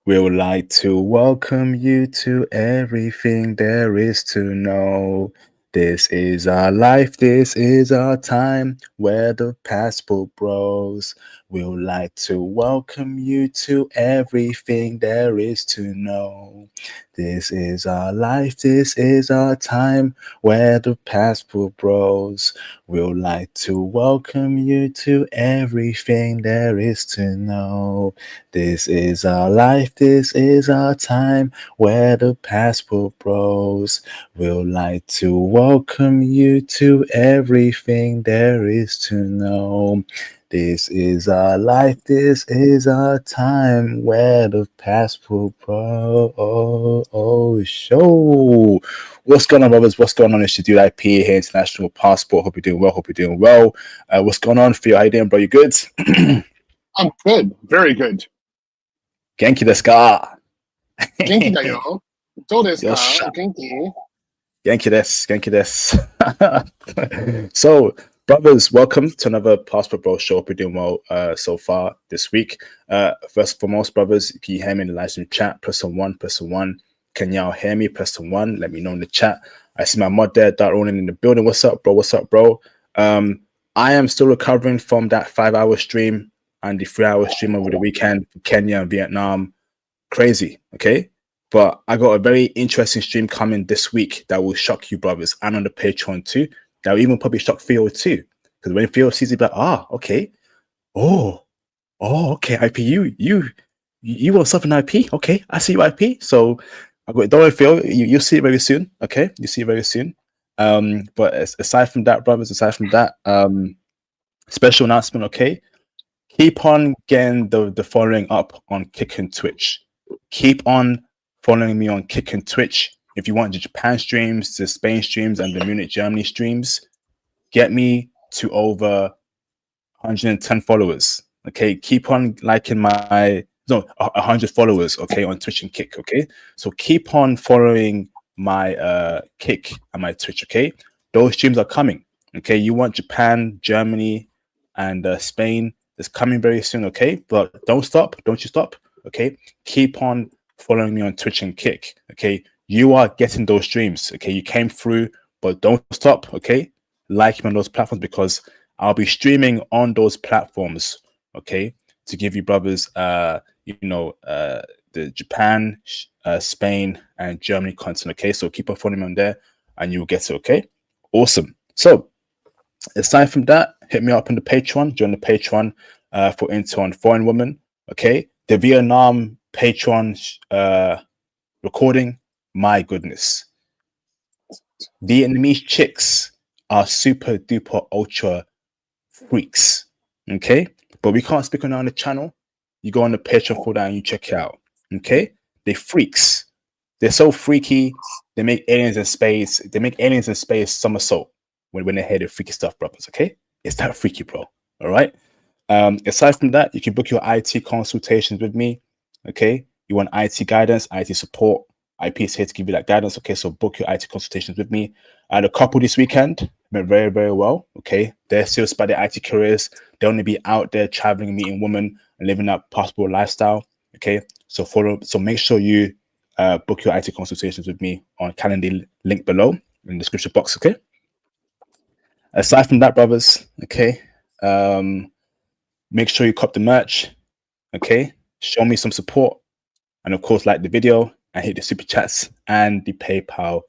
We would like to welcome you to everything there is to know. This is our life, this is our time, where the passport bros. We would like to welcome you to everything there is to know. This is our life, this is our time, where the passport bros. We would like to welcome you to everything there is to know. This is our life, this is our time, where the passport bros will like to welcome you to everything there is to know. This is our life, this is our time, where the passport bros show. What's going on, brothers? What's going on? It's your dude IP here, International Passport. Hope you're doing well. Hope you're doing well. What's going on, Theo? How you doing, bro? You good? I'm good. Very good. Genki desu ka? 元気だよ。どうですか？よっしゃ。元気？ Genki desu. Genki desu. So, brothers, welcome to another Passport Bro show. Hope you're doing well so far this week. First and foremost, brothers, can you hear me in the live stream chat? Press on one, press on one. Can y'all hear me? Press on one. Let me know in the chat. I see my mod there, Dart Ronin in the building. What's up, bro? What's up, bro? I am still recovering from that 5-hour stream and the 3-hour stream over the weekend, Kenya and Vietnam. Crazy, okay? But I got a very interesting stream coming this week that will shock you, brothers, and on the Patreon too. That will even probably shock Theo too. Because when Theo sees it, like, okay. Okay, IP, you want something IP? Okay, I see you IP. So don't worry, Theo, you'll see it very soon. Okay, you see it very soon. But aside from that, brothers, special announcement, okay? Keep on getting the following up on Kick and Twitch. Keep on following me on Kick and Twitch. If you want the Japan streams, the Spain streams, and the Munich, Germany streams, get me to over 110 followers. Okay, keep on liking 100 followers. Okay, on Twitch and Kick. Okay, so keep on following my Kick and my Twitch. Okay, those streams are coming. Okay, you want Japan, Germany, and Spain. It's coming very soon. Okay, but don't stop. Don't you stop. Okay, keep on following me on Twitch and Kick. Okay, you are getting those streams. Okay, you came through, but don't stop. Okay, like me on those platforms because I'll be streaming on those platforms. Okay, to give you brothers, the Japan, Spain, and Germany content. Okay, so keep on following me on there, and you'll get it. Okay, awesome. So aside from that, hit me up on the Patreon. Join the Patreon for Into on Foreign Women. Okay, the Vietnam Patreon recording. My goodness, Vietnamese chicks are super duper ultra freaks. Okay, but we can't speak on that on the channel. You go on the Patreon for that and you check it out. Okay, they freaks. They're so freaky. They make aliens in space. They make aliens in space somersault when they hear the freaky stuff, brothers. Okay, it's that freaky, bro. All right. Aside from that, you can book your IT consultations with me. Okay, you want IT guidance, IT support. IP is here to give you that guidance. Okay, so book your IT consultations with me. I had a couple this weekend, went very, very well. Okay, they're serious about their IT careers. They want to be out there traveling, meeting women, and living that passport lifestyle. Okay, so make sure you book your IT consultations with me on calendar link below in the description box. Okay. Aside from that, brothers, okay, make sure you cop the merch. Okay, show me some support, and of course, like the video and hit the super chats and the PayPal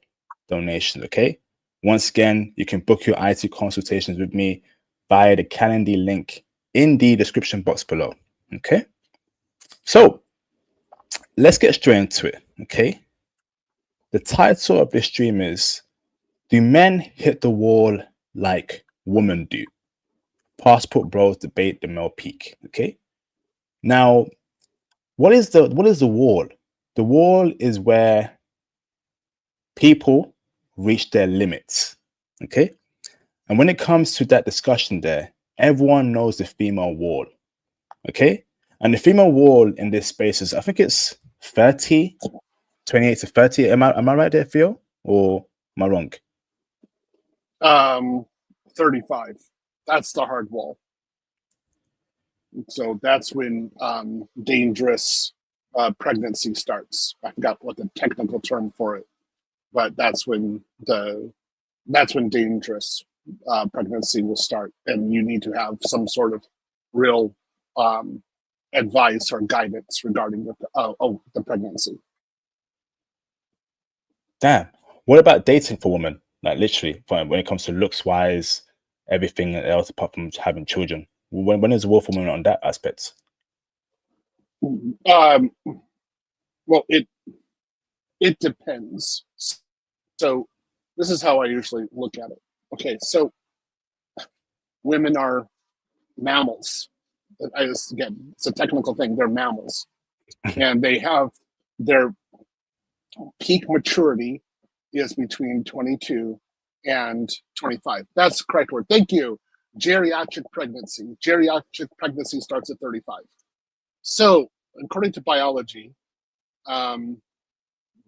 donations. Okay. Once again, you can book your IT consultations with me via the calendar link in the description box below. Okay. So let's get straight into it. Okay. The title of this stream is "Do Men Hit the Wall Like Women Do?" Passport Bros debate the male peak. Okay. Now, what is the wall? The wall is where people reach their limits. Okay. And when it comes to that discussion there, everyone knows the female wall. Okay. And the female wall in this space is, I think it's 28 to 30. Am I right there, Theo? Or am I wrong? 35. That's the hard wall. So that's when dangerous pregnancy starts. I forgot what the technical term for it, but that's when dangerous pregnancy will start, and you need to have some sort of real advice or guidance regarding the pregnancy. Damn. What about dating for women? Like literally, when it comes to looks wise, everything else apart from having children. When is the war for women on that aspect? Well, it depends. So this is how I usually look at it. Okay, so women are mammals. Again, it's a technical thing. They're mammals, and they have their peak maturity is between 22 and 25. That's the correct word. Thank you. Geriatric pregnancy. Geriatric pregnancy starts at 35. So, according to biology,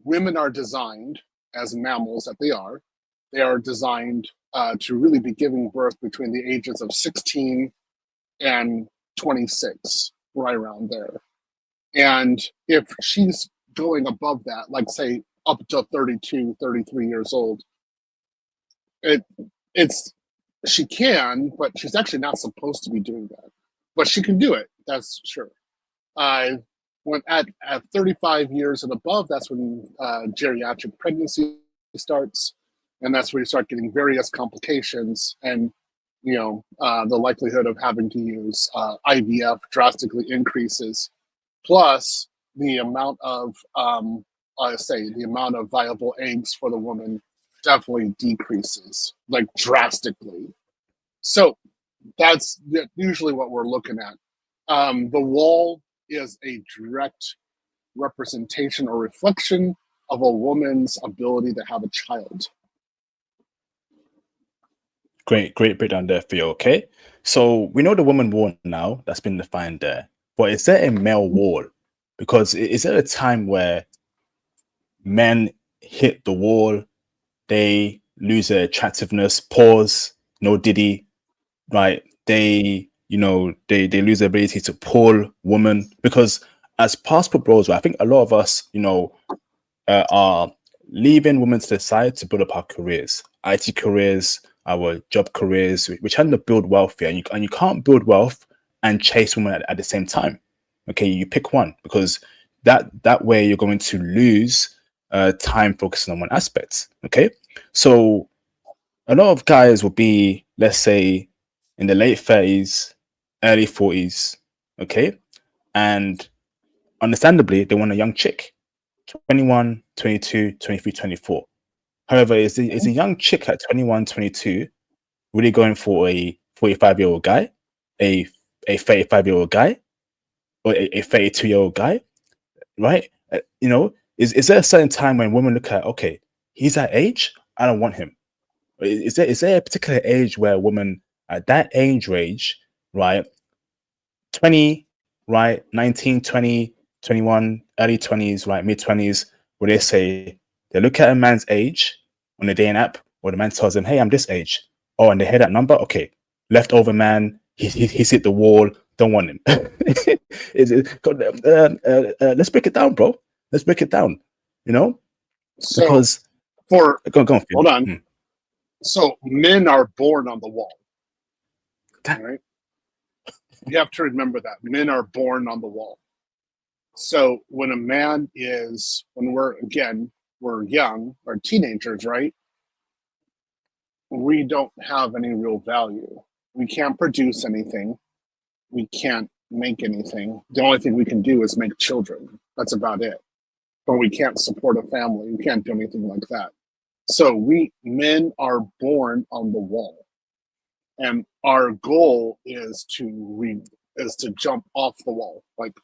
women are designed, as mammals that they are designed to really be giving birth between the ages of 16 and 26, right around there. And if she's going above that, like say up to 32, 33 years old, she can, but she's actually not supposed to be doing that. But she can do it, that's sure. When at 35 years and above, that's when geriatric pregnancy starts, and that's where you start getting various complications, and the likelihood of having to use IVF drastically increases. Plus, the amount of the amount of viable eggs for the woman definitely decreases, like drastically. So that's usually what we're looking at. The wall is a direct representation or reflection of a woman's ability to have a child. Great breakdown there for you. Okay, so we know the woman wall now that's been defined there, but is there a male wall? Because is there a time where men hit the wall, they lose their attractiveness, pause, no diddy, right? They lose their ability to pull women, because as passport bros, right, I think a lot of us, are leaving women to the side to build up our careers, IT careers, our job careers. We're trying to build wealth here, and you can't build wealth and chase women at the same time. Okay, you pick one, because that way you're going to lose time focusing on one aspect. Okay, so a lot of guys will be, let's say, in the late 30s, early 40s. Okay, and understandably, they want a young chick, 21, 22, 23, 24. However, is a young chick at 21, 22 really going for a 45-year-old guy, a 35-year-old guy, or a 32-year-old guy, right? Is there a certain time when women look at, okay, he's that age, I don't want him? Is there a particular age where a woman at that age range, right, 20, right, 19, 20, 21, early 20s, right, mid 20s, where they look at a man's age on the dating app, or the man tells them, hey, I'm this age. Oh, and they hear that number, okay, leftover man, he's hit the wall, don't want him. Let's break it down, bro. Let's break it down. So because for go on, hold on. So men are born on the wall. Right? You have to remember that men are born on the wall. So when we're young or teenagers, right? We don't have any real value. We can't produce anything. We can't make anything. The only thing we can do is make children. That's about it. But we can't support a family. We can't do anything like that. So men are born on the wall. And our goal is to jump off the wall, like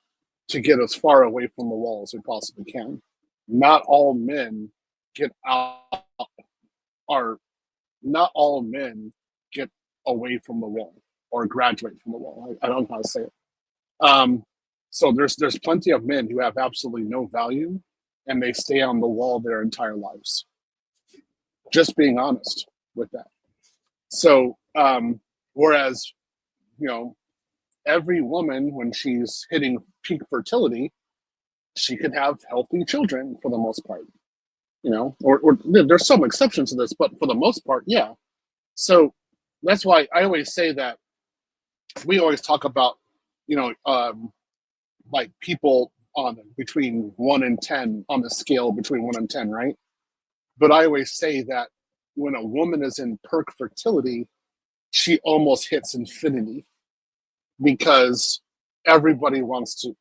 to get as far away from the wall as we possibly can. Not all men get away from the wall or graduate from the wall. I don't know how to say it. So there's plenty of men who have absolutely no value, and they stay on the wall their entire lives. Just being honest with that. So whereas, every woman, when she's hitting peak fertility, she can have healthy children for the most part, or there's some exceptions to this, but for the most part, yeah. So that's why I always say that we always talk about, like people on between 1 and 10 on the scale between 1 and 10, right? But I always say that when a woman is in perk fertility, she almost hits infinity because everybody wants to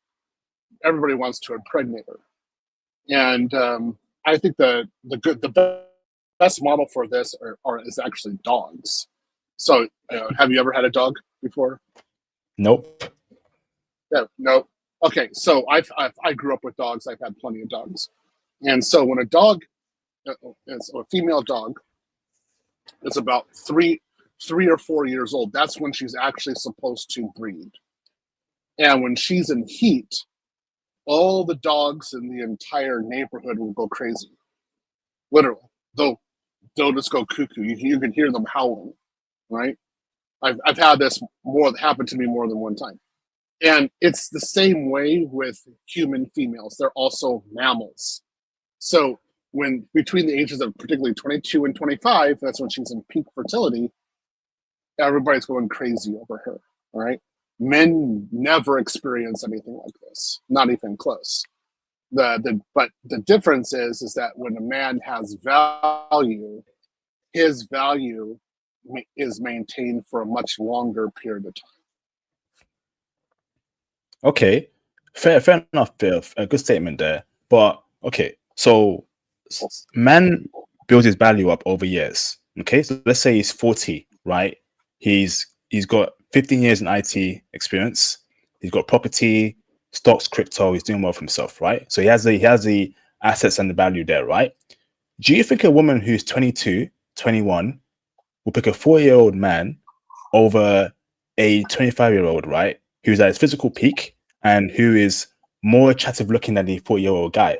impregnate her. And I think the best model for this is actually dogs. So have you ever had a dog before? Nope. Yeah, no. Okay, so I grew up with dogs. I've had plenty of dogs, and so when a dog, is a female dog, is about 3 or 4 years old, that's when she's actually supposed to breed. And when she's in heat, all the dogs in the entire neighborhood will go crazy. Literally, they'll just go cuckoo. You can hear them howling, right? I've had this happen to me more than one time. And it's the same way with human females. They're also mammals. So when between the ages of particularly 22 and 25, that's when she's in peak fertility, everybody's going crazy over her, right? Men never experience anything like this, not even close. But the difference is that when a man has value, his value is maintained for a much longer period of time. Okay, fair enough, Phil. A good statement there. But okay, so man builds his value up over years. Okay, so let's say he's 40, right? He's got 15 years in IT experience. He's got property, stocks, crypto. He's doing well for himself, right? So he has the assets and the value there, right? Do you think a woman who's 22, 21 will pick a 4-year-old man over a 25-year-old, right? Who's at his physical peak and who is more attractive looking than the 40-year-old guy,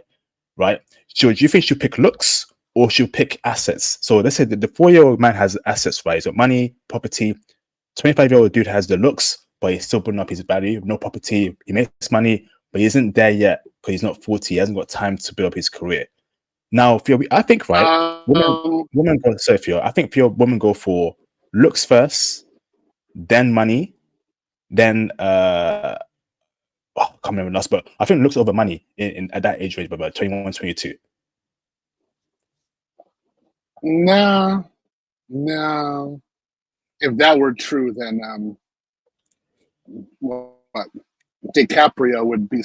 right? So do you think she'll pick looks or she'll pick assets? So let's say that the 4-year-old man has assets, right? He's got money, property. 25-year-old dude has the looks, but he's still building up his value. No property, he makes money, but he isn't there yet because he's not 40. He hasn't got time to build up his career. Now, I think, right, women go, so if I think women go for looks first, then money, then I can't remember last, but I think looks over money in at that age range, about 21, 22. No. If that were true, then what? DiCaprio would be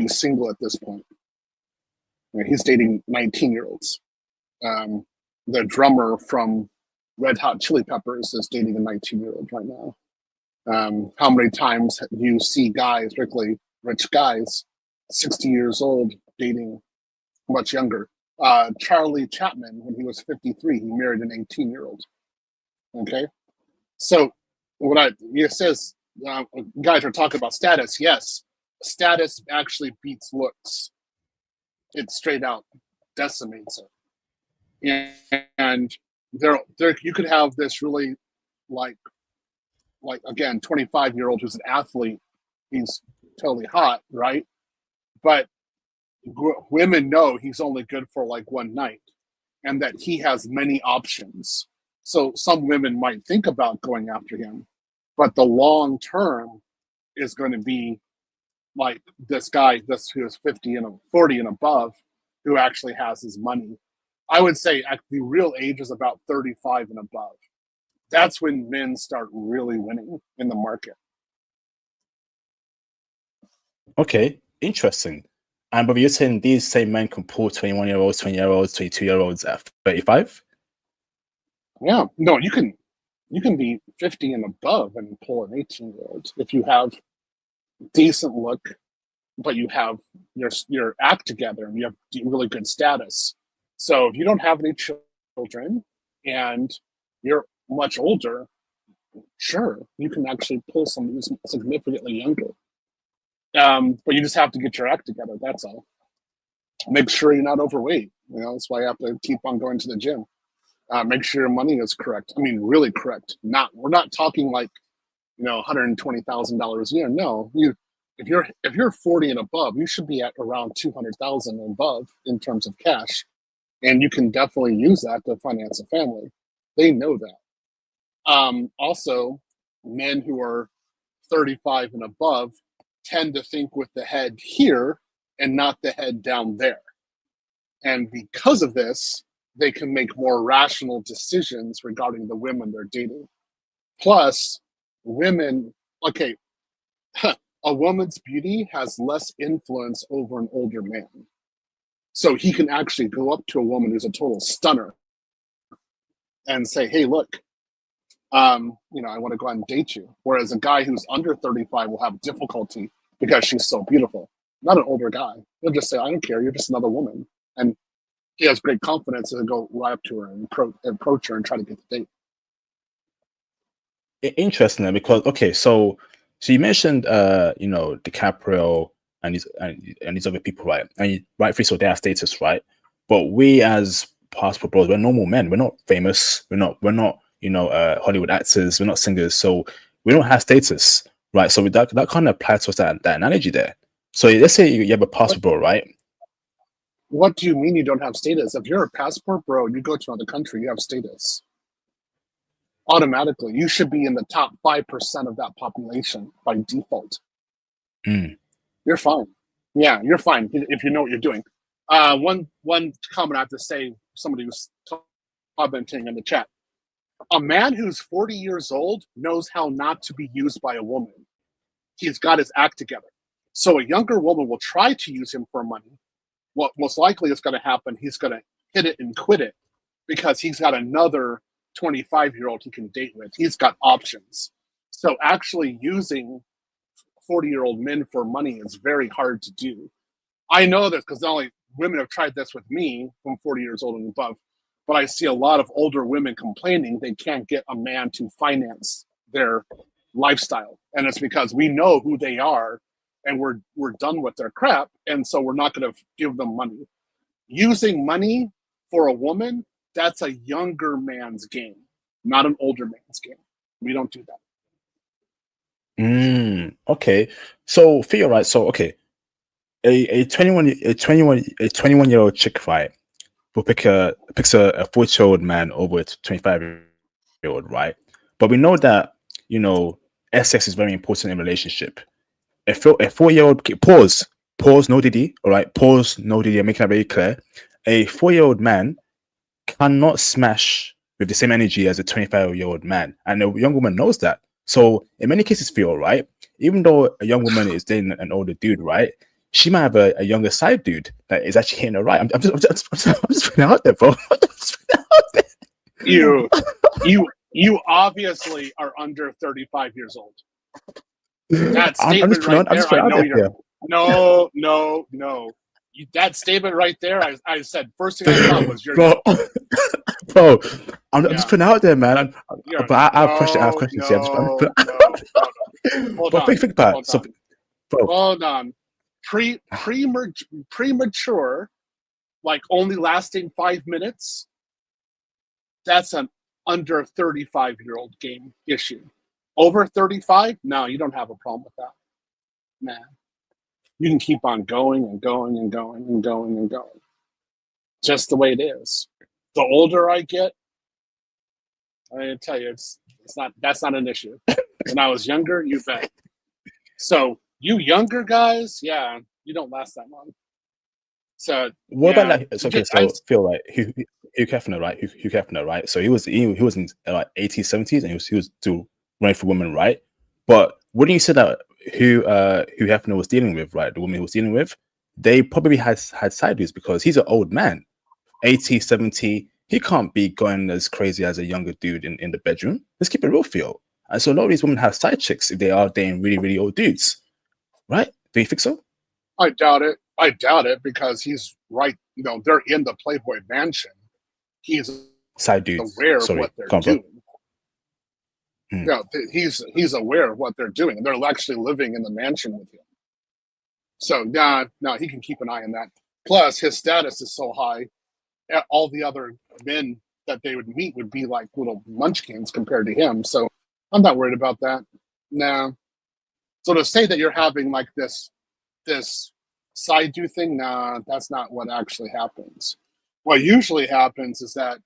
single at this point. He's dating 19-year-olds. The drummer from Red Hot Chili Peppers is dating a 19-year-old right now. How many times do you see guys, particularly rich guys, 60 years old, dating much younger? Charlie Chapman, when he was 53, he married an 18-year-old. Okay, so it says guys are talking about status. Yes, status actually beats looks. It straight out decimates it. And there you could have this really like again 25-year-old who's an athlete. He's totally hot, right? But women know he's only good for like one night and that he has many options. So some women might think about going after him, but the long term is going to be like this guy, who is 50 and 40 and above, who actually has his money. I would say the real age is about 35 and above. That's when men start really winning in the market. Okay, interesting. And but you're saying these same men can pull 21-year-olds, 20-year-olds, 22-year-olds at 35? Yeah, no, you can be 50 and above and pull an 18-year-old if you have decent look, but you have your act together and you have really good status. So if you don't have any children and you're much older, sure, you can actually pull somebody who's significantly younger. But you just have to get your act together. That's all. Make sure you're not overweight. That's why you have to keep on going to the gym. Make sure your money is correct. I mean, really correct. We're not talking like $120,000 a year. No, if you're 40 and above, you should be at around 200,000 and above in terms of cash, and you can definitely use that to finance a family. They know that. Also, men who are 35 and above tend to think with the head here and not the head down there. And because of this, they can make more rational decisions regarding the women they're dating. Plus, women, okay, a woman's beauty has less influence over an older man. So he can actually go up to a woman who's a total stunner and say, hey, look, I want to go out and date you. Whereas a guy who's under 35 will have difficulty because she's so beautiful. Not an older guy. He'll just say, I don't care, you're just another woman. And he has great confidence to go right up to her and approach her and try to get the date. Interesting, because so you mentioned DiCaprio and these other people, right? And rightfully so, they have status, right? But we as passport bros, we're normal men. We're not famous. We're not Hollywood actors. We're not singers. So we don't have status, right? So that kind of applies to us, that analogy there. So let's say you have a passport bro, right? What do you mean you don't have status? If you're a passport bro and you go to another country, you have status. Automatically, you should be in the top 5% of that population by default. You're fine. Yeah, you're fine if you know what you're doing. One comment I have to say, somebody was commenting in the chat. A man who's 40 years old knows how not to be used by a woman. He's got his act together. So a younger woman will try to use him for money. What most likely is going to happen, he's going to hit it and quit it because he's got another 25-year-old he can date with. He's got options. So actually using 40-year-old men for money is very hard to do. I know this because not only women have tried this with me from 40 years old and above, but I see a lot of older women complaining they can't get a man to finance their lifestyle. And it's because we know who they are and we're done with their crap. And so we're not going to give them money. Using money for a woman, that's a younger man's game, not an older man's game. We don't do that. Okay. So figure, right? So a 21-year-old chick, right, will picks a 40-year-old man over a 25-year-old, right? But we know that sex is very important in a relationship. A 4-year-old, pause, no Diddy, all right, pause, no Diddy. I'm making that very clear. A 4-year-old man cannot smash with the same energy as a 25-year-old man, and a young woman knows that. So in many cases, feel right, even though a young woman is dating an older dude, right, she might have a younger side dude that is actually hitting her right. I'm just putting it out there, bro. You obviously are under 35 years old. That statement right there, I know you're. No. That statement right there, I said, first thing I thought was you're. Bro, I'm just putting it out there, man. But I have questions. No. Hold on. Think about it. So, bro. Hold on. Premature, like only lasting 5 minutes, that's an under 35-year-old game issue. Over 35, no, you don't have a problem with that. Man, you can keep on going and going and going and going and going. Just the way it is. The older I get, I tell you, that's not an issue. When I was younger, you bet. So you younger guys, yeah, you don't last that long. So what about like? So feel like Hugh Hefner, right? Hugh Hefner, right? So he was in like 80s, 70s, and he was still running for women, right? But wouldn't you say that Hugh Hefner was dealing with, right? The woman he was dealing with, they probably had side dudes because he's an old man, 80, 70. He can't be going as crazy as a younger dude in the bedroom. Let's keep it real, Phil. And so a lot of these women have side chicks if they are dating really, really old dudes, right? Do you think so? I doubt it because he's right. They're in the Playboy Mansion. He's side dudes aware of what they're doing. Yeah, he's aware of what they're doing. They're actually living in the mansion with him. So no, he can keep an eye on that. Plus, his status is so high. All the other men that they would meet would be like little munchkins compared to him. So I'm not worried about that. No. So to say that you're having like this side do thing, nah, that's not what actually happens. What usually happens is that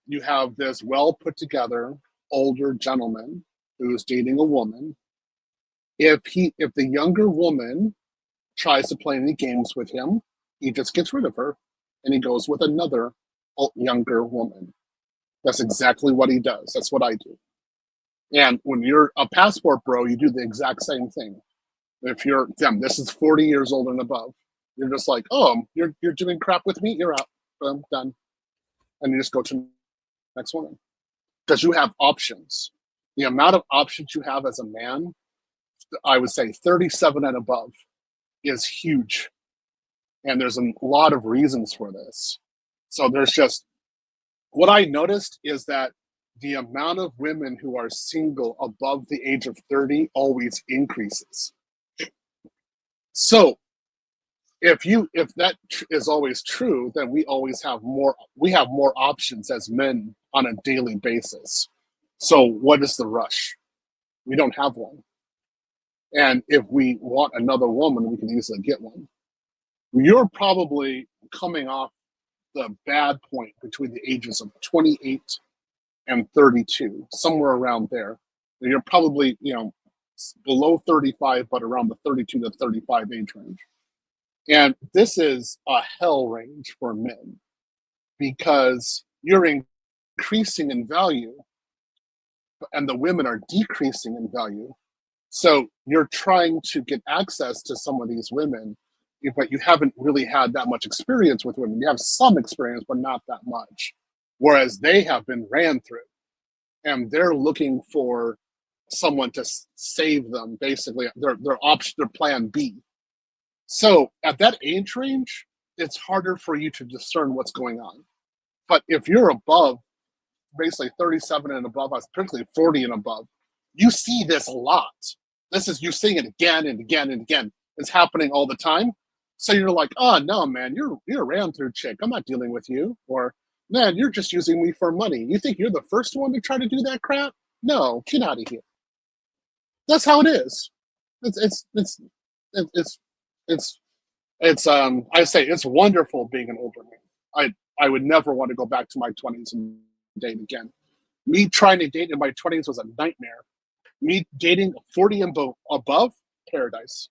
you have this well put together older gentleman who's dating a woman. If the younger woman tries to play any games with him, he just gets rid of her and he goes with another younger woman. That's exactly what he does. That's what I do. And when you're a passport bro, you do the exact same thing. If you're them, this is 40 years old and above. You're just like, oh, you're doing crap with me. You're out. Boom, done. And you just go to the next woman because you have options. The amount of options you have as a man, I would say 37 and above, is huge. And there's a lot of reasons for this. So there's just what I noticed is that the amount of women who are single above the age of 30 always increases. So if that is always true, then we have more options as men on a daily basis. So what is the rush? We don't have one. And if we want another woman, we can easily get one. You're probably coming off the bad point between the ages of 28 and 32, somewhere around there. You're probably, below 35, but around the 32 to 35 age range. And this is a hell range for men because you're increasing in value and the women are decreasing in value. So you're trying to get access to some of these women, but you haven't really had that much experience with women. You have some experience, but not that much. Whereas they have been ran through and they're looking for someone to save them, basically their plan B. So at that age range, it's harder for you to discern what's going on. But if you're above, basically 37 and above, particularly 40 and above, you see this a lot. You're seeing it again and again and again. It's happening all the time. So you're like, oh no, man, you're a ran through chick. I'm not dealing with you. Or man, you're just using me for money. You think you're the first one to try to do that crap? No, get out of here. That's how it is. I say it's wonderful being an older man. I would never want to go back to my 20s and date again. Me trying to date in my 20s was a nightmare. Me dating 40 and above, paradise.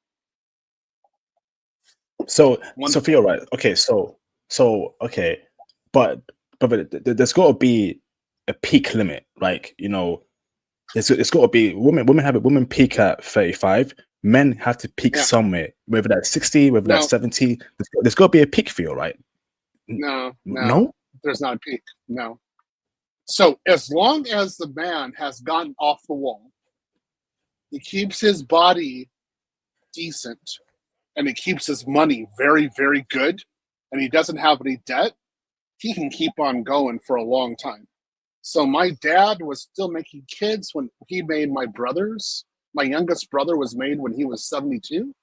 So Sophia, right? Okay, so okay, but there's got to be a peak limit, like it's got to be women peak at 35. Men have to peak somewhere, whether that's 60, whether that's 70. There's got to be a peak for you, right? No, there's not a peak. No. So as long as the man has gotten off the wall, he keeps his body decent, and he keeps his money very, very good, and he doesn't have any debt, he can keep on going for a long time. So my dad was still making kids when he made my brothers. My youngest brother was made when he was 72.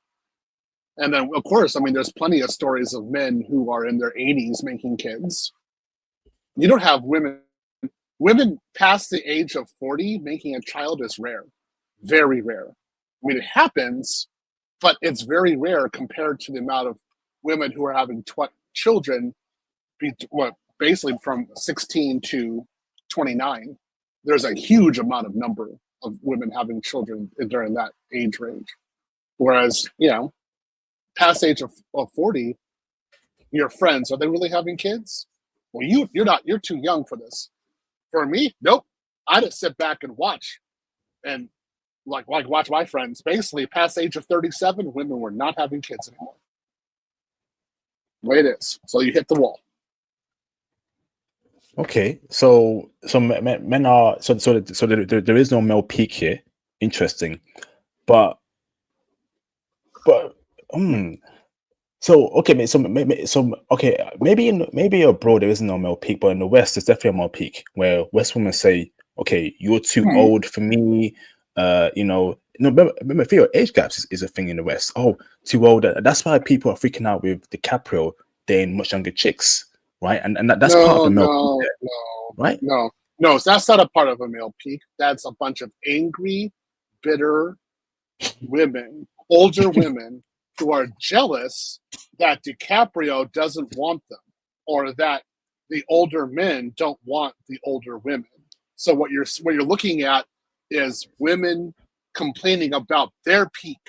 And then, of course, there's plenty of stories of men who are in their 80s making kids. You don't have women past the age of 40 making a child is rare. Very rare. It happens, but it's very rare compared to the amount of women who are having children, basically from 16 to 29. There's a huge number of women having children during that age range. Whereas, past the age of 40, your friends, are they really having kids? Well, you're not. You're too young for this. For me, nope. I just sit back and watch, and watch my friends. Basically, past the age of 37, women were not having kids anymore. The way it is. So you hit the wall. Okay, so men are so there is no male peak here. Interesting, but so okay, maybe abroad there isn't no male peak, but in the West there's definitely a male peak where West women say, okay, you're too old for me. Remember, fear age gaps is a thing in the West. Oh, too old. That's why people are freaking out with DiCaprio dating much younger chicks. Right, and that's part of the male peak, right? No, so that's not a part of a male peak. That's a bunch of angry, bitter women, older women, who are jealous that DiCaprio doesn't want them, or that the older men don't want the older women. So what you're looking at is women complaining about their peak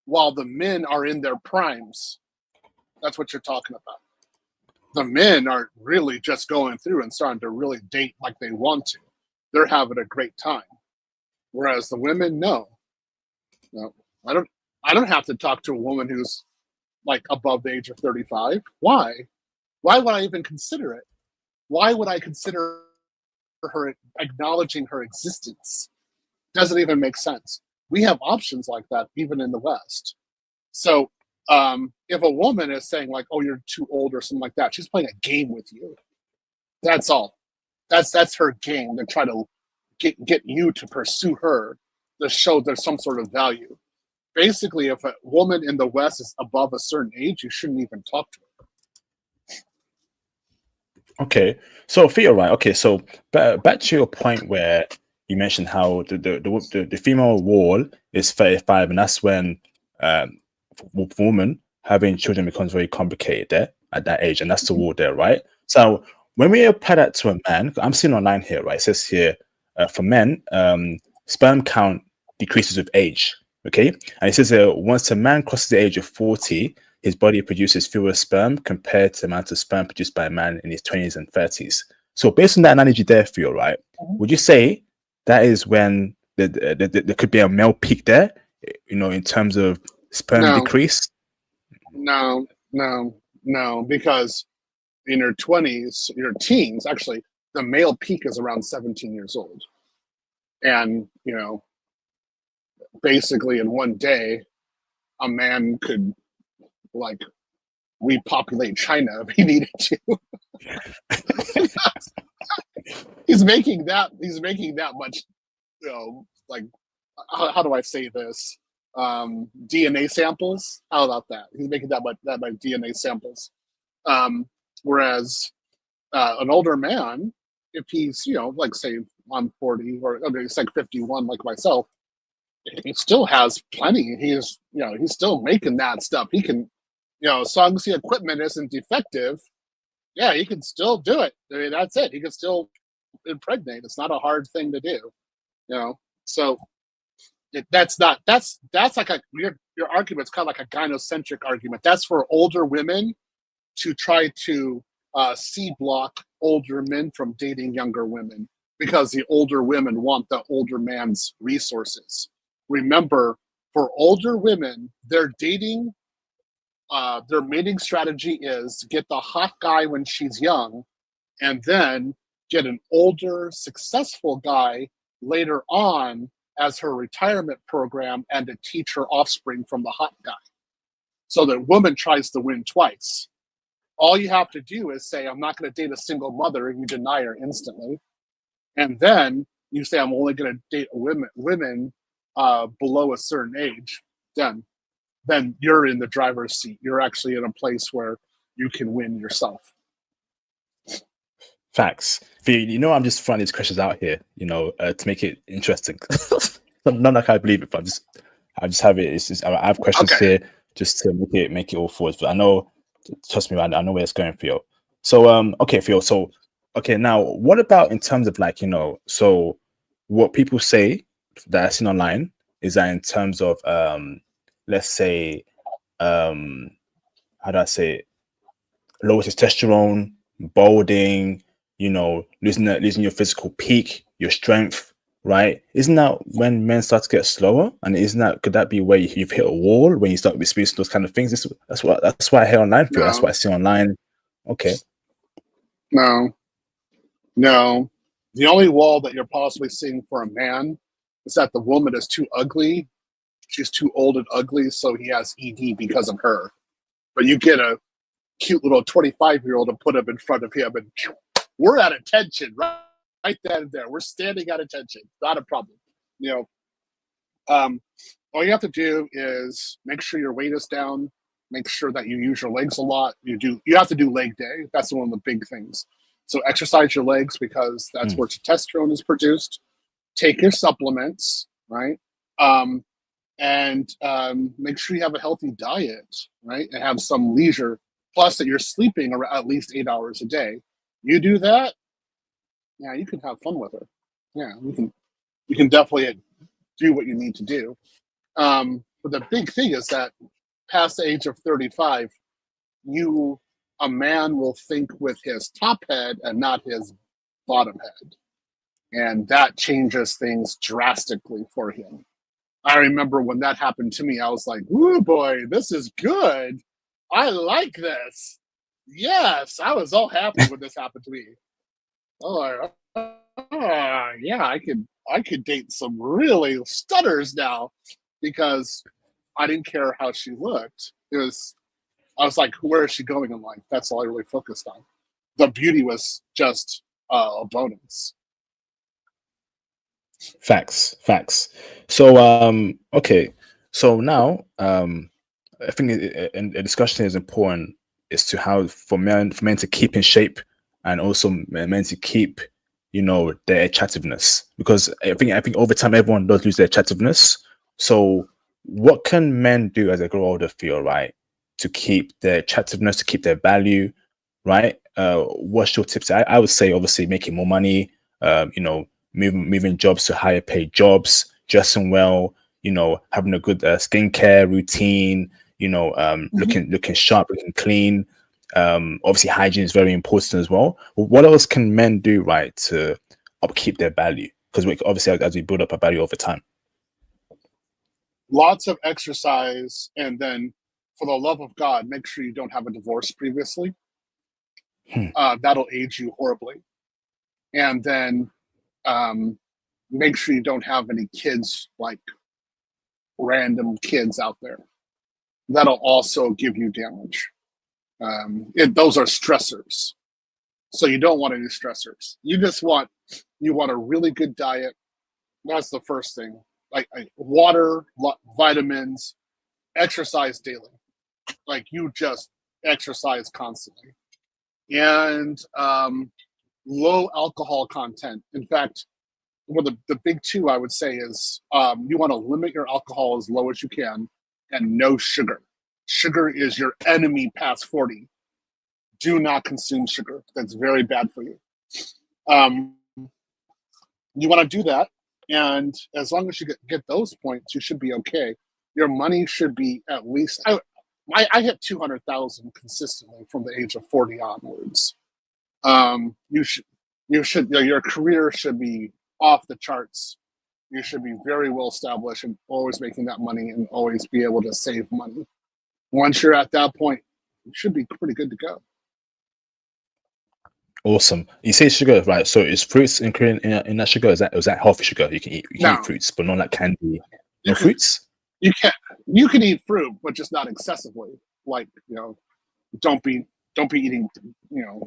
while the men are in their primes. That's what you're talking about. The men aren't really just going through and starting to really date like they want to. They're having a great time. Whereas the women, no. I don't have to talk to a woman who's like above the age of 35. Why? Why would I even consider it? Why would I consider her acknowledging her existence? Doesn't even make sense. We have options like that even in the West. So if a woman is saying like, "Oh, you're too old" or something like that, she's playing a game with you. That's all. That's her game to try to get you to pursue her, to show there's some sort of value. Basically, if a woman in the West is above a certain age, you shouldn't even talk to her. Okay, so Theo, right? Okay, so back to your point where you mentioned how the female wall is 35, and that's when for women having children becomes very complicated there at that age, and that's the wall there, right? So when we apply that to a man, I'm seeing online here, right? It says here for men, sperm count decreases with age. Okay, and it says once a man crosses the age of 40, his body produces fewer sperm compared to the amount of sperm produced by a man in his 20s and 30s. So based on that analogy there, Theo, right? Would you say that is when there could be a male peak there, in terms of sperm decrease? No, because in your 20s, your teens, actually, the male peak is around 17 years old. And, basically in one day, a man could like repopulate China if he needed to. he's making that much, like, how do I say this? DNA samples. How about that? He's making that much DNA samples. Whereas an older man, if he's, like say I'm 40 or he's like 51 like myself, he still has plenty. He's still making that stuff. He can, as long as the equipment isn't defective, yeah, he can still do it. I mean, that's it. He can still impregnate. It's not a hard thing to do, So that's like your argument's kind of like a gynocentric argument. That's for older women to try to C-block older men from dating younger women because the older women want the older man's resources. Remember, for older women, their mating strategy is to get the hot guy when she's young and then get an older, successful guy later on as her retirement program and to teach her offspring from the hot guy. So the woman tries to win twice. All you have to do is say, I'm not going to date a single mother, and you deny her instantly. And then you say, I'm only going to date women below a certain age. Then you're in the driver's seat. You're actually in a place where you can win yourself. Facts. I'm just throwing these questions out here, to make it interesting. Not like I believe it, but I just have it. I have questions here just to make it all forward. But I know, trust me, I know where it's going, Theo. So okay, Theo. So okay, now what about in terms of like, so what people say that I've seen online is that in terms of let's say how do I say it? Lower testosterone, balding, losing your physical peak, your strength, right? Isn't that when men start to get slower? And could that be where you've hit a wall when you start experiencing those kind of things? That's why I hear online, Phil. That's what I see online. Okay. No. The only wall that you're possibly seeing for a man is that the woman is too ugly. She's too old and ugly, so he has ED because of her. But you get a cute little 25-year-old and put him in front of him, and we're at attention right then and there. We're standing at attention. Not a problem. All you have to do is make sure your weight is down. Make sure that you use your legs a lot. You have to do leg day. That's one of the big things. So exercise your legs because that's where testosterone is produced. Take your supplements, right? and make sure you have a healthy diet, right? And have some leisure, plus that you're sleeping at least 8 hours a day. You do that, yeah, you can have fun with her. Yeah, you can definitely do what you need to do. But the big thing is that past the age of 35, a man will think with his top head and not his bottom head. And that changes things drastically for him. I remember when that happened to me, I was like, "Ooh, boy, this is good. I like this." Yes, I was all happy when this happened to me. Oh, yeah, I could date some really stunners now, because I didn't care how she looked. I was like, where is she going in life? That's all I really focused on. The beauty was just a bonus. Facts. So, okay. So now, I think a discussion is important is to how for men to keep in shape, and also men to keep, their attractiveness, because I think over time everyone does lose their attractiveness. So, what can men do as they grow older, feel right, to keep their attractiveness, to keep their value, right? What's your tips? I would say obviously making more money, moving jobs to higher paid jobs, dressing well, having a good skincare routine, looking sharp, looking clean. Obviously hygiene is very important as well. What else can men do, right, to upkeep their value? Because we obviously, as we build up our value over time. Lots of exercise, and then for the love of God, make sure you don't have a divorce previously. That'll age you horribly. And then make sure you don't have any kids, like random kids out there. That'll also give you damage. Those are stressors. So you don't want any stressors. You want a really good diet. That's the first thing. Like water, vitamins, exercise daily. Like you just exercise constantly. And low alcohol content. In fact, one of the big two I would say is you want to limit your alcohol as low as you can, and no sugar. Sugar is your enemy past 40. Do not consume sugar. That's very bad for you. You want to do that, and as long as you get those points, you should be okay. Your money should be at least. I hit 200,000 consistently from the age of 40 onwards. Your career should be off the charts. You should be very well established and always making that money and always be able to save money. Once you're at that point, you should be pretty good to go. Awesome. You say sugar, right? So is fruits included in that sugar? Is that healthy sugar? You can eat fruits, but not like candy. No fruits? You can eat fruit, but just not excessively. Like, don't be eating,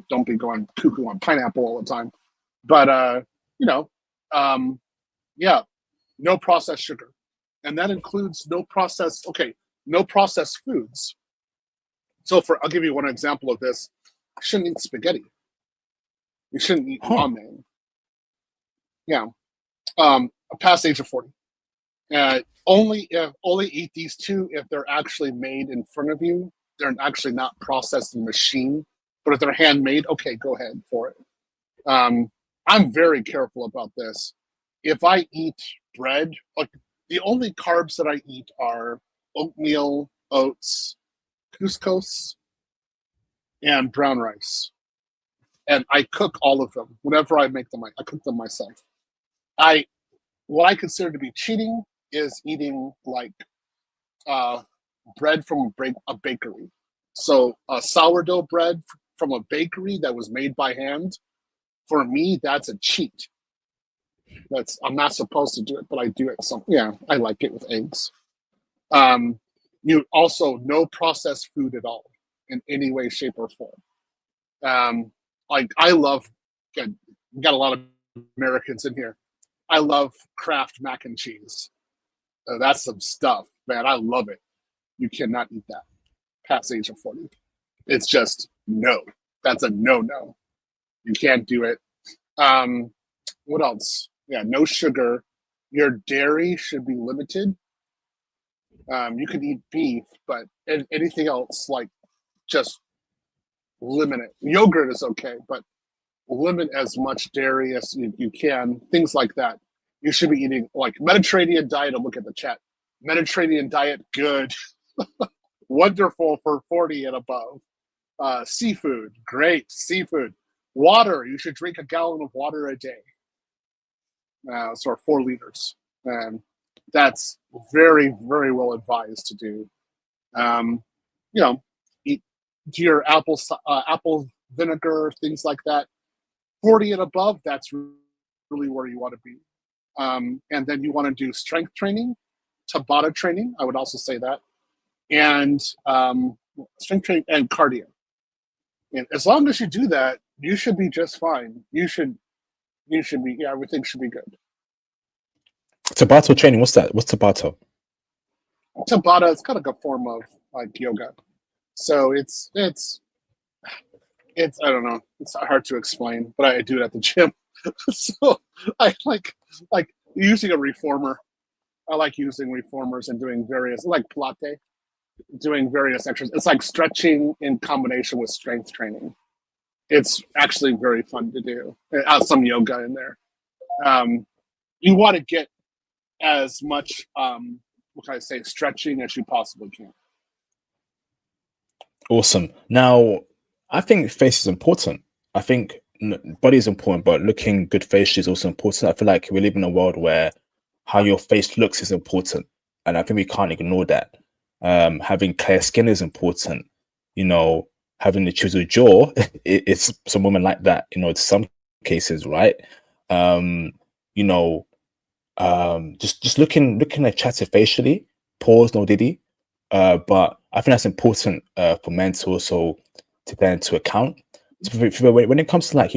don't be going cuckoo on pineapple all the time. But no processed sugar. And that includes no processed foods. So I'll give you one example of this. You shouldn't eat spaghetti. You shouldn't eat ramen. Yeah. Past age of 40. Only eat these two if they're actually made in front of you. They're actually not processed in machine. But if they're handmade, okay, go ahead for it. I'm very careful about this. If I eat bread, like the only carbs that I eat are oatmeal, oats, couscous, and brown rice. And I cook all of them. Whenever I make them, I cook them myself. What I consider to be cheating is eating like bread from a bakery. So sourdough bread from a bakery that was made by hand, for me, that's a cheat. I'm not supposed to do it, but I do it. I like it with eggs. You also no processed food at all in any way, shape, or form. Like I love, got a lot of Americans in here. I love Kraft mac and cheese. That's some stuff, man. I love it. You cannot eat that past the age of 40. It's just no. That's a no. You can't do it. What else? Yeah, no sugar. Your dairy should be limited. You can eat beef, but anything else, like, just limit it. Yogurt is okay, but limit as much dairy as you can. Things like that. You should be eating like Mediterranean diet. Look at the chat. Mediterranean diet, good, wonderful for 40 and above. Seafood, great. Seafood. Water, you should drink a gallon of water a day. So 4 liters. That's very, very well advised to do. Eat your apple vinegar, things like that. 40 and above, that's really where you want to be. And then you want to do strength training, Tabata training. I would also say that, and strength training and cardio. And as long as you do that, you should be just fine. You should be. Yeah, everything should be good. Tabata training. What's that? What's Tabata? Tabata is kind of like a form of like yoga. So it's I don't know. It's hard to explain, but I do it at the gym. So I like using a reformer. I like using reformers and doing various, like Pilates, doing various exercises. It's like stretching in combination with strength training. It's actually very fun to do. Some yoga in there. You want to get as much, what can I say, stretching as you possibly can. Awesome. Now, I think face is important. I think body is important, but looking good facially is also important. I feel like we live in a world where how your face looks is important, and I think we can't ignore that. Having clear skin is important. Having the chisel jaw, it's some women like that. In some cases, right? Just looking attractive facially. Pause, no diddy. But I think that's important for men to also take that into account. So when it comes to like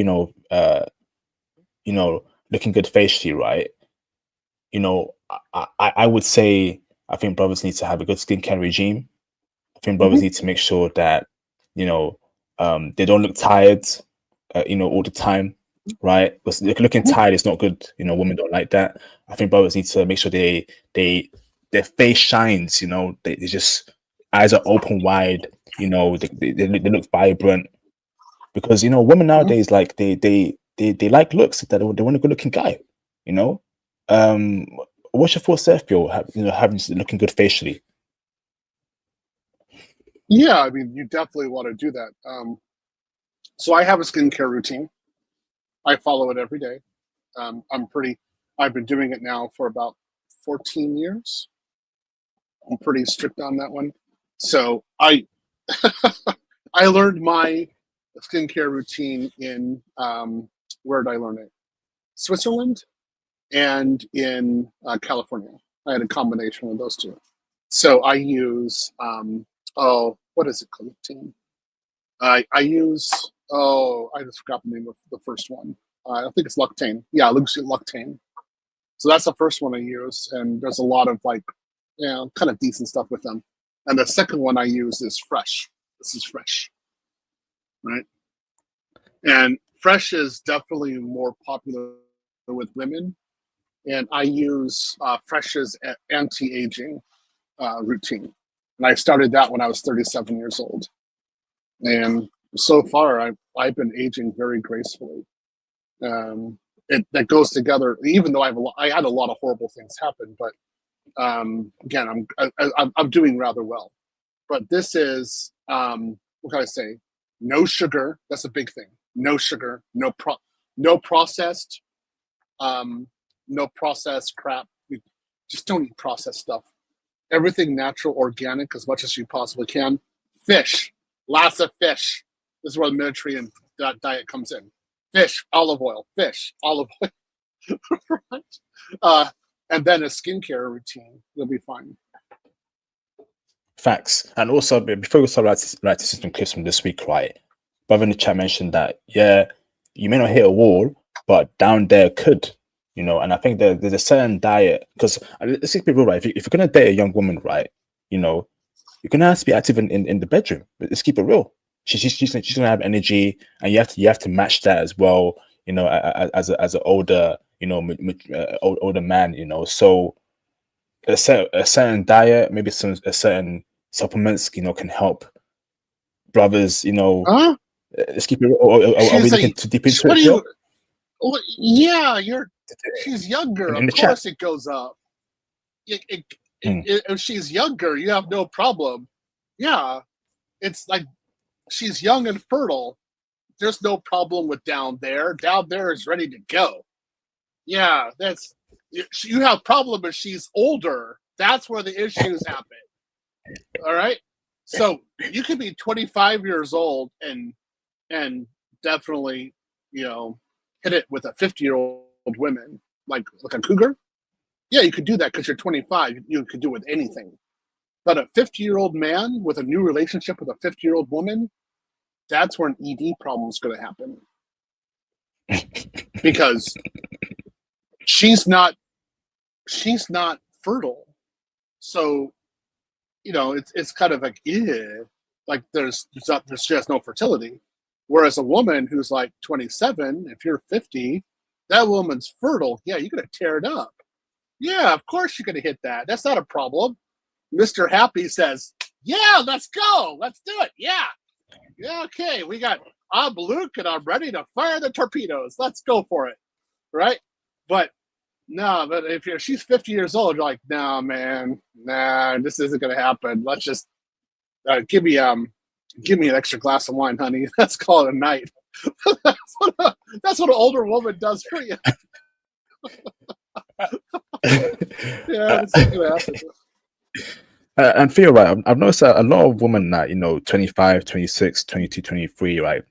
looking good facially, right? I would say I think brothers need to have a good skincare regime. I think brothers need to make sure that they don't look tired, all the time, right? Because looking tired is not good. Women don't like that. I think brothers need to make sure their face shines. They just eyes are open wide. They look vibrant. Because women nowadays, like they like looks. That they want a good looking guy. What's your thoughts there, Phil? Having looking good facially. Yeah, I mean, you definitely want to do that. So I have a skincare routine. I follow it every day. I've been doing it now for about 14 years. I'm pretty strict on that one. So I learned my skincare routine in, where did I learn it? Switzerland and in California. I had a combination of those two. So I use, what is it called? I use, I just forgot the name of the first one. I think it's Luctane. Yeah, Luctane. So that's the first one I use, and there's a lot of like, kind of decent stuff with them. And the second one I use is Fresh. This is Fresh, right? And Fresh is definitely more popular with women. And I use Fresh's anti-aging routine. And I started that when I was 37 years old. And so far, I've been aging very gracefully. That goes together, even though I had a lot of horrible things happen, but again, I'm doing rather well. But this is, what can I say? No sugar. That's a big thing. No sugar. No processed. No processed crap. You just don't eat processed stuff. Everything natural, organic, as much as you possibly can. Fish. Lots of fish. This is where the Mediterranean diet comes in. Fish, olive oil, right? And then a skincare routine. You'll be fine. Facts. And also, before we start writing some clips from this week, right? Brother in the chat mentioned that, yeah, you may not hit a wall, but down there could, and I think there's a certain diet, because let's be real, right? If you're going to date a young woman, right, you're going to have to be active in the bedroom. But let's keep it real. She's going to have energy, and you have to match that as well, as an older, older man, So a certain diet, maybe a certain supplements, can help brothers, Huh? let's keep it, or are we She's looking a. too deep into What it, do bro? you? Well, yeah, she's younger. In Of the chat. course, it goes up. It, it, Mm. if she's younger, you have no problem. Yeah, it's like she's young and fertile. There's no problem with down there. Down there is ready to go. Yeah, you have problem if she's older. That's where the issues happen. All right. So you could be 25 years old and definitely, hit it with a 50-year-old woman, like a cougar. Yeah, you could do that because you're 25. You could do it with anything. But a 50-year-old man with a new relationship with a 50-year-old woman, that's where an ED problem is going to happen. Because she's not fertile. So, it's kind of like, yeah, like there's she has no fertility. Whereas a woman who's like 27, if you're 50, that woman's fertile. Yeah, you're gonna tear it up. Yeah, of course you're gonna hit that. That's not a problem. Mr. Happy says, yeah, let's go. Let's do it. Yeah. Yeah, okay. I'm Luke and I'm ready to fire the torpedoes. Let's go for it. Right? But no, but if she's 50 years old, you're like, no, man, nah, this isn't gonna happen. Let's just give me an extra glass of wine, honey. Let's call it a night. that's what an older woman does for you. Yeah, this is gonna happen. And feel right, I've noticed that a lot of women that 25, 26, 22, 23, right,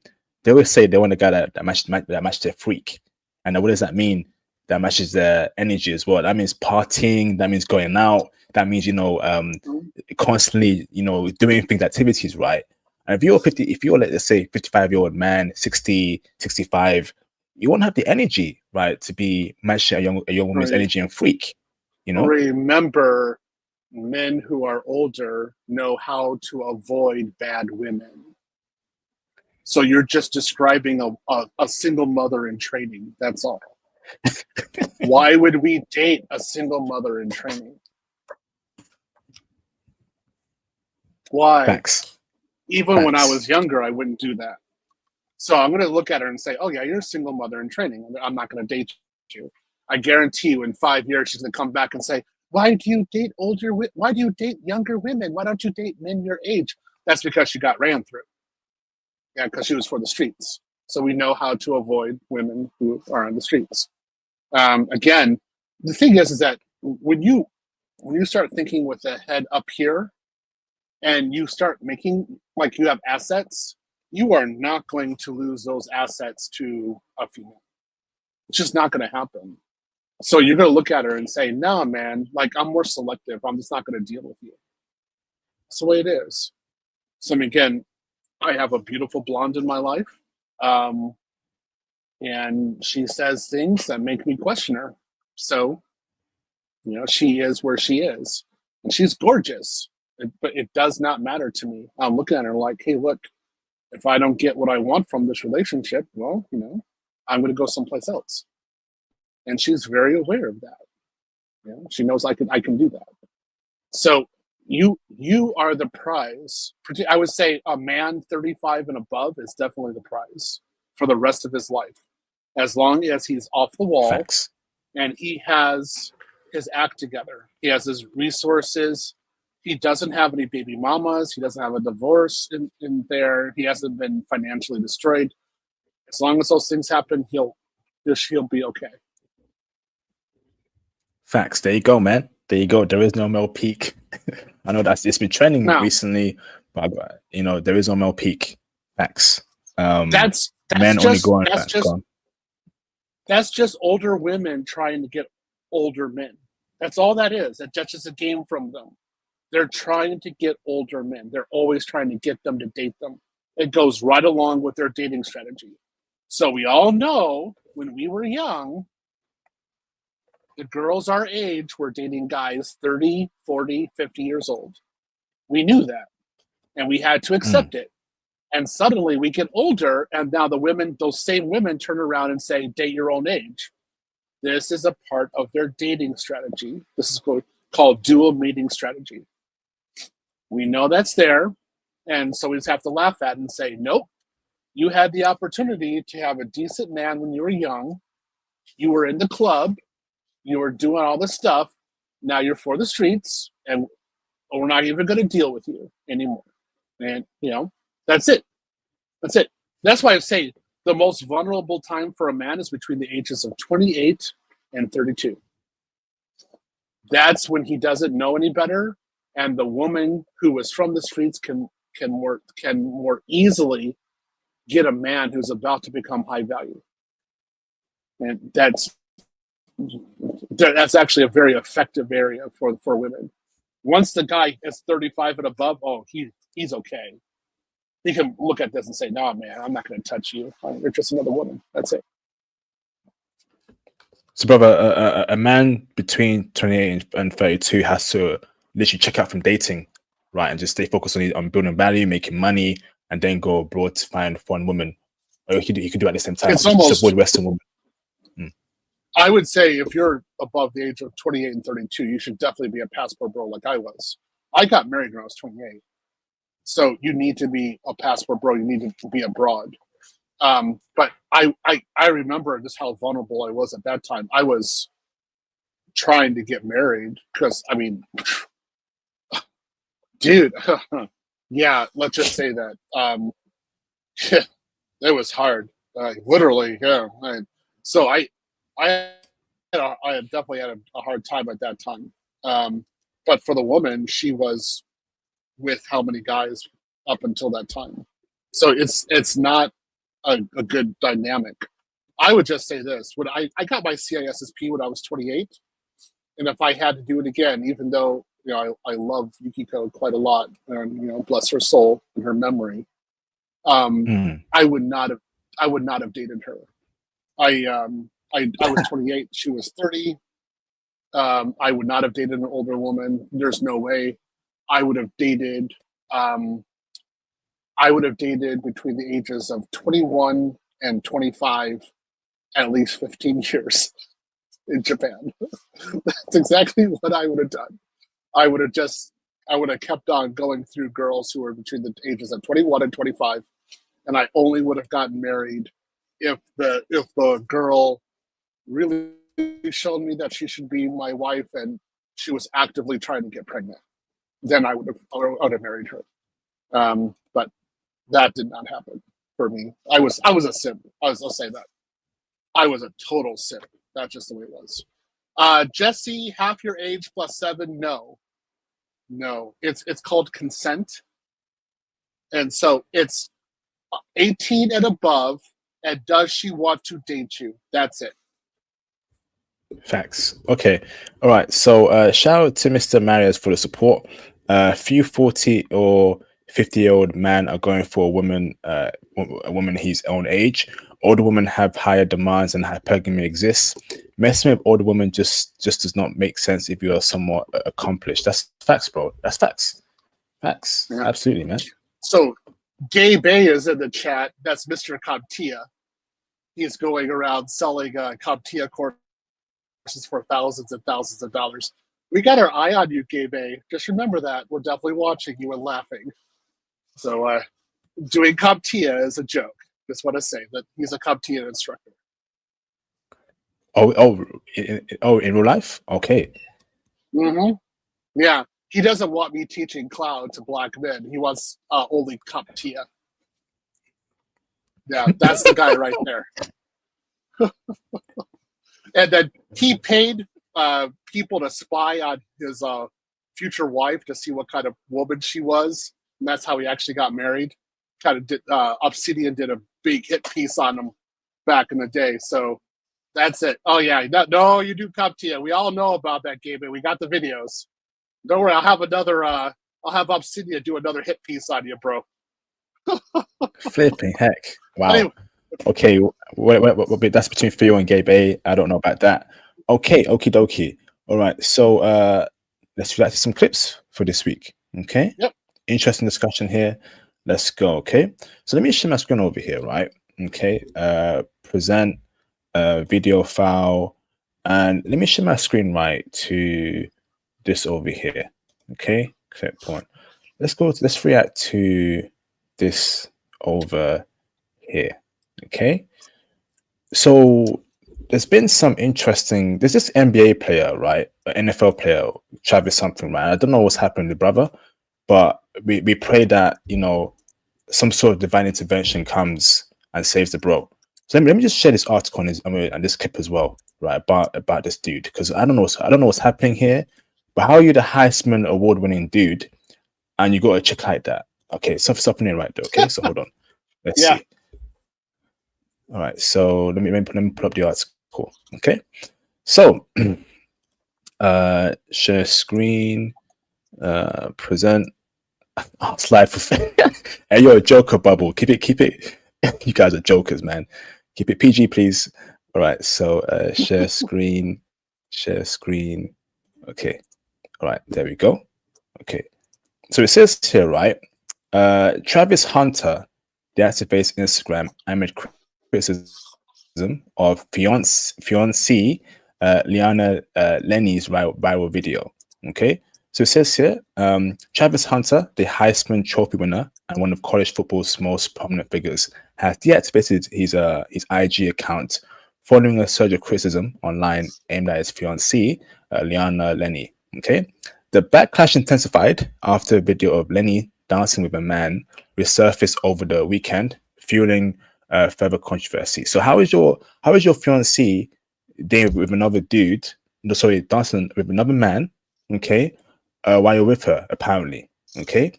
they always say they want a guy that matches their freak. And what does that mean? That matches their energy as well. That means partying, that means going out, that means constantly doing things, activities, right? And if you're let's say 55-year-old man, 60, 65, you won't have the energy, right, to be matching a young woman's energy and freak. Remember, men who are older know how to avoid bad women. So you're just describing a single mother in training. That's all. Why would we date a single mother in training? Why? Facts. Even when I was younger, I wouldn't do that. So I'm going to look at her and say, oh, yeah, you're a single mother in training. I'm not going to date you. I guarantee you in 5 years, she's going to come back and say, why do you date younger women? Why don't you date men your age? That's because she got ran through. Yeah, because she was for the streets. So we know how to avoid women who are on the streets. Again, the thing is that when you start thinking with the head up here and you start making, like, you have assets, you are not going to lose those assets to a female. It's just not going to happen. So you're going to look at her and say, nah, man, like, I'm more selective. I'm just not going to deal with you. That's the way it is. So, again, I have a beautiful blonde in my life. And she says things that make me question her. So, she is where she is. And she's gorgeous. But it does not matter to me. I'm looking at her like, hey, look, if I don't get what I want from this relationship, well, I'm going to go someplace else. And she's very aware of that. She knows I can do that. So you are the prize. I would say a man 35 and above is definitely the prize for the rest of his life, as long as he's off the wall. Facts. And he has his act together. He has his resources. He doesn't have any baby mamas. He doesn't have a divorce in there. He hasn't been financially destroyed. As long as those things happen, he'll be okay. Facts. There you go, man. There you go. There is no male peak. I know it's been trending recently, but there is no male peak. Facts. That's men just, only go on. That's just older women trying to get older men. That's all that is. That's just a game from them. They're trying to get older men. They're always trying to get them to date them. It goes right along with their dating strategy. So we all know when we were young, the girls our age were dating guys 30, 40, 50 years old. We knew that. And we had to accept it. And suddenly we get older, and now those same women turn around and say, date your own age. This is a part of their dating strategy. This is called dual mating strategy. We know that's there, and so we just have to laugh at it and say, nope, you had the opportunity to have a decent man when you were young. You were in the club. You were doing all this stuff. Now you're for the streets, and we're not even going to deal with you anymore. And, that's it. That's it. That's why I say the most vulnerable time for a man is between the ages of 28 and 32. That's when he doesn't know any better, and the woman who was from the streets can more easily get a man who's about to become high value. And that's actually a very effective area for women. Once the guy is 35 and above, he's okay. He can look at this and say, "No, man, I'm not going to touch you. You're just another woman." That's it. So, brother, a man between 28 and 32 has to literally check out from dating, right, and just stay focused on building value, making money, and then go abroad to find foreign women. Or he could do it at the same time. It's almost just avoid Western women. I would say if you're above the age of 28 and 32, you should definitely be a passport bro like I was. I got married when I was 28. So you need to be a passport bro. You need to be abroad. But I remember just how vulnerable I was at that time. I was trying to get married because, dude, yeah, let's just say that. It was hard. Literally, yeah. So I definitely had a hard time at that time. But for the woman, she was with how many guys up until that time. So it's not a good dynamic. I would just say this: when I got my CISSP when I was 28, and if I had to do it again, even though I love Yukiko quite a lot, and bless her soul and her memory, I would not have dated her. I was 28. She was 30. I would not have dated an older woman. There's no way. I would have dated between the ages of 21 and 25, at least 15 years in Japan. That's exactly what I would have done. I would have kept on going through girls who were between the ages of 21 and 25, and I only would have gotten married if the girl really showed me that she should be my wife and she was actively trying to get pregnant. Then I would have married her. But that did not happen for me. I was a simp. I'll say that. I was a total simp. That's just the way it was. Jesse, half your age plus 7, no. It's called consent. And so it's 18 and above, and does she want to date you? That's it. Facts. Okay. All right. So shout out to Mr. Marius for the support. Few 40 or 50-year-old men are going for a woman his own age. Older women have higher demands and hypergamy exists. Messing with older women just does not make sense if you are somewhat accomplished. That's facts, bro. That's facts. Facts. Yeah. Absolutely, man. So Gay Bay is in the chat. That's Mr. CompTIA. He's going around selling CompTIA courses for thousands and thousands of dollars. We got our eye on you, Gay Bay. Just remember that. We're definitely watching you and laughing. So doing CompTIA is a joke. Just want to say that he's a CompTIA instructor. In real life? Okay. Mm-hmm. Yeah. He doesn't want me teaching cloud to black men. He wants only CompTIA. Yeah, that's the guy right there. And then he paid people to spy on his future wife to see what kind of woman she was. And that's how he actually got married. Obsidian did a big hit piece on him back in the day. So that's it. Oh, yeah. No, you do CompTIA. We all know about that game, and we got the videos. Don't worry. I'll have Obsidian do another hit piece on you, bro. Flipping heck. Wow. Anyway. Okay. Wait, that's between Theo and Gabe A. I don't know about that. Okay. Okie dokie. All right. So let's react to some clips for this week. Okay. Yep. Interesting discussion here. Let's go. Okay. So let me share my screen over here, right? Okay. Present video file. And let me share my screen right to this over here. Okay, clipboard. Let's react to this over here. Okay, so there's been some interesting. There's this NBA player, right? An NFL player, Travis something, right? I don't know what's happened to brother, but we pray that some sort of divine intervention comes and saves the bro. So let me just share this article and this clip as well, right? About this dude, because I don't know what's happening here. But how are you the Heisman award-winning dude, and you got a chick like that? Okay, something in right there. Okay, so hold on, let's Yeah. see. All right, so let me pull up the article. Okay, so share screen, present. Oh, slide for hey, you're a joker, bubble. Keep it. You guys are jokers, man. Keep it PG, please. All right, so share screen. Okay, all right, there we go. Okay, so it says here, right? Travis Hunter deactivates Instagram amid criticism of fiancée Liana Lenny's viral video. Okay, so it says here, Travis Hunter, the Heisman Trophy winner and one of college football's most prominent figures, has deactivated his IG account following a surge of criticism online aimed at his fiancée, Liana Lenny. Okay, the backlash intensified after a video of Lenny dancing with a man resurfaced over the weekend, fueling further controversy. So how is your fiancée dating with another dude? No, sorry, dancing with another man. Okay, while you're with her, apparently. Okay,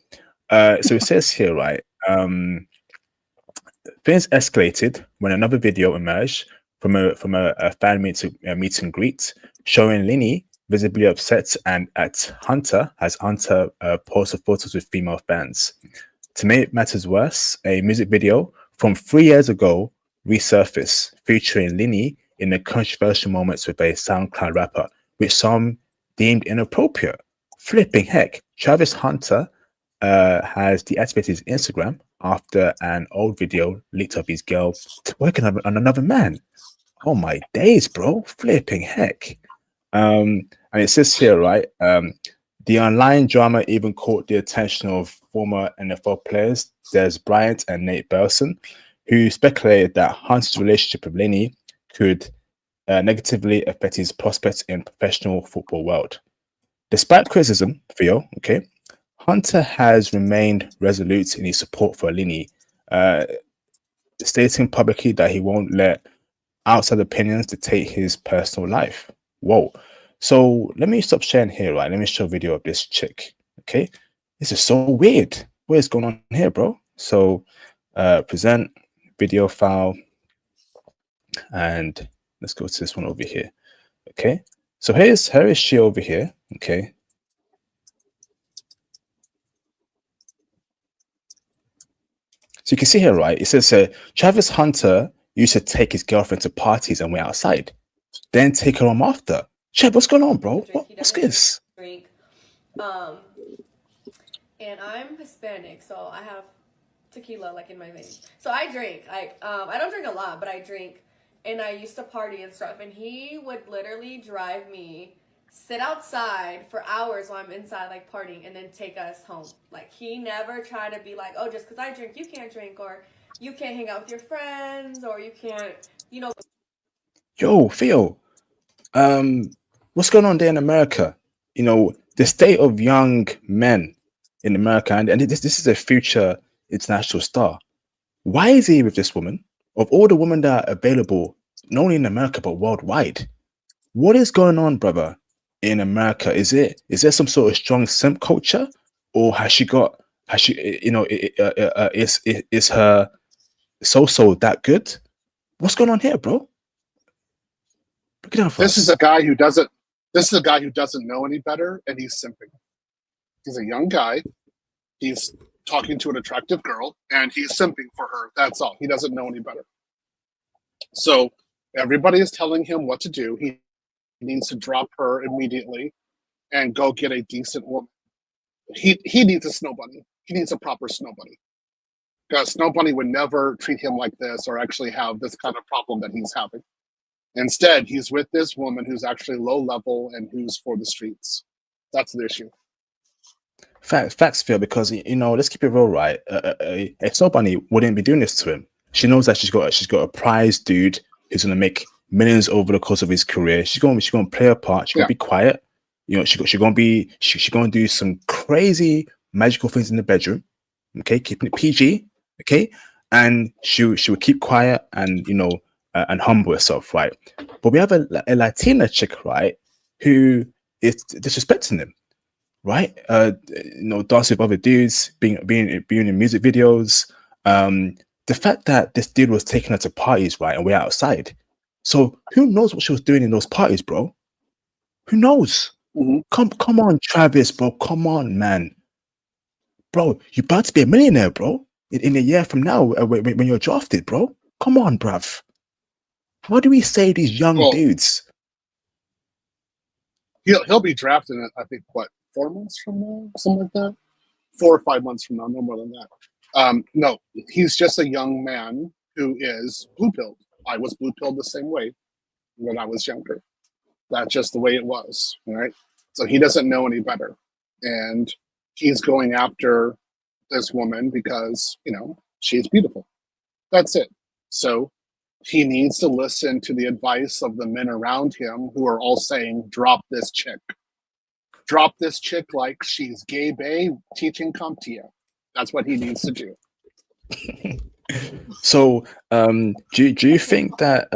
so it says here, right? Things escalated when another video emerged from a fan meet and greet, showing Lenny visibly upset and at Hunter as Hunter posted photos with female fans. To make matters worse, a music video from 3 years ago resurfaced, featuring Lenny in the controversial moments with a SoundCloud rapper, which some deemed inappropriate. Flipping heck, Travis Hunter has deactivated his Instagram after an old video leaked of his girl working on another man. Oh my days, bro! Flipping heck. And it says here, right? The online drama even caught the attention of former NFL players Des Bryant and Nate Burleson, who speculated that Hunter's relationship with Lenny could negatively affect his prospects in professional football world. Despite criticism, Theo, okay, Hunter has remained resolute in his support for Lenny, stating publicly that he won't let outside opinions dictate his personal life. Whoa. So let me stop sharing here, right? Let me show a video of this chick. Okay. This is so weird. What is going on here, bro? So present video file. And let's go to this one over here. Okay. So here is she over here. Okay. So you can see here, right? It says Travis Hunter used to take his girlfriend to parties and went outside, then take her home after. Chad, what's going on, bro? What's this? Drink. And I'm Hispanic, so I have tequila like in my veins. So I drink. I don't drink a lot, but I drink. And I used to party and stuff. And he would literally drive me, sit outside for hours while I'm inside like partying, and then take us home. Like he never tried to be like, oh, just because I drink, you can't drink, or you can't hang out with your friends, or you can't, Yo, Theo, what's going on there in America? The state of young men in America, and this is a future international star. Why is he with this woman? Of all the women that are available, not only in America but worldwide, what is going on, brother, in America? Is there some sort of strong simp culture, or is her so that good? What's going on here, bro? Break it down for us. This is a guy who doesn't know any better, and he's simping. He's a young guy. He's talking to an attractive girl, and he's simping for her. That's all. He doesn't know any better. So everybody is telling him what to do. He needs to drop her immediately and go get a decent woman. He needs a snow bunny. He needs a proper snow bunny. Because Snow Bunny would never treat him like this or actually have this kind of problem that he's having. Instead, he's with this woman who's actually low level and who's for the streets. That's the issue. Facts, Phil. Because let's keep it real, right? A snow bunny wouldn't be doing this to him. She knows that she's got a prize dude who's gonna make millions over the course of his career. She's gonna play her part. She's gonna be quiet. She's gonna do some crazy magical things in the bedroom. Okay, keeping it PG. Okay, and she will keep quiet and and humble herself, right? But we have a Latina chick, right, who is disrespecting him, right? Dancing with other dudes, being in music videos. The fact that this dude was taking her to parties, right, and we're outside. So who knows what she was doing in those parties, bro? Who knows? Mm-hmm. Come on, Travis, bro. Come on, man. Bro, you're about to be a millionaire, bro. In a year from now, when you're drafted, bro. Come on, bruv. How do we save these young dudes? He'll be drafted in, I think, 4 months from now? Something like that? 4 or 5 months from now, no more than that. No, he's just a young man who is blue-pilled. I was blue-pilled the same way when I was younger. That's just the way it was, right? So he doesn't know any better. And he's going after this woman because, she's beautiful. That's it. So he needs to listen to the advice of the men around him who are all saying, drop this chick. Drop this chick like she's gay bae teaching CompTIA. That's what he needs to do. So, do you think that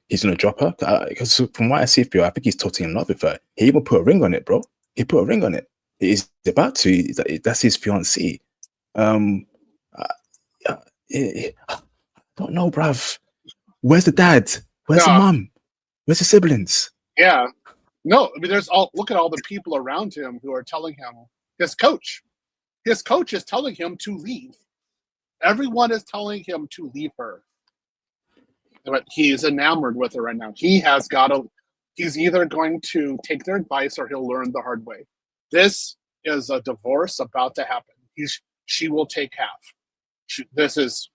he's gonna drop her? Because from what I see, Phil, I think he's totally in love with her. He even put a ring on it, bro. He put a ring on it. He's about to. That's his fiancée. I don't know, bruv. Where's the dad? Where's the mom? Where's the siblings? Yeah. No, I mean, look at all the people around him who are telling him, his coach is telling him to leave. Everyone is telling him to leave her. But he's enamored with her right now. He's either going to take their advice or he'll learn the hard way. This is a divorce about to happen. She will take half. This is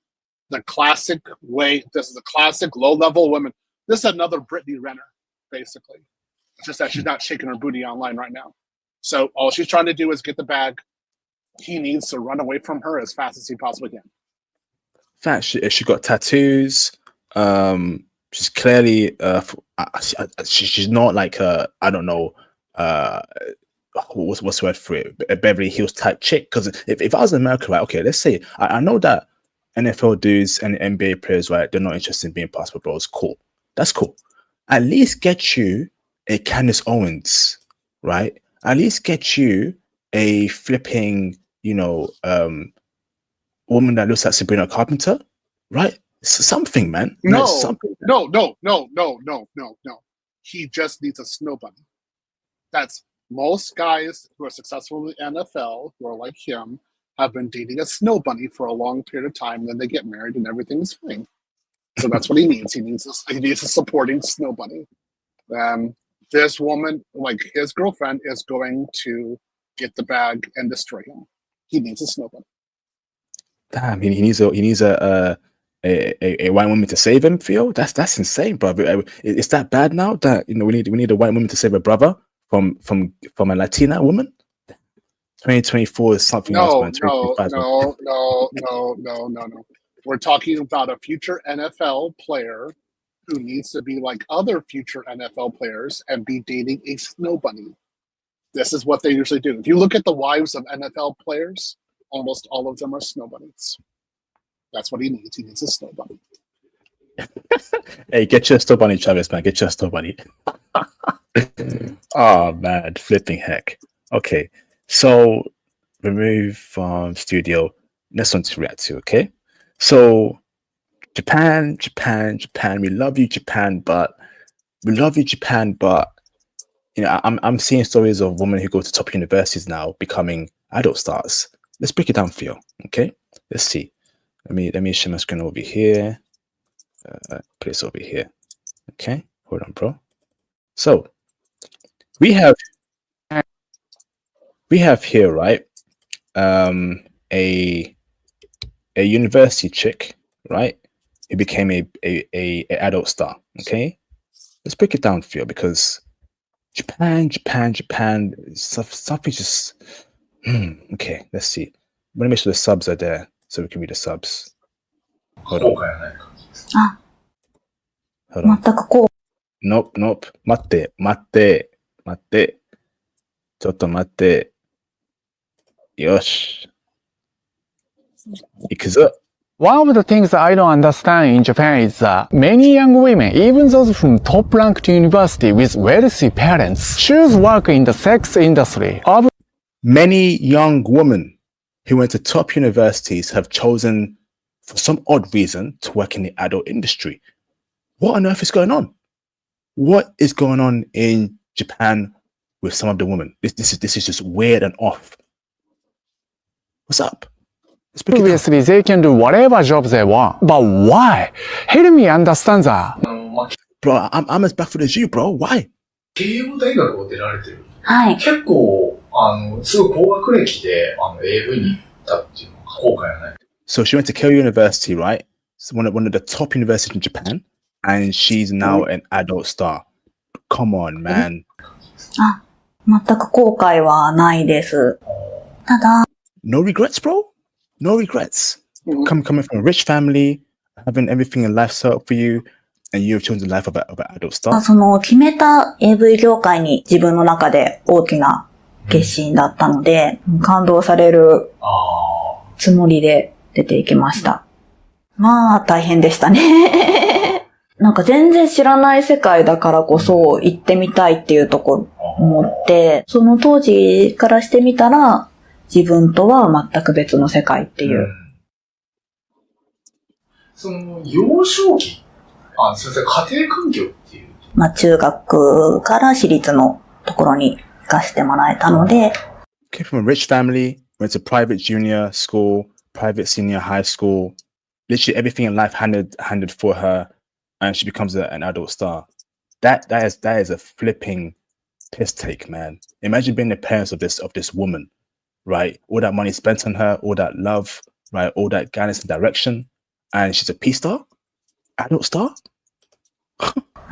the classic way. This is the classic low-level woman. This is another Brittany Renner, basically. Just that she's not shaking her booty online right now. So all she's trying to do is get the bag. He needs to run away from her as fast as he possibly can. fact, she got tattoos. She's clearly she's not like I don't know what's the word for it, a Beverly Hills type chick. Because if I was in America, right, okay, let's say I know that NFL dudes and NBA players, right, they're not interested in being passport bros. Cool, that's cool. At least get you a Candace Owens, right? At least get you a flipping, woman that looks like Sabrina Carpenter, right? Something, man. No, something. No. He just needs a snow bunny. That's most guys who are successful in the NFL, who are like him, have been dating a snow bunny for a long period of time. Then they get married and everything's fine. So that's what he needs. He needs a supporting snow bunny. This woman, like his girlfriend, is going to get the bag and destroy him. He needs a snow bunny. Damn, he needs a white woman to save him. Theo, that's insane, bro. Is that bad now? That we need a white woman to save a brother from a Latina woman. 2024 is something else, man. No. We're talking about a future NFL player who needs to be like other future NFL players and be dating a snow bunny. This is what they usually do. If you look at the wives of NFL players, almost all of them are snow bunnies. That's what he needs. He needs a snow bunny. Hey, get your snow bunny, Travis, man. Get your snow bunny. Oh, man. Flipping heck. Okay. So, remove from studio. Next one to react to, okay? So, Japan. We love you, Japan, but I'm seeing stories of women who go to top universities now becoming adult stars. Let's break it down for you, okay? Let's see. Let me share my screen over here. Put this over here. Okay, hold on, bro. So we have here, right? A university chick, right? Who became a adult star. Okay, let's break it down for you because Japan. Something just. Okay, let's see. I'm gonna make sure the subs are there so we can read the subs. Hold 後 on. 悔はない感じです。あ、 Hold on. 全くこう。 Nope. 待って。ちょっと待って。よし。行くぞ。One of the things I don't understand in Japan is that many young women, even those from top-ranked university with wealthy parents, choose work in the sex industry. Many young women who went to top universities have chosen, for some odd reason, to work in the adult industry. What on earth is going on? What is going on in Japan with some of the women? This is just weird and off. What's up? Let's break it down. Obviously, they can do whatever job they want. But why? Help me understand that. まあ、 Bro, I'm as baffled as you, bro. Why? 慶応大学を出られてる。はい。結構、すごい高学歴で、AV に行ったっていうのは後悔はない。So she went to Keio University, right? It's one of the top universities in Japan, and she's now an adult star. Come on, man. あ、全く後悔はないです。ただ、 No regrets, bro? No regrets. Mhm. Coming from a rich family, having everything in life set up for you, and you've chosen the life of an adult star. その決めた AV 業界に自分の中で大きな決心だったので、感動されるつもりで出ていきました。まあ、大変でしたね。なんか全然知らない世界だからこそ行ってみたいっていうところを思って、その当時からしてみたら、自分とは全く別の世界っていう。その、幼少期、すいません、家庭環境っていう。まあ中学から私立のところに行かせてもらえたので、 Came from a rich family, went to private junior school, private senior high school. Literally everything in life handed for her, and she becomes an adult star. That is a flipping piss take, man. Imagine being the parents of this woman, right? All that money spent on her, all that love, right? All that guidance and direction, and she's a P star, adult star.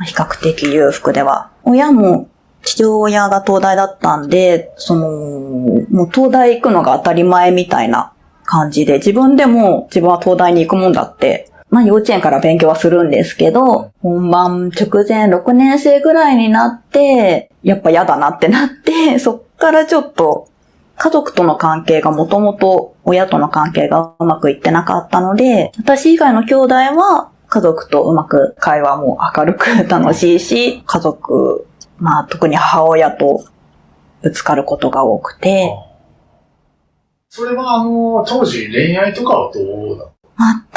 比較的裕福では。親も父親が東大だったんで、もう東大行くのが当たり前みたいな感じで、自分は東大に行くもんだって、まあ幼稚園から勉強はするんですけど、本番直前6年生ぐらいになって、やっぱ嫌だなってなって、そっからちょっと家族との関係がもともと親との関係がうまくいってなかったので、私以外の兄弟は家族とうまく会話も明るく楽しいし、家族、まあ特に母親とぶつかることが多くて。それは当時恋愛とかはどうだった？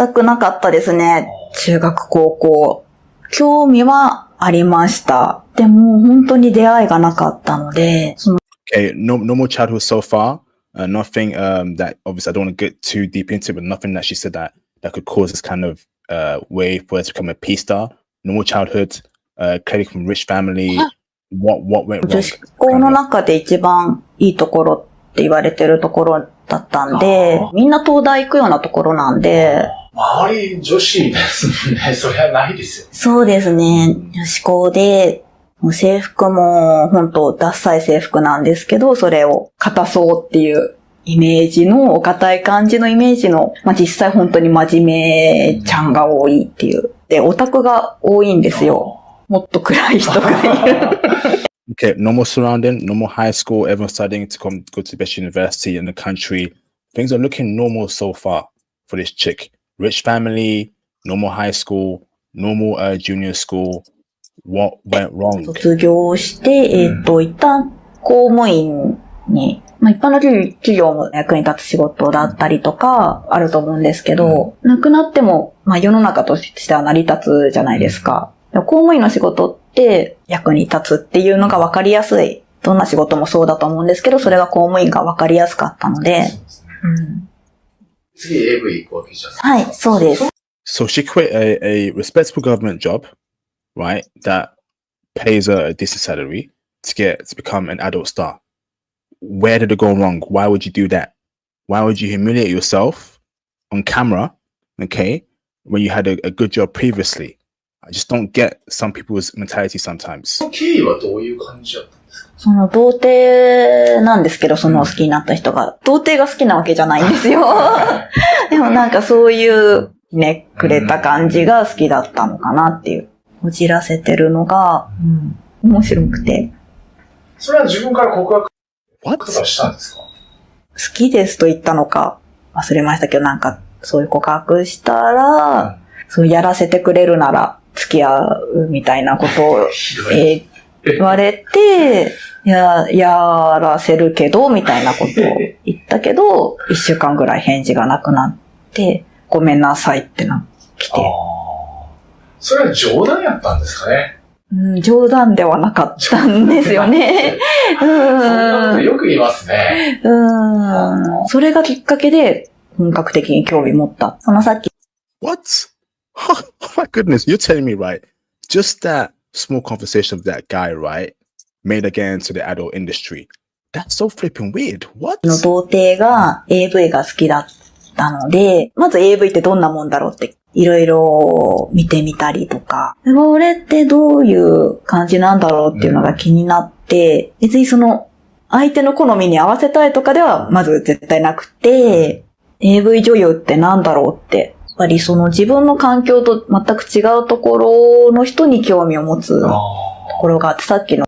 全くなかったですね。中学、高校。興味はありました。でも本当に出会いがなかったので、Okay, normal childhood so far. Nothing that obviously I don't want to get too deep into, but nothing that she said that could cause this kind of way for her to become a P star. Normal childhood, clearly from rich family. What went wrong? 女子校の中で一番いいところって言われてるところだったんで、みんな東大行くようなところなんで。周り女子ですもんね。そりゃないですよ。そうですね。女子校で、制服も本当ダッサい制服なんですけど、それを硬そうっていうイメージの、お堅い感じのイメージの、まあ、実際本当に真面目ちゃんが多いっていう。で、オタクが多いんですよ。もっと暗い人がいる。Okay, normal surrounding, normal high school, everyone studying to go to the best university in the country. Things are looking normal so far for this chick. Rich family, normal high school, normal junior school. What went wrong? 卒業して、一旦公務員に、まあ、一般の企業も役に立つ仕事だったりとかあると思うんですけど、なくなっても、まあ、世の中としては成り立つじゃないですか。公務員の仕事って役に立つっていうのが分かりやすい。どんな仕事もそうだと思うんですけど、それが公務員が分かりやすかったので。次 AV 行くわけじゃない。はい、そうです。So she quit a respectable government job, right? That pays a decent salary to become an adult star. Where did it go wrong? Why would you do that? Why would you humiliate yourself on camera, okay, when you had a good job previously? I just don't get some people's mentality sometimes. その経緯はどういう感じだったんですか？その童貞なんですけど、その好きになった人が。童貞が好きなわけじゃないんですよ。でもなんかそういうね、くれた感じが好きだったのかなっていう。こじらせてるのが、面白くて。それは自分から告白 What? とかしたんですか？好きですと言ったのか忘れましたけど、なんかそういう告白したら、そうやらせてくれるなら付き合うみたいなことを、言われて、やらせるけど、みたいなことを言ったけど、1週間ぐらい返事がなくなって、ごめんなさいって来て。それは冗談やったんですかね？冗談ではなかったんですよね。そんなことよく言いますね。それがきっかけで本格的に興味持った。そのさっき。What? Oh my goodness, you're telling me, right? Just that small conversation with that guy, right? Made again to the adult industry. That's so flipping weird. What? の童貞が AV が好きだったので、まず AV ってどんなもんだろうっていろいろ見てみたりとか、これってどういう感じなんだろうっていうのが気になって、別にその相手の好みに合わせたいとかではまず絶対なくて、AV 女優ってなんだろうって、やっぱりその自分の環境と全く違うところの人に興味を持つところがあって、さっきの。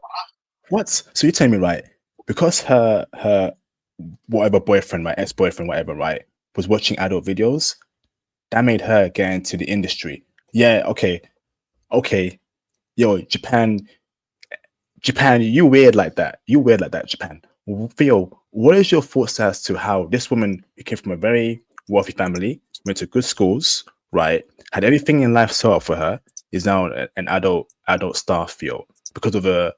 What? So you tell me, right? Because her whatever boyfriend, my ex-boyfriend, whatever, right, was watching adult videos, that made her get into the industry. Yeah, okay. Yo, Japan, you weird like that. You weird like that, Japan. Theo, what is your thoughts as to how this woman who came from a very wealthy family, went to good schools, right, had everything in life set up for her, is now an adult star, Theo, because of a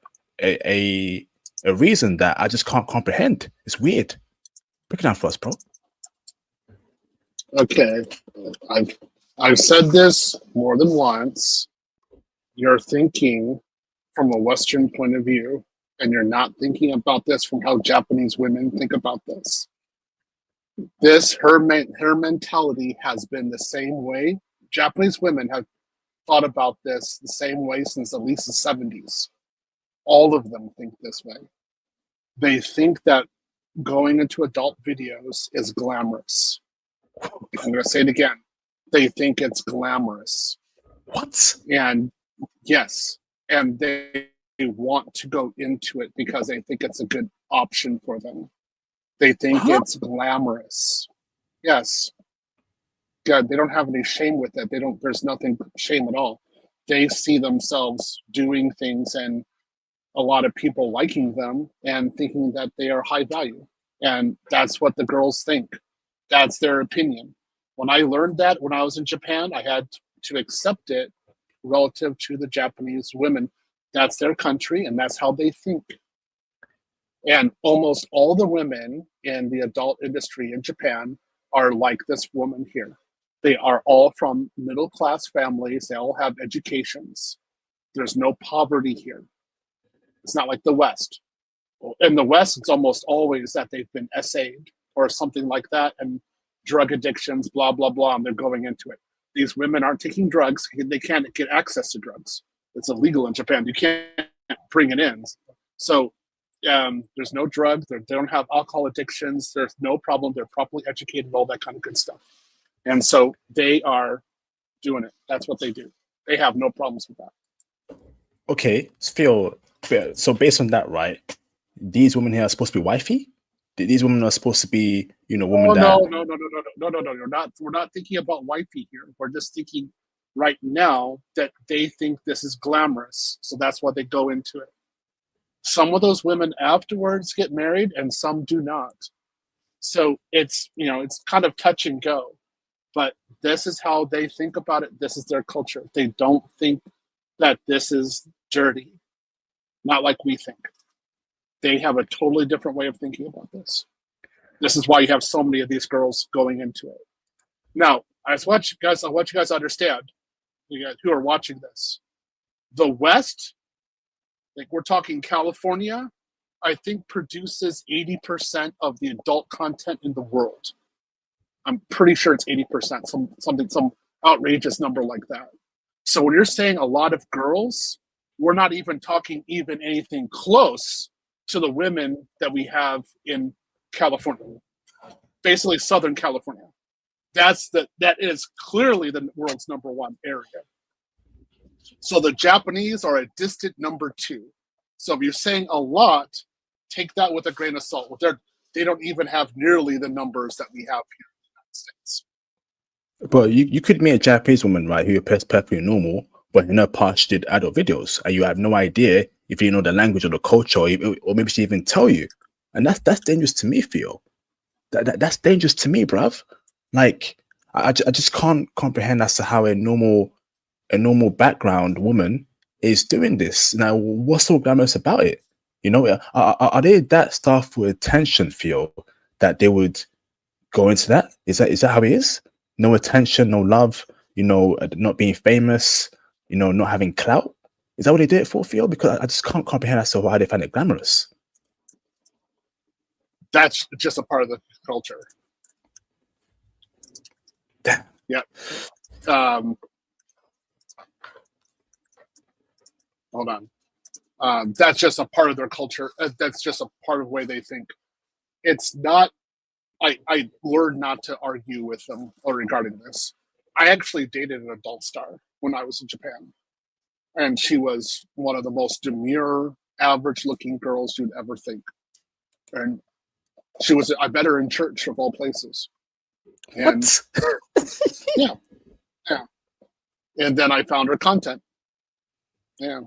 reason that I just can't comprehend. It's weird. Break it down for us, bro. Okay, I've said this more than once. You're thinking from a Western point of view, and you're not thinking about this from how Japanese women think about this. Her mentality has been the same way. Japanese women have thought about this the same way since at least the 70s. All of them think this way. They think that going into adult videos is glamorous. I'm going to say it again. They think it's glamorous. What? And yes, and they want to go into it because they think it's a good option for them. They think it's glamorous. Yes. God, they don't have any shame with it. There's nothing shame at all. They see themselves doing things and a lot of people liking them and thinking that they are high value. And that's what the girls think. That's their opinion. When I learned that when I was in Japan, I had to accept it relative to the Japanese women. That's their country and that's how they think. And almost all the women in the adult industry in Japan are like this woman here. They are all from middle-class families. They all have educations. There's no poverty here. It's not like the West. In the West, it's almost always that they've been essayed or something like that, and drug addictions, blah, blah, blah, and they're going into it. These women aren't taking drugs. They can't get access to drugs. It's illegal in Japan. You can't bring it in. So there's no drugs. They don't have alcohol addictions. There's no problem. They're properly educated, all that kind of good stuff. And so they are doing it. That's what they do. They have no problems with that. Okay, Phil, so based on that, right, these women here are supposed to be wifey? These women are supposed to be, women that... No. We're not thinking about wifey here. We're just thinking right now that they think this is glamorous. So that's why they go into it. Some of those women afterwards get married and some do not. So it's kind of touch and go. But this is how they think about it. This is their culture. They don't think that this is dirty. Not like we think. They have a totally different way of thinking about this. This is why you have so many of these girls going into it. Now, I want you guys to understand, you guys who are watching this. The West, like we're talking California, I think produces 80% of the adult content in the world. I'm pretty sure it's 80%, some outrageous number like that. So when you're saying a lot of girls, we're not even talking even anything close to the women that we have in California, basically Southern California. That is clearly the world's #1 area. So the Japanese are a distant #2. So if you're saying a lot, take that with a grain of salt. They don't even have nearly the numbers that we have here in the United States. But you could meet a Japanese woman, right, who appears perfectly normal, but in her past she did adult videos, and you have no idea if you know the language or the culture, or maybe she even tell you, and that's dangerous to me, Theo. That's dangerous to me, bruv. Like I just can't comprehend as to how a normal background woman is doing this. Now, what's so glamorous about it? You know, are they that starved for attention, Theo, that they would go into that? Is that how it is? No attention, no love, not being famous, not having clout. Is that what they do it for, Theo? Because I just can't comprehend as to how they find it glamorous. That's just a part of the culture. Damn. Yeah. Hold on. That's just a part of their culture. That's just a part of the way they think. It's not. I learned not to argue with them regarding this. I actually dated an adult star when I was in Japan, and she was one of the most demure, average-looking girls you'd ever think. And I met her in church of all places. And yeah. And then I found her content. Yeah.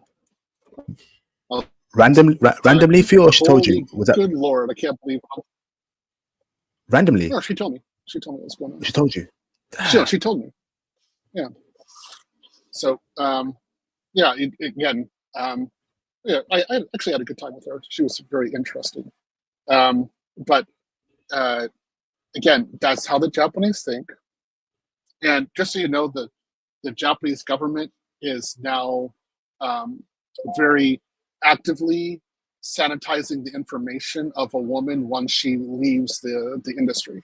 Randomly, Theo, or she told you? Was that good Lord? I can't believe. Randomly? No, she told me. She told me what's going on. She told you? She told me. Yeah. So, yeah. Again, yeah. I actually had a good time with her. She was very interesting. But again, that's how the Japanese think. And just so you know, the Japanese government is now very actively sanitizing the information of a woman once she leaves the industry.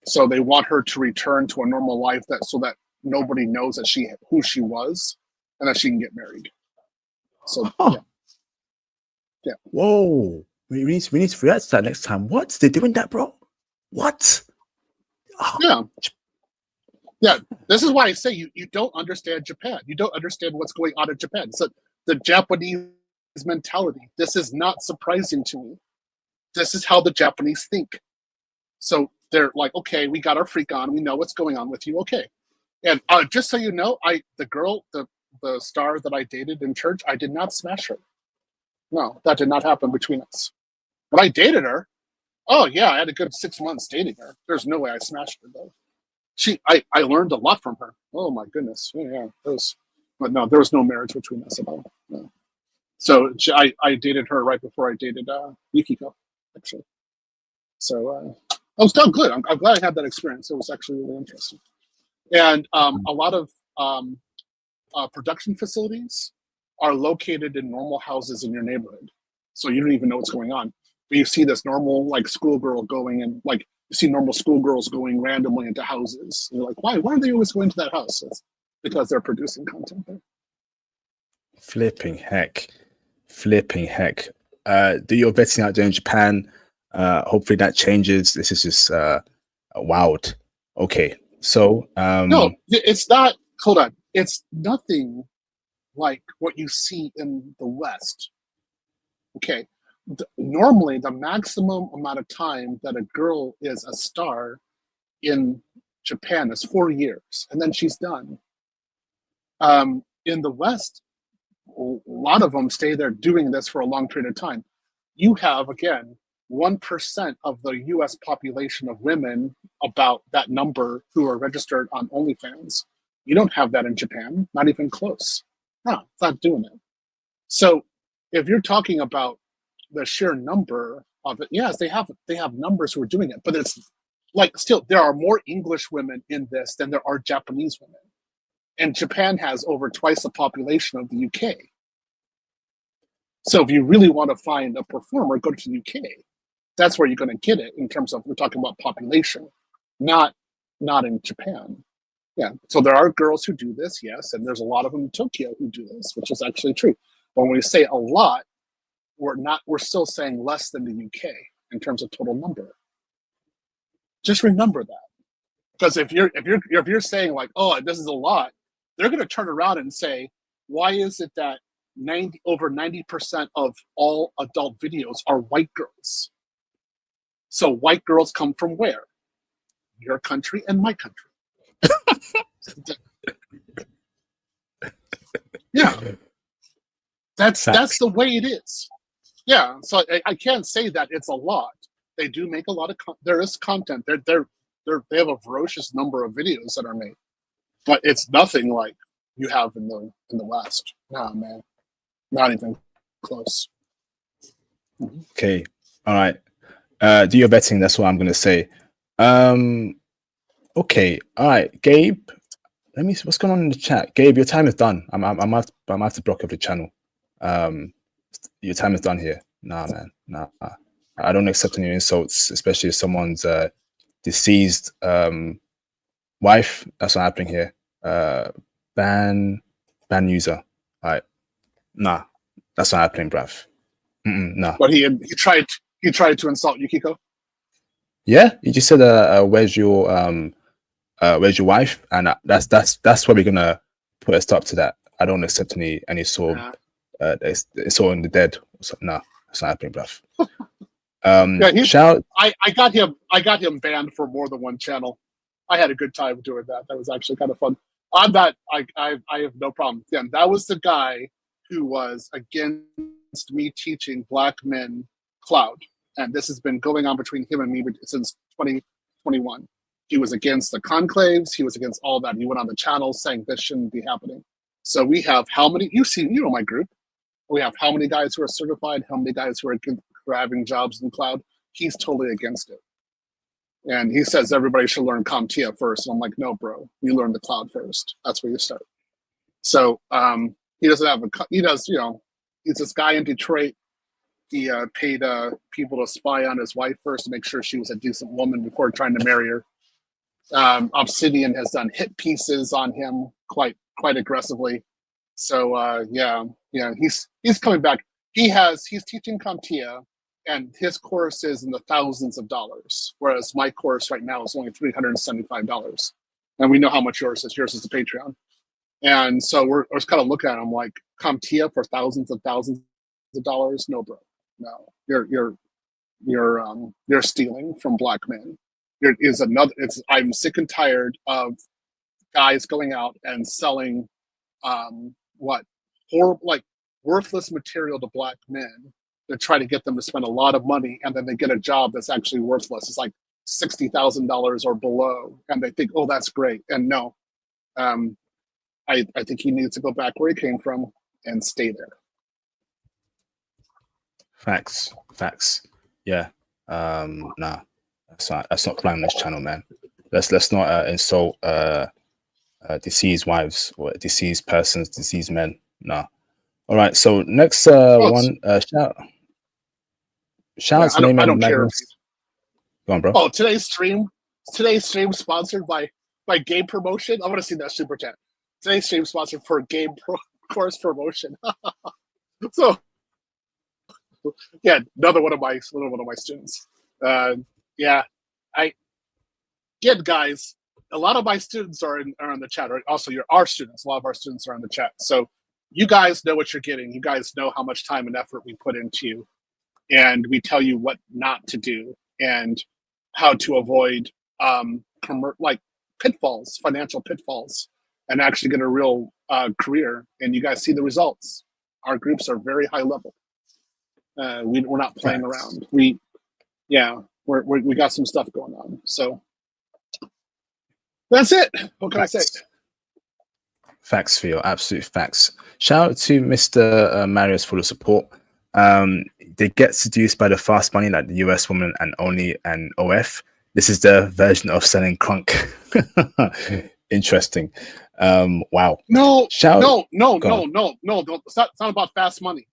So they want her to return to a normal life so that nobody knows that who she was, and that she can get married. So yeah. Whoa. We need to react to that next time. What? They're doing that, bro? What? Oh. Yeah. This is why I say you don't understand Japan. You don't understand what's going on in Japan. So the Japanese mentality. This is not surprising to me. This is how the Japanese think. So they're like, okay, we got our freak on. We know what's going on with you. Okay. And just so you know, the star that I dated in church, I did not smash her. No, that did not happen between us. But I dated her. Oh yeah, I had a good 6 months dating her. There's no way I smashed her though. I learned a lot from her. Oh my goodness. Yeah. But no, there was no marriage between us at all. No. So I dated her right before I dated Yukiko, actually. So it was done good. I'm glad I had that experience. It was actually really interesting. And a lot of production facilities are located in normal houses in your neighborhood. So you don't even know what's going on. But you see this normal schoolgirl going, and you see normal schoolgirls going randomly into houses. And you're like, why are they always going to that house? It's because they're producing content there. Flipping heck. Do your vetting out there in Japan. Hopefully that changes. This is just wild. Okay. So no, it's not. Hold on. It's nothing like what you see in the West. Okay. Normally, the maximum amount of time that a girl is a star in Japan is 4 years, and then she's done. In the West, a lot of them stay there doing this for a long period of time. You have, again, 1% of the US population of women, about that number, who are registered on OnlyFans. You don't have that in Japan, not even close. No, it's not doing it. So if you're talking about the sheer number of it, yes, they have numbers who are doing it, but it's still, there are more English women in this than there are Japanese women. And Japan has over twice the population of the UK. So if you really want to find a performer, go to the UK. That's where you're going to get it in terms of, we're talking about population, not in Japan. Yeah. So there are girls who do this, yes, and there's a lot of them in Tokyo who do this, which is actually true. But when we say a lot, we're still saying less than the UK in terms of total number. Just remember that. Because if you're saying like, oh, this is a lot, they're going to turn around and say, why is it that over 90% of all adult videos are white girls? So white girls come from where? Your country and my country. Yeah, that's the way it is. Yeah, so I can't say that it's a lot. They do make a lot of there is content. They have a ferocious number of videos that are made, but it's nothing like you have in the West. Nah, man, not even close. Okay, all right. Do your betting. That's what I'm gonna say. Okay, all right, Gabe. Let me see what's going on in the chat. Gabe, your time is done. I'm have to block up the channel. Your time is done here. Nah, man. Nah. I don't accept any insults, especially if someone's deceased wife. That's not happening here. Ban user. All right. Nah, that's not happening, bruv. Nah. But he tried to insult Yukiko. Yeah, he just said, where's your wife? And that's why we're gonna put a stop to that. I don't accept any sort of it's all in the dead. So, no, it's not happening, bruv. Yeah, I got him banned for more than one channel. I had a good time doing that. That was actually kind of fun. On that, I have no problem. Yeah, that was the guy who was against me teaching black men cloud, and this has been going on between him and me since 2021. He was against the conclaves. He was against all that. He went on the channel saying this shouldn't be happening. So we have how many? You know my group. We have how many guys who are certified, how many guys who are having jobs in cloud. He's totally against it. And he says everybody should learn CompTIA first. And I'm like, no, bro, you learn the cloud first. That's where you start. So he doesn't have he does, he's this guy in Detroit. He paid people to spy on his wife first to make sure she was a decent woman before trying to marry her. Obsidian has done hit pieces on him quite aggressively. So he's coming back. He's teaching CompTIA, and his course is in the thousands of dollars, whereas my course right now is only $375. And we know how much yours is. Yours is the Patreon. And so we're kind of looking at him like, CompTIA for thousands of dollars? No, bro. No. You're stealing from black men. I'm sick and tired of guys going out and selling worthless material to black men to try to get them to spend a lot of money, and then they get a job that's actually worthless. It's like $60,000 or below, and they think, oh, that's great. And no, I think he needs to go back where he came from and stay there. Facts. Yeah. Nah, that's not climbing this channel, man. Let's not insult deceased wives or deceased persons, deceased men. Nah. All right. So next one, shout out to name. I don't care. Go on, bro. Oh, today's stream sponsored by game promotion. I want to see that super chat. Today's stream sponsored for game course promotion. So yeah, another one of my students. Guys, a lot of my students are in the chat. Right? Also, our students. A lot of our students are in the chat. So you guys know what you're getting. You guys know how much time and effort we put into you, and we tell you what not to do and how to avoid pitfalls, financial pitfalls, and actually get a real career. And you guys see the results. Our groups are very high level. We're not playing around. We got some stuff going on. So that's it. What can I say? Facts, Theo. Absolute facts. Shout out to Mr. Marius for the support. They get seduced by the fast money, like the US woman and only an OF. This is the version of selling crunk. Interesting. Wow. No. It's not about fast money.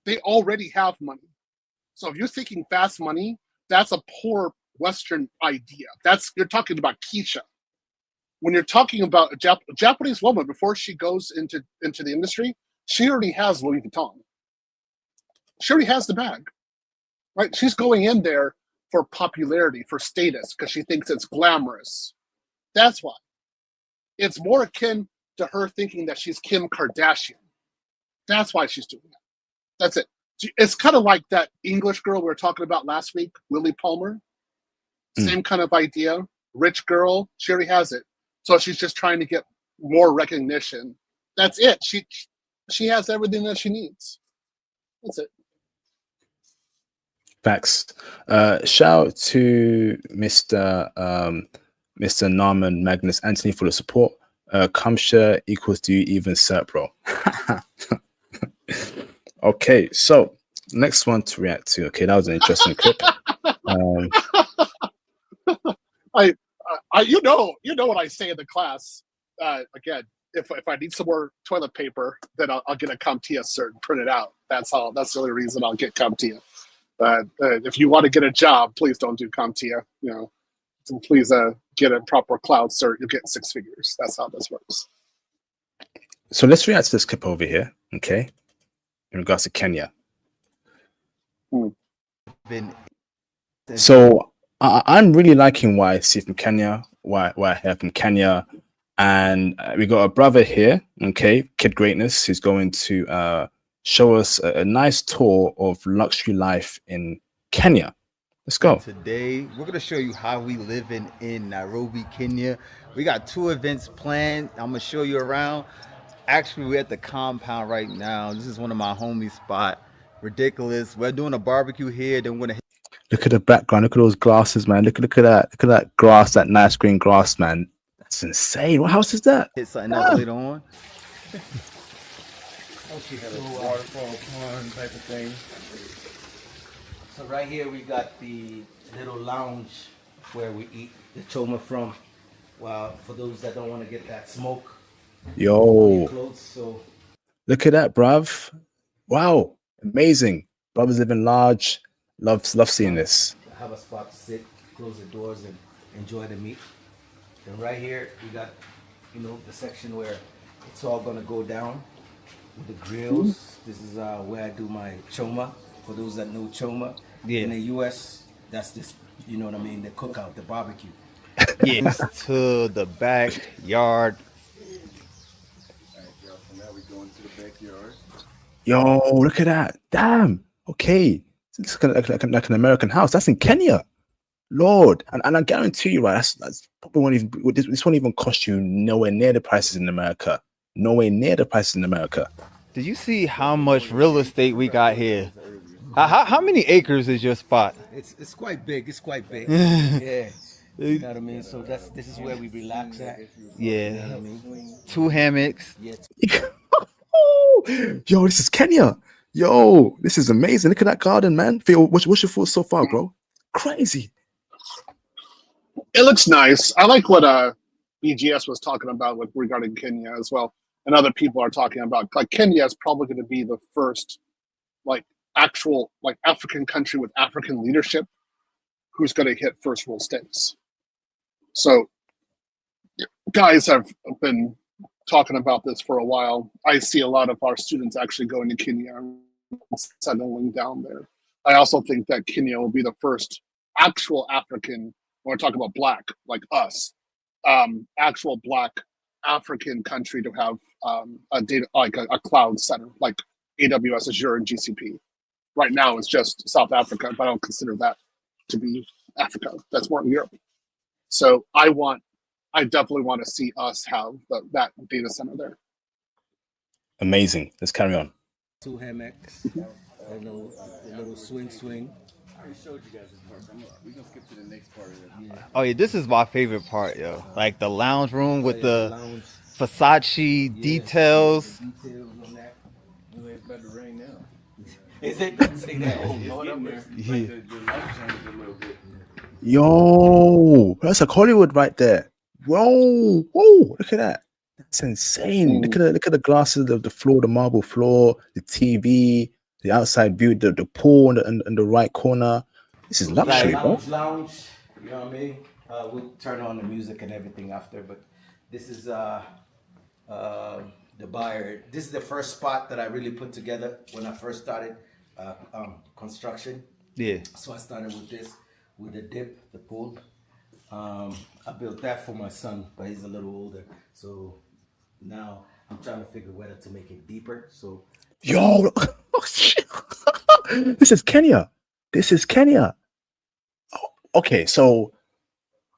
They already have money. So if you're thinking fast money, that's a poor Western idea. You're talking about Keisha. when you're talking about a Japanese woman, before she goes into the industry, she already has Louis Vuitton. She already has the bag, right? She's going in there for popularity, for status, because she thinks it's glamorous. That's why. It's more akin to her thinking that she's Kim Kardashian. That's why she's doing that. That's it. It's kind of like that English girl we were talking about last week, Lily Palmer. Same kind of idea. Rich girl, she already has it. So she's just trying to get more recognition. That's it. She has everything that she needs. That's it. Facts. Shout out to Mr. Narman Magnus Anthony for the support. Kamsha equals do you even cert, bro? Okay, so next one to react to. Okay, that was an interesting clip. You know what I say in the class. Again, if I need some more toilet paper, then I'll get a CompTIA cert and print it out. That's all. That's the only reason I'll get CompTIA. But if you want to get a job, please don't do CompTIA. You know, so please get a proper cloud cert. You'll get 6 figures. That's how this works. So let's react to this clip over here. Okay, in regards to Kenya. So I'm really liking what I see from Kenya, what I hear from Kenya, and we got a brother here, okay, Kid Greatness, who's going to show us a nice tour of luxury life in Kenya. Let's go. Today, we're going to show you how we live in Nairobi, Kenya. We got 2 events planned. I'm going to show you around. Actually, we're at the compound right now. This is one of my homies' spot. Ridiculous. We're doing a barbecue here. Then we're going to look at the background. Look at those glasses, man. Look at that. Look at that grass, that nice green grass, man. That's insane. What house is that? hit something else later on. Waterfall pond type of thing. So right here we got the little lounge where we eat the choma from. Well, for those that don't want to get that smoke. Yo, Clothes, so look at that, bruv. Wow, amazing. Brothers living large. Love seeing this. have a spot to sit, close the doors, and enjoy the meat. Then right here we got, the section where it's all gonna go down with the grills. This is where I do my choma. For those that know choma, in the U.S., that's this, you know what I mean, the cookout, the barbecue. Yeah. To the backyard. So now we go into the backyard. Yo, look at that. Damn. Okay. It's like an American house. That's in Kenya. Lord. And I guarantee you, right, that's probably this won't even cost you nowhere near the prices in America. Nowhere near the prices in America. Did you see how much real estate we got here? How many acres is your spot? It's quite big. It's quite big. Yeah. You know what I mean? So this is where we relax at. Yeah. You know what I mean? 2 hammocks. Yeah. Yo, this is Kenya. Yo, this is amazing. Look at that garden, man. Phil, what's your thoughts so far, bro? Crazy. It looks nice. I like what BGS was talking about regarding Kenya as well, and other people are talking about. Like Kenya is probably going to be the first, actual African country with African leadership who's going to hit first world status. So, guys have been talking about this for a while. I see a lot of our students actually going to Kenya and settling down there. I also think that Kenya will be the first actual African, when we're talking about black, like us, actual black African country to have a data, a cloud center, like AWS, Azure, and GCP. Right now it's just South Africa, but I don't consider that to be Africa. That's more in Europe. So I definitely want to see us have that data center there. Amazing. Let's carry on. 2 hammocks. A little swing. I already showed you guys this part. We're gonna skip to the next part of it. Yeah. Oh yeah, this is my favorite part, yo. Like the lounge room with the Versace details. Details on that. It's about to rain now. Is it? Say that. Yo, that's like Hollywood right there. Whoa, look at that. That's insane. Look at the glasses, the floor, the marble floor, the TV, the outside view, the pool in the right corner. This is luxury, bro. Lounge, you know what I mean? We'll turn on the music and everything after, but This is the buyer. This is the first spot that I really put together when I first started construction. Yeah. So I started with this, with the dip, the pool. I built that for my son, but he's a little older. So now I'm trying to figure whether to make it deeper. So Yo, oh, shit. This is Kenya. This is Kenya. Oh, okay, so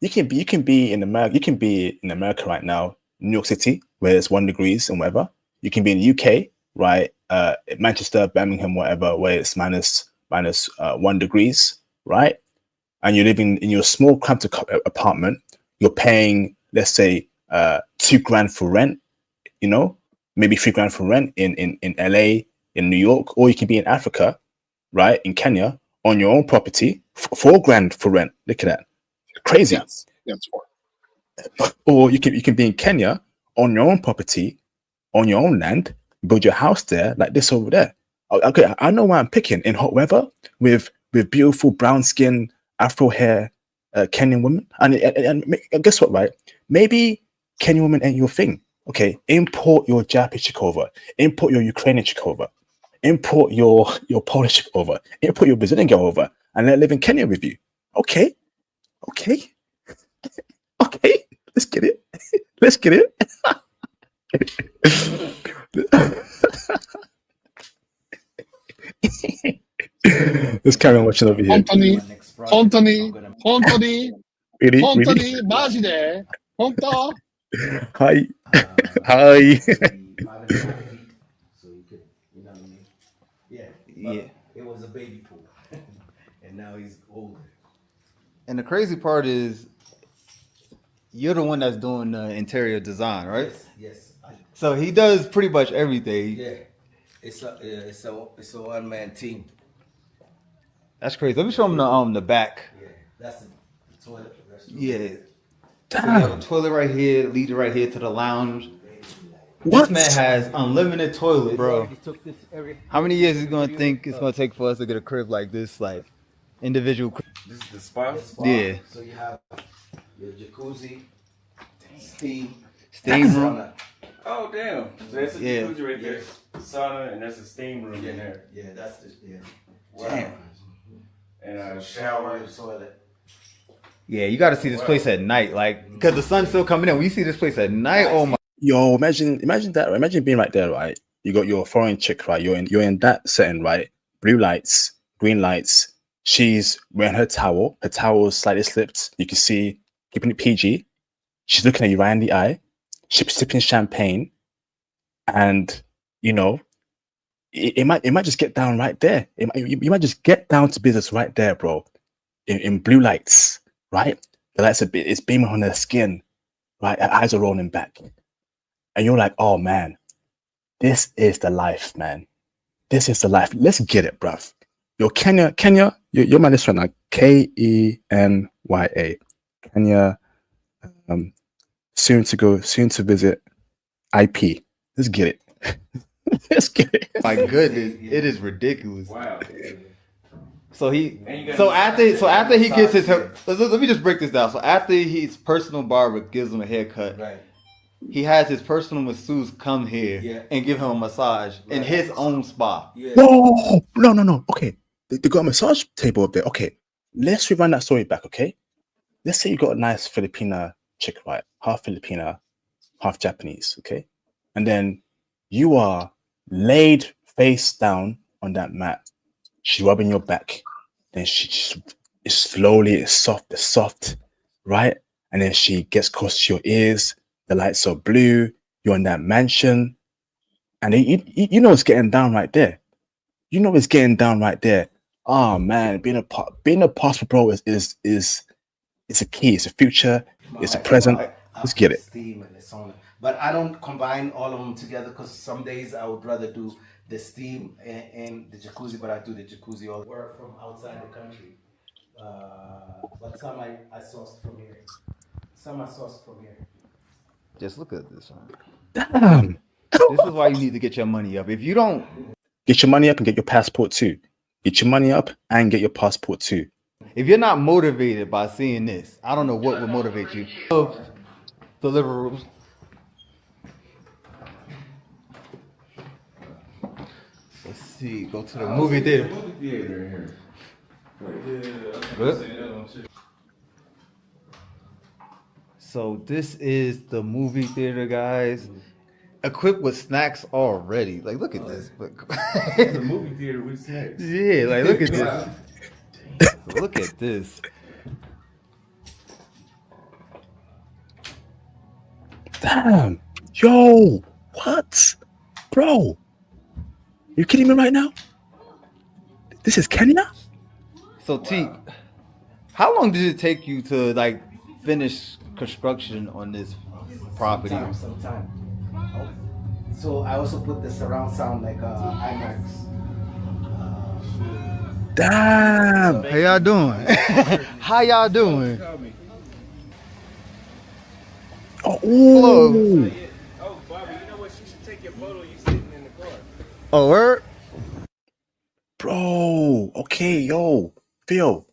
you can be in America. You can be in America right now, New York City, where it's 1 degrees and whatever. You can be in the UK, right? Manchester, Birmingham, whatever, where it's minus 1 degrees, right? And you're living in your small cramped apartment. You're paying, let's say, $2,000 for rent. You know, maybe $3,000 for rent in LA, in New York, or you can be in Africa, right? In Kenya, on your own property, $4,000 for rent. Look at that, crazy. Yes, that's for. Or you can be in Kenya on your own property, on your own land, build your house there, like this over there. Okay, I know why I'm picking in hot weather with beautiful brown skin, Afro hair, Kenyan women, and guess what, right? Maybe Kenyan women ain't your thing. Okay, import your Japanese chick over, import your Ukrainian chick over, import your Polish chick over, import your Brazilian girl over, and let live in Kenya with you. Okay. Okay, let's get it. Let's get it. Let's carry on watching over here. 本当に、my next project, 本当に I'm gonna-、本当に、 Really? 本当 Really? に、マジで、本当 Hi. Hi. maybe 5.5 feet, so you could, you know what I mean? Yeah. Yeah. It was a baby pool, and now he's older. And the crazy part is, you're the one that's doing the interior design, right? Yes. So he does pretty much everything. Yeah. It's a one-man team. That's crazy. Let me show him the back. Yeah. That's the toilet. Yeah. So we have a toilet right here, lead right here to the lounge. What? This man has unlimited toilet, bro. He took this area. How many years is he gonna think it's gonna take for us to get a crib like this, like individual crib? This is the spa. Yeah. So you have your jacuzzi, steam room. sauna. Oh damn! So that's a Yeah. jacuzzi right there, sauna, and that's a steam room in there. Yeah, that's the Wow. Damn. And So a shower, shower. toilet. Yeah, you got to see this place at night, like, because the sun's still coming in. When you see this place at night, oh my. Yo, imagine that. Right? Imagine being right there, right? You got your foreign chick, right? You're in that setting, right? Blue lights, green lights. She's wearing her towel. Her towel is slightly slipped. You can see, keeping it PG. She's looking at you right in the eye. She's sipping champagne, and you know, it might just get down right there. You might just get down to business right there, bro. In blue lights, right? The lights it's beaming on her skin, right? Her eyes are rolling back. And you're like, oh man, this is the life, man. This is the life. Let's get it, bruv. Yo, Kenya, you're my list right now. Kenya. Kenya, soon to visit IP. Let's get it. Let's get it. My goodness, it is ridiculous. Wow. So And you got after he gets his hair, let me just break this down. So after his personal barber gives him a haircut, Right. he has his personal masseuse come here Yeah. and give him a massage in Right. his own spa. Yeah. Whoa, no. Okay, they got a massage table up there. Okay, let's rerun that story back. Okay, let's say you got a nice Filipina chick, right? Half Filipina, half Japanese. Okay, and then you are laid face down on that mat. She's rubbing your back. Then she just is slowly, it's soft, right? And then she gets close to your ears. The lights are blue. You're in that mansion, and you know it's getting down right there. You know it's getting down right there. Oh man, being a passport bro is a key. It's a future. It's a present. Let's get it. Steam and the sauna. But I don't combine all of them together because some days I would rather do the steam and the jacuzzi, but I do the jacuzzi all work from outside the country. But some I sourced from here. Some I sourced from here. Just look at this one. Damn. This is why you need to get your money up. If you don't, Get your money up and get your passport too. Get your money up and get your passport too. if you're not motivated by seeing this, I don't know what would motivate you. Deliverers, Let's see. Go to the movie theater. Movie theater here. Good. So this is the movie theater, guys. Equipped with snacks already. Like, look at this. It's a movie theater with snacks. Yeah, like look at this. Look at this. Damn. Yo, what? Bro, you kidding me right now? This is Kenya? So T, how long did it take you to like finish construction on this property? Sometime. So I also put the surround sound like IMAX. Damn. How y'all doing? How y'all doing? Oh, Hello. ooh. Oh, Bobby, you know what? You should take your photo. You sitting in the car. Oh, word? Bro, okay, yo, Phil,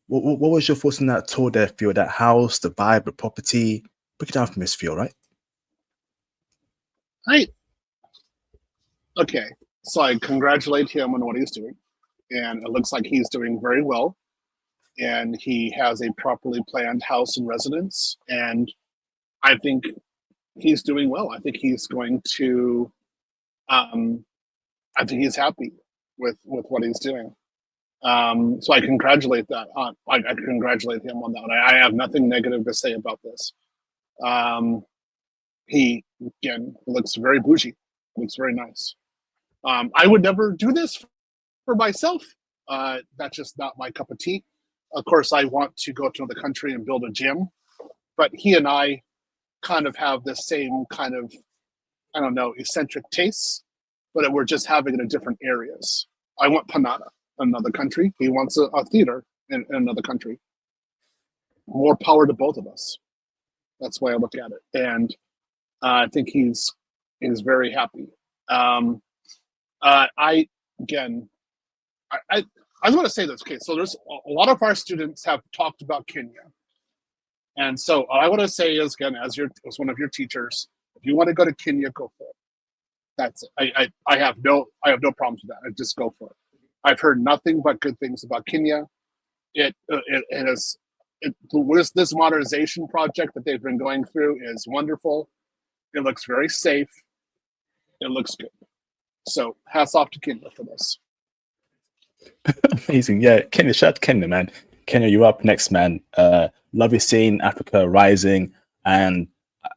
what was your thoughts on that tour there, Phil? That house, the vibe, the property? Break it down for me, Phil, right? Okay, so I congratulate him on what he's doing, and it looks like he's doing very well, and he has a properly planned house and residence, and I think he's doing well. I think he's going to, I think he's happy with what he's doing. So I congratulate that. I congratulate him on that. I have nothing negative to say about this. He again looks very bougie. Looks very nice. I would never do this for myself. That's just not my cup of tea. Of course, I want to go to another country and build a gym, but he and I kind of have the same kind of, I don't know, eccentric tastes, but we're just having it in different areas. I want Panama, another country. He wants a theater in another country. More power to both of us. That's the way I look at it, and I think he's very happy. I just want to say this. Okay, so there's a lot of our students have talked about Kenya, and so I want to say is again, as one of your teachers, if you want to go to Kenya, go for it. That's it. I have no problems with that. I just go for it. I've heard nothing but good things about Kenya. It is this modernization project that they've been going through is wonderful. It looks very safe. It looks good. So hats off to Kenya for this. Amazing. Yeah, Kenya, shout out to Kenya, man. Kenya, you're up next, man. Love your scene, Africa rising, and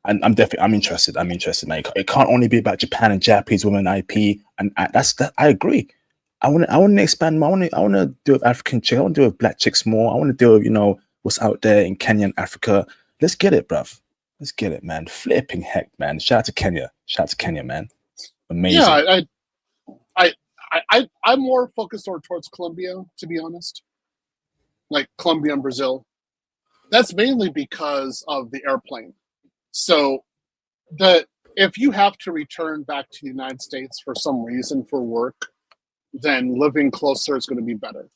I'm interested. I'm interested, man. It can't only be about Japan and Japanese women IP, and that's that. I agree. I want to expand more. I want to do with African chicks. I want to do with black chicks more. I want to do with, what's out there in Kenya and Africa. Let's get it, bruv. Let's get it, man. Flipping heck, man. Shout out to Kenya. Shout out to Kenya, man. Amazing. Yeah, I'm more focused towards Colombia, to be honest. Like Colombia and Brazil. That's mainly because of the airplane. So if you have to return back to the United States for some reason for work, then living closer is going to be better.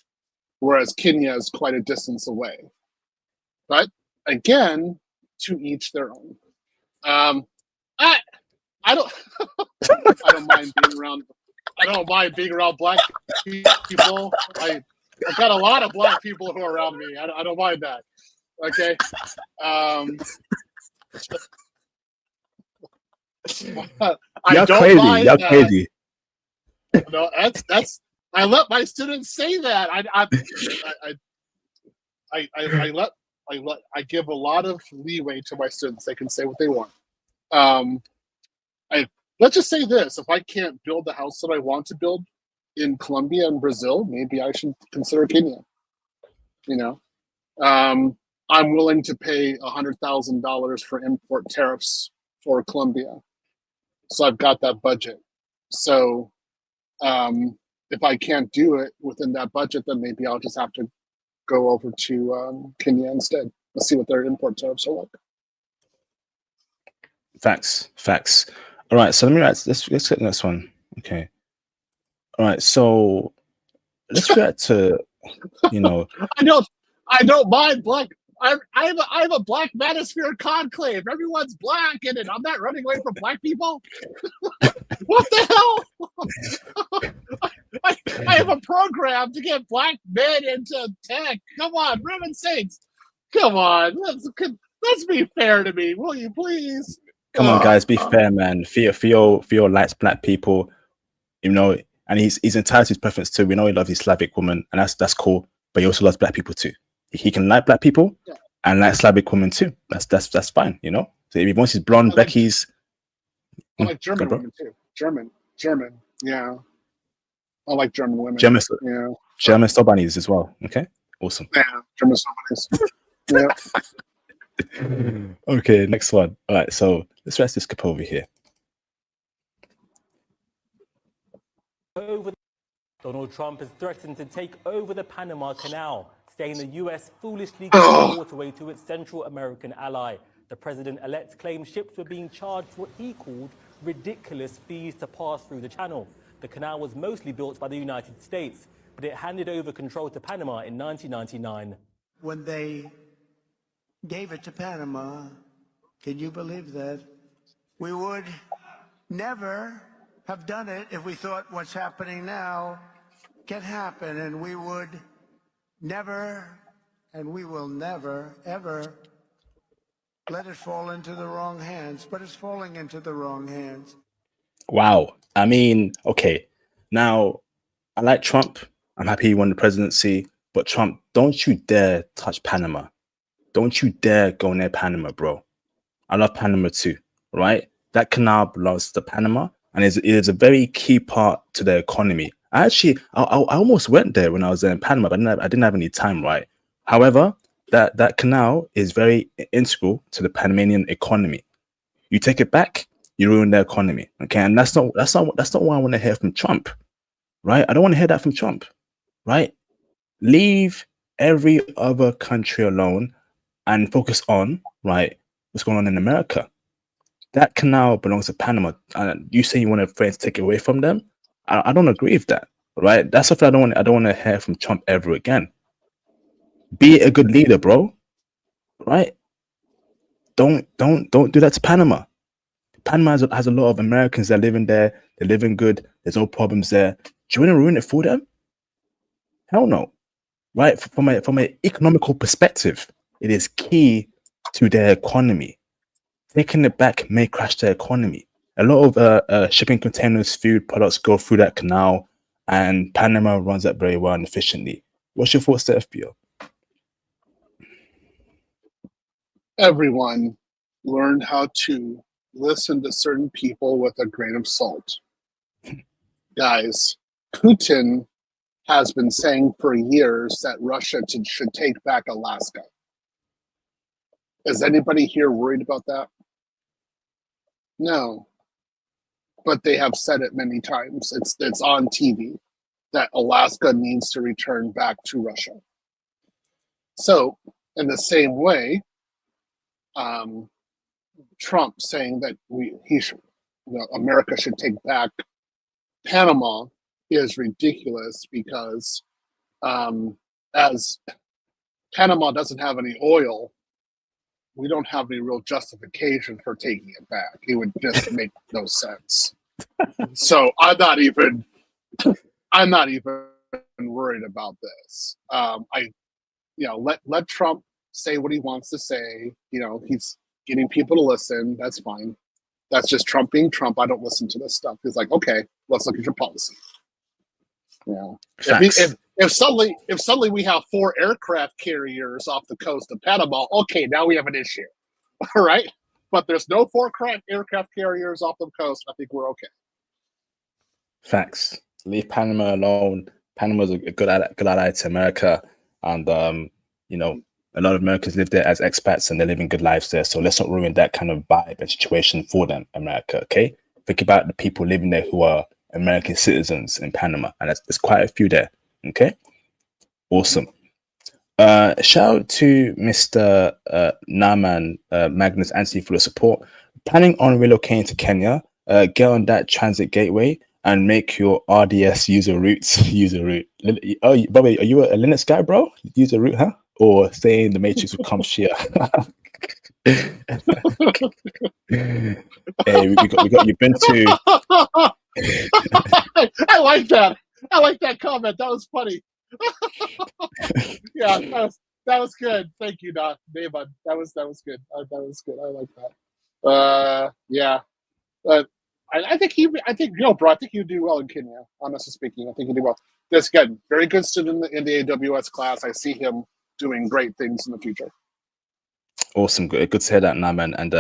Whereas Kenya is quite a distance away. But again, to each their own. I don't I don't mind being around. I don't mind being around black people. I've got a lot of black people who are around me. I don't mind that. Okay. You're crazy. You're crazy. No, that's. I let my students say that. I give a lot of leeway to my students. They can say what they want. Let's just say this: if I can't build the house that I want to build in Colombia and Brazil, maybe I should consider Kenya. I'm willing to pay $100,000 for import tariffs for Colombia, so I've got that budget. So if I can't do it within that budget, then maybe I'll just have to go over to Kenya instead. Let's see what their import tariffs are like. Facts. All right, so let's get the next one. Okay. All right, so let's get to I don't mind black. I have a black manosphere conclave. Everyone's black in it. I'm not running away from black people. What the hell? I have a program to get black men into tech. Come on, for heaven's sakes. Come on. Let's be fair to me, will you please? Come on, guys, be fair, man. Theo likes black people, you know, and he's entitled to his preference too. We know he loves his Slavic woman, and that's cool. But he also loves black people too. He can like black people and like Slavic women too. That's fine, you know. So if he wants his blonde Becky's, I like German women too. German, yeah. I like German women. German Yeah. Sobanis as well. Okay, awesome. Yeah, German Sobanis. Yeah. Okay, next one. All right, so let's just skip over here. Donald Trump has threatened to take over the Panama Canal, saying the U.S. foolishly gave the waterway to its Central American ally. The president-elect claimed ships were being charged what he called ridiculous fees to pass through the channel. The canal was mostly built by the United States, but it handed over control to Panama in 1999. When they gave it to Panama, can you believe that? We would never have done it if we thought what's happening now can happen, and we would never, and we will never, ever let it fall into the wrong hands, but it's falling into the wrong hands. Wow. I mean, okay. Now, I like Trump. I'm happy he won the presidency. But Trump, don't you dare touch Panama. Don't you dare go near Panama, bro. I love Panama too, right? That canal belongs to Panama, and it is a very key part to the economy. I almost went there when I was in Panama, but I didn't have any time, right? However, that canal is very integral to the Panamanian economy. You take it back, you ruin the economy. Okay, and that's not what I want to hear from Trump, right? I don't want to hear that from Trump, right? Leave every other country alone and focus on, right, what's going on in America. That canal belongs to Panama, and you say you want to take it away from them. I don't agree with that, right? That's something I don't want to hear from Trump ever again. Be a good leader, bro. Right? Don't do that to Panama. Panama has a lot of Americans that live in there. They're living good. There's no problems there. Do you want to ruin it for them? Hell no. Right? From an economical perspective, it is key to their economy. Taking it back may crash their economy. A lot of shipping containers, food products go through that canal, and Panama runs that very well and efficiently. What's your thoughts there, FBO? Everyone learned how to listen to certain people with a grain of salt. Guys, Putin has been saying for years that Russia should take back Alaska. Is anybody here worried about that? No. But they have said it many times. It's on TV that Alaska needs to return back to Russia. So, in the same way, Trump saying that America should take back Panama is ridiculous because as Panama doesn't have any oil, we don't have any real justification for taking it back. It would just make no sense. So I'm not even worried about this. Let Trump say what he wants to say. He's getting people to listen. That's fine. That's just Trump being Trump. I don't listen to this stuff. He's like, okay, let's look at your policy. If suddenly we have 4 aircraft carriers off the coast of Panama, okay, now we have an issue. All right, but there's no 4 aircraft carriers off the coast. I think we're okay. Facts. Leave Panama alone. Panama's a good ally to America, and a lot of Americans live there as expats and they're living good lives there. So let's not ruin that kind of vibe and situation for them, America. Okay, think about the people living there who are American citizens in Panama, and there's quite a few there. Okay, awesome. Shout out to Mr. Naman Magnus Anthony for the support. Planning on relocating to Kenya, get on that transit gateway and make your RDS user route. Oh, Bobby, are you a Linux guy, bro? User route, huh? Or stay in the Matrix will come share. Hey, we got you've been to. I like that. I like that comment. That was funny. Yeah, that was good. Thank you, David. That was good. That was good. I like that. Yeah. I think bro. I think you do well in Kenya. Honestly speaking, I think you do well. That's good. Very good student in the AWS class. I see him doing great things in the future. Awesome. Good to hear that, Naman. And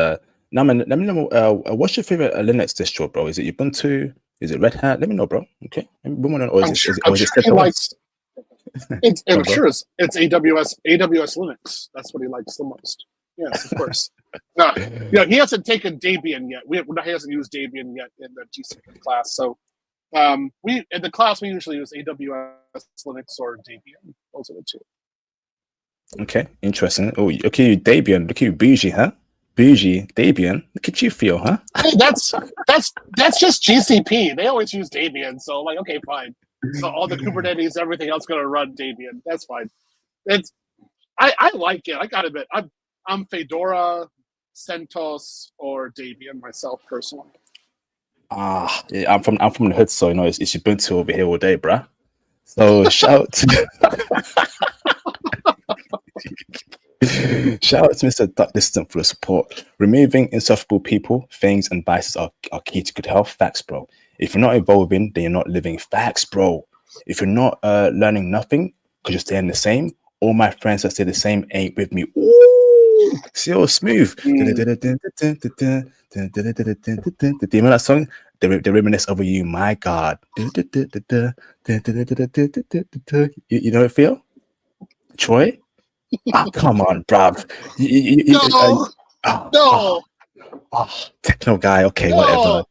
Naman, let me know. What's your favorite Linux distro, bro? Is it Ubuntu? Is it Red Hat? Let me know, bro. Okay. I'm sure he likes. I'm sure it's AWS Linux. That's what he likes the most. Yes, of course. No, he hasn't taken Debian yet. He hasn't used Debian yet in the GCP class. So, we in the class we usually use AWS Linux or Debian. Those are the two. Okay, interesting. Oh, okay, Debian. Look at you, bougie, huh? Bougie, Debian. Look at you, feel, huh? Hey, that's just GCP. They always use Debian. So, like, okay, fine. So all the Kubernetes, everything else, going to run Debian. That's fine. I like it. I gotta admit, I'm Fedora, CentOS, or Debian myself personally. Yeah, I'm from the hood, so it's Ubuntu over here all day, bruh. So shout to Mr. Duck Distant for the support. Removing insufferable people, things, and biases are key to good health. Facts, bro. If you're not evolving, then you're not living. Facts, bro. If you're not learning nothing because you're staying the same, all my friends that stay the same ain't with me. Ooh, so smooth. Do you know that song? They reminisce over you, my God. You know it, feel? Troy? Oh, come on, bruv. No. Techno guy. Okay, No. whatever.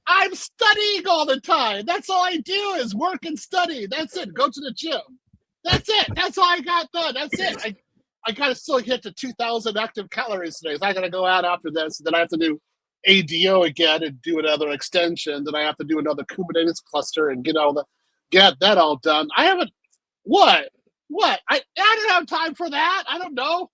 I'm studying all the time. That's all I do is work and study. That's it. Go to the gym. That's it. That's all I got done. That's it. I gotta still hit the 2,000 active calories today. So I gotta go out after this. Then I have to do ADO again and do another extension. Then I have to do another Kubernetes cluster and get that all done. I haven't. What? I don't have time for that. I don't know.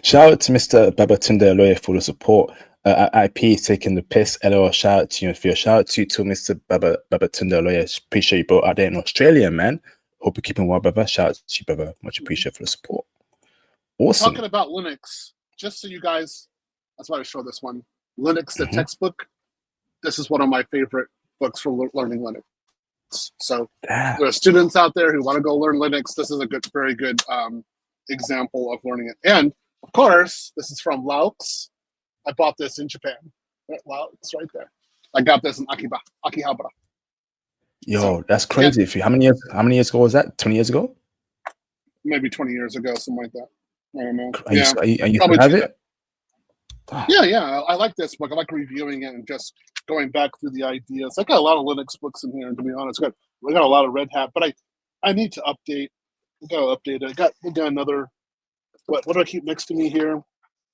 Shout out to Mr. Babatunde Aloye for the support. IP is taking the piss. LOL, shout out to you and Phil. Shout out to you too, Mr. Babatunde Aloye. Appreciate you, bro, out there in Australia, man. Hope you're keeping well, brother. Shout out to you, brother. Much appreciated for the support. Awesome. Talking about Linux, just so you guys, that's why I show this one. Linux, the textbook. This is one of my favorite books for learning Linux. So there are students out there who want to go learn Linux. This is a very good example of learning it. And of course, this is from Laux. I bought this in Japan. Laux, right there. I got this in Akihabara. Yo, that's crazy. Yeah. How many years ago was that? 20 years ago? Maybe 20 years ago, something like that. I don't know. Are you have it? Yeah. I like this book. I like reviewing it and just going back through the ideas. I got a lot of Linux books in here, to be honest. We got a lot of Red Hat, but I need to update. I gotta update it. I got another. What do I keep next to me here?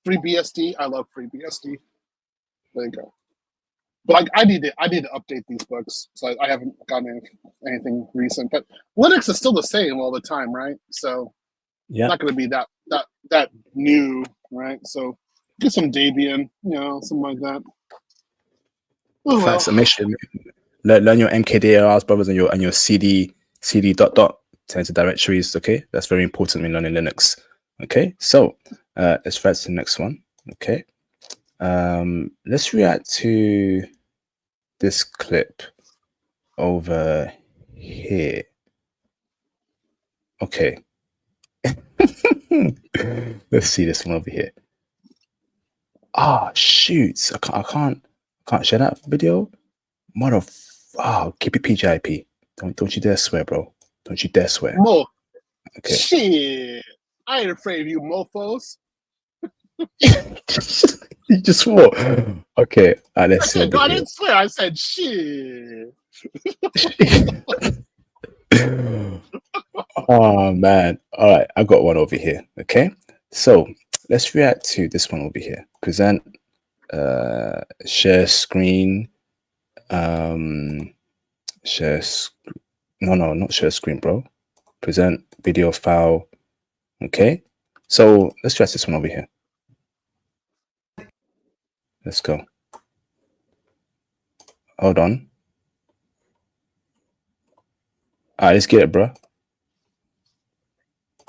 FreeBSD. I love FreeBSD. There you go. But I need to update these books, so I haven't gotten anything recent. But Linux is still the same all the time, right? So it's not going to be that new, right? So get some Debian, something like that. Oh, facts. Make sure learn your mkdirs, brothers, and your cd dot turn to directories. Okay, that's very important when learning Linux. Okay, so let's react to the next one. Okay, let's react to this clip over here. Okay, let's see this one over here. Shoot, I can't share that video. Keep it PGIP. Don't you dare swear, bro. Don't you dare swear. Okay. Shit. I ain't afraid of you mofos. You just swore. Okay, let's see. I didn't swear. I said shit. Oh man. All right, I got one over here. Okay, so let's react to this one over here. Present, share screen, not share screen, bro. Present video file. Okay, so let's try this one over here. Let's go. Hold on. Let's get it, bro.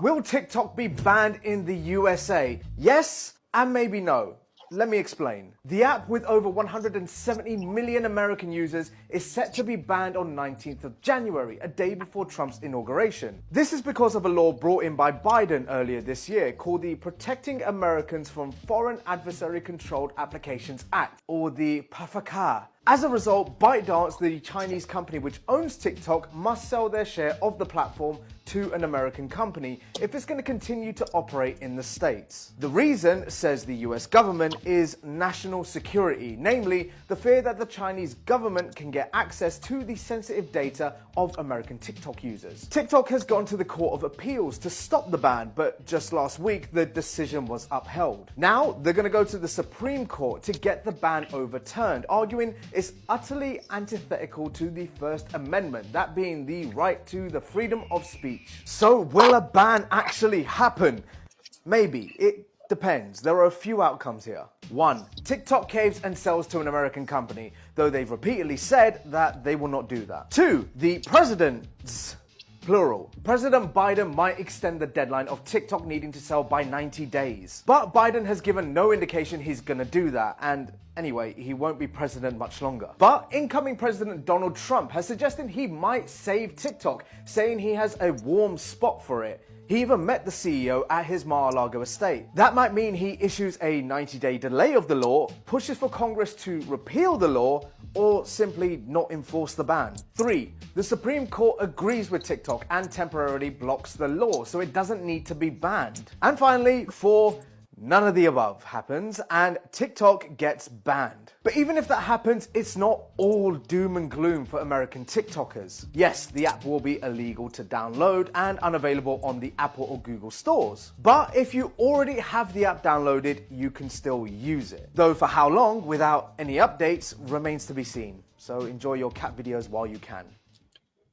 Will TikTok be banned in the USA? Yes, and maybe no. Let me explain. The app, with over 170 million American users, is set to be banned on 19th of January, a day before Trump's inauguration. This is because of a law brought in by Biden earlier this year called the Protecting Americans from Foreign Adversary Controlled Applications Act, or the PAFACA. As a result, ByteDance, the Chinese company which owns TikTok, must sell their share of the platform to an American company if it's going to continue to operate in the States. The reason, says the US government, is national security, namely the fear that the Chinese government can get access to the sensitive data of American TikTok users. TikTok has gone to the Court of Appeals to stop the ban, but just last week the decision was upheld. Now they're going to go to the Supreme Court to get the ban overturned, arguing it's utterly antithetical to the First Amendment, that being the right to the freedom of speech. So will a ban actually happen? Maybe. It depends. There are a few outcomes here. 1. TikTok caves and sells to an American company, though they've repeatedly said that they will not do that. 2. The president's, plural, President Biden might extend the deadline of TikTok needing to sell by 90 days. But Biden has given no indication he's gonna do that, and anyway, he won't be president much longer. But incoming President Donald Trump has suggested he might save TikTok, saying he has a warm spot for it. He even met the CEO at his Mar-a-Lago estate. That might mean he issues a 90-day delay of the law, pushes for Congress to repeal the law, or simply not enforce the ban. 3. The Supreme Court agrees with TikTok and temporarily blocks the law, so it doesn't need to be banned. And finally, 4. None of the above happens and TikTok gets banned. But even if that happens, it's not all doom and gloom for American TikTokers. Yes, the app will be illegal to download and unavailable on the Apple or Google stores. But if you already have the app downloaded, you can still use it. Though for how long without any updates remains to be seen. So enjoy your cat videos while you can.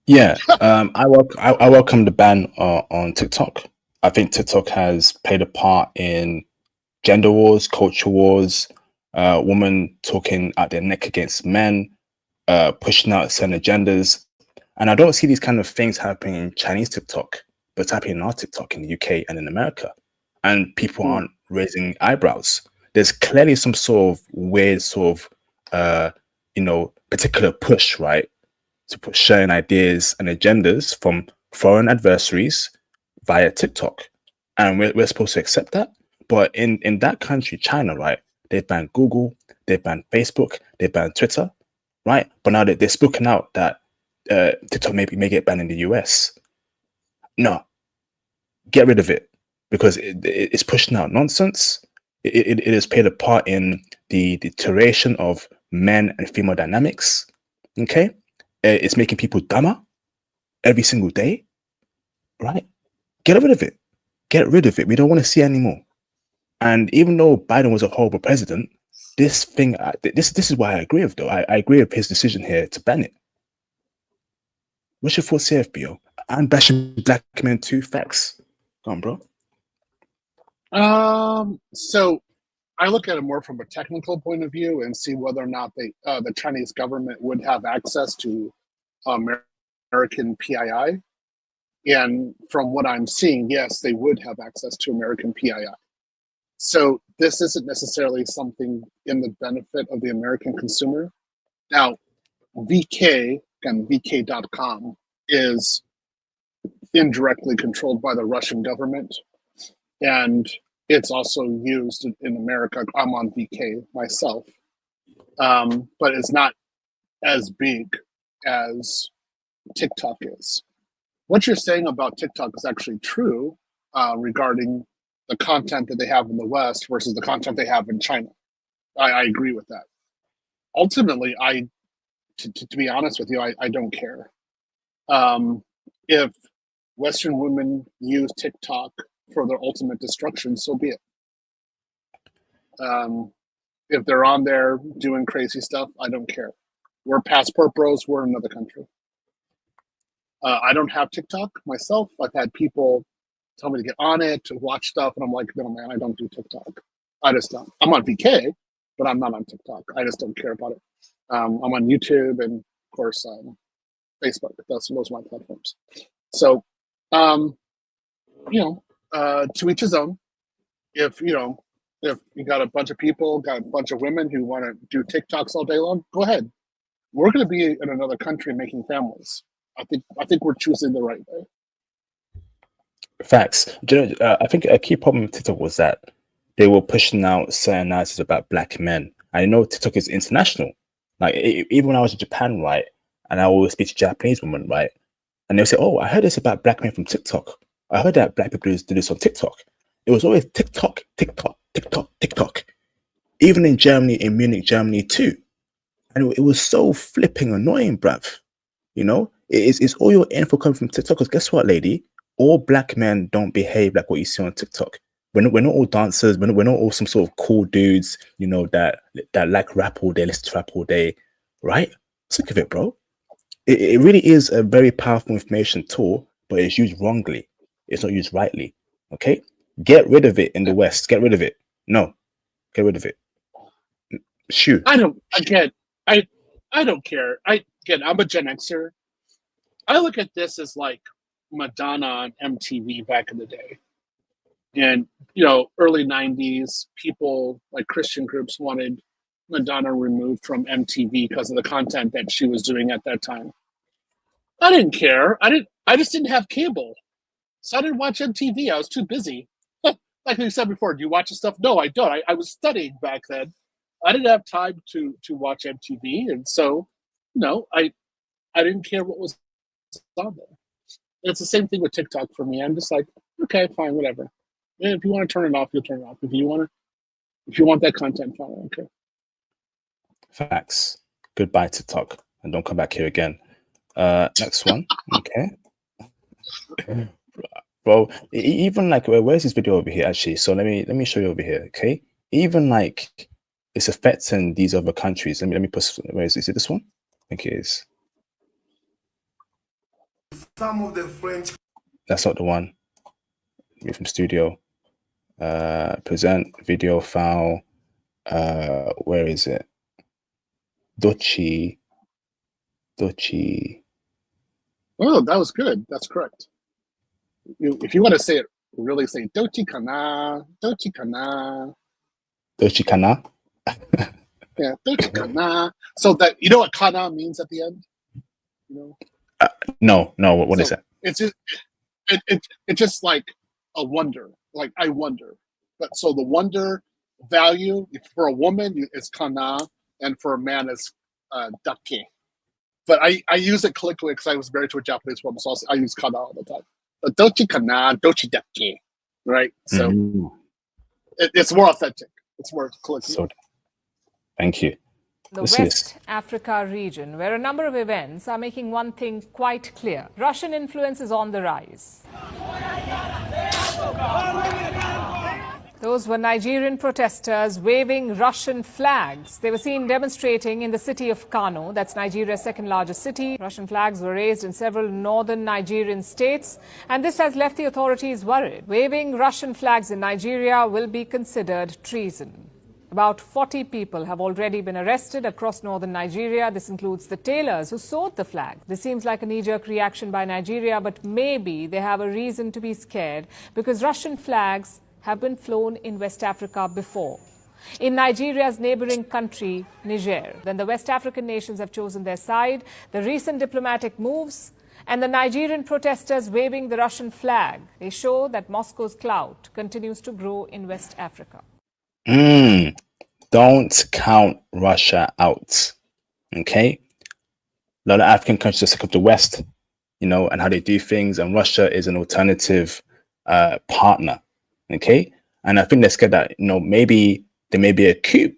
Yeah, I welcome the ban on TikTok. I think TikTok has played a part in gender wars, culture wars, women talking out their neck against men, pushing out certain agendas. And I don't see these kind of things happening in Chinese TikTok, but it's happening in our TikTok in the UK and in America. And people aren't raising eyebrows. There's clearly some sort of weird particular push, right? To push sharing ideas and agendas from foreign adversaries via TikTok. And we're supposed to accept that. But in that country, China, right, they banned Google, they banned Facebook, they banned Twitter, right? But now they're speaking out that TikTok may get banned in the US. No, get rid of it because it's pushing out nonsense. It has played a part in the deterioration of men and female dynamics. Okay, it's making people dumber every single day, right? Get rid of it. Get rid of it. We don't want to see it anymore. And even though Biden was a horrible president, this is why I agree with, though. I agree with his decision here to ban it. What's your thoughts here, FBO? I'm bashing black men too. Facts. Go on, bro. So I look at it more from a technical point of view and see whether or not the Chinese government would have access to American PII. And from what I'm seeing, yes, they would have access to American PII. So this isn't necessarily something in the benefit of the American consumer. Now, VK and VK.com is indirectly controlled by the Russian government, and it's also used in America. I'm on VK myself, but it's not as big as TikTok is. What you're saying about TikTok is actually true regarding the content that they have in the West versus the content they have in China. I agree with that. Ultimately, to be honest with you, I don't care. If Western women use TikTok for their ultimate destruction, so be it. If they're on there doing crazy stuff, I don't care. We're passport bros, we're in another country. I don't have TikTok myself. I've had people tell me to get on it, to watch stuff, and I'm like, no, man, I don't do TikTok. I just don't. I'm on VK, but I'm not on TikTok. I just don't care about it. I'm on YouTube, and of course, Facebook. Those are my platforms. So, to each his own. If you got a bunch of people, got a bunch of women who want to do TikToks all day long, go ahead. We're going to be in another country making families. I think we're choosing the right way. Facts. I think a key problem with TikTok was that they were pushing out certain narratives about black men. I know TikTok is international. Like even when I was in Japan, right, and I always speak to Japanese women, right, and they'll say, "Oh, I heard this about black men from TikTok. I heard that black people do this on TikTok." It was always TikTok, TikTok, TikTok, TikTok. Even in Germany, in Munich, Germany too. And it was so flipping annoying, bruv. It's all your info coming from TikTok. Because guess what, lady? All black men don't behave like what you see on TikTok. We're not all dancers. We're not all some sort of cool dudes, that like rap all day, listen to rap all day, right? Sick of it, bro. It really is a very powerful information tool, but it's used wrongly. It's not used rightly. Okay? Get rid of it in the West. Get rid of it. No, get rid of it. Shoot. I don't care. I'm a Gen Xer. I look at this as like Madonna on MTV back in the day. And, early 90s, people like Christian groups wanted Madonna removed from MTV because of the content that she was doing at that time. I didn't care. I just didn't have cable. So I didn't watch MTV. I was too busy. Like you said before, do you watch the stuff? No, I don't. I was studying back then. I didn't have time to watch MTV. And so, I didn't care what was on there. It's the same thing with TikTok for me. I'm just like, okay, fine, whatever. And if you want to turn it off, you'll turn it off. If you want that content, fine, I don't care. Facts. Goodbye, TikTok, and don't come back here again. Next one. Okay. Bro, even like where's this video over here actually? So let me show you over here. Okay. Even like it's affecting these other countries. Let me put. Where is it? Is it this one? I think it is. Some of the French. That's not the one. Me from studio. Present video file. Where is it? Dochi. Oh, that was good. That's correct. If you want to say it, really say Dochi kana. Yeah, Dochi kana. So that what kana means at the end? No. What is it? It's just it's just like a wonder. Like I wonder. But so the wonder value for a woman is kana, and for a man is dake. But I use it colloquially because I was married to a Japanese woman, so I use kana all the time. But dochi kana, dochi dake, right? So it's more authentic. It's more colloquial. Thank you. The West Africa region, where a number of events are making one thing quite clear. Russian influence is on the rise. Those were Nigerian protesters waving Russian flags. They were seen demonstrating in the city of Kano, that's Nigeria's second largest city. Russian flags were raised in several northern Nigerian states, and this has left the authorities worried. Waving Russian flags in Nigeria will be considered treason. About 40 people have already been arrested across northern Nigeria. This includes the tailors who sewed the flag. This seems like a knee-jerk reaction by Nigeria, but maybe they have a reason to be scared because Russian flags have been flown in West Africa before. In Nigeria's neighboring country, Niger, then the West African nations have chosen their side. The recent diplomatic moves and the Nigerian protesters waving the Russian flag, they show that Moscow's clout continues to grow in West Africa. Don't count Russia out. Okay? A lot of African countries are sick of the West, and how they do things, and Russia is an alternative partner. Okay? And I think they're scared that, maybe there may be a coup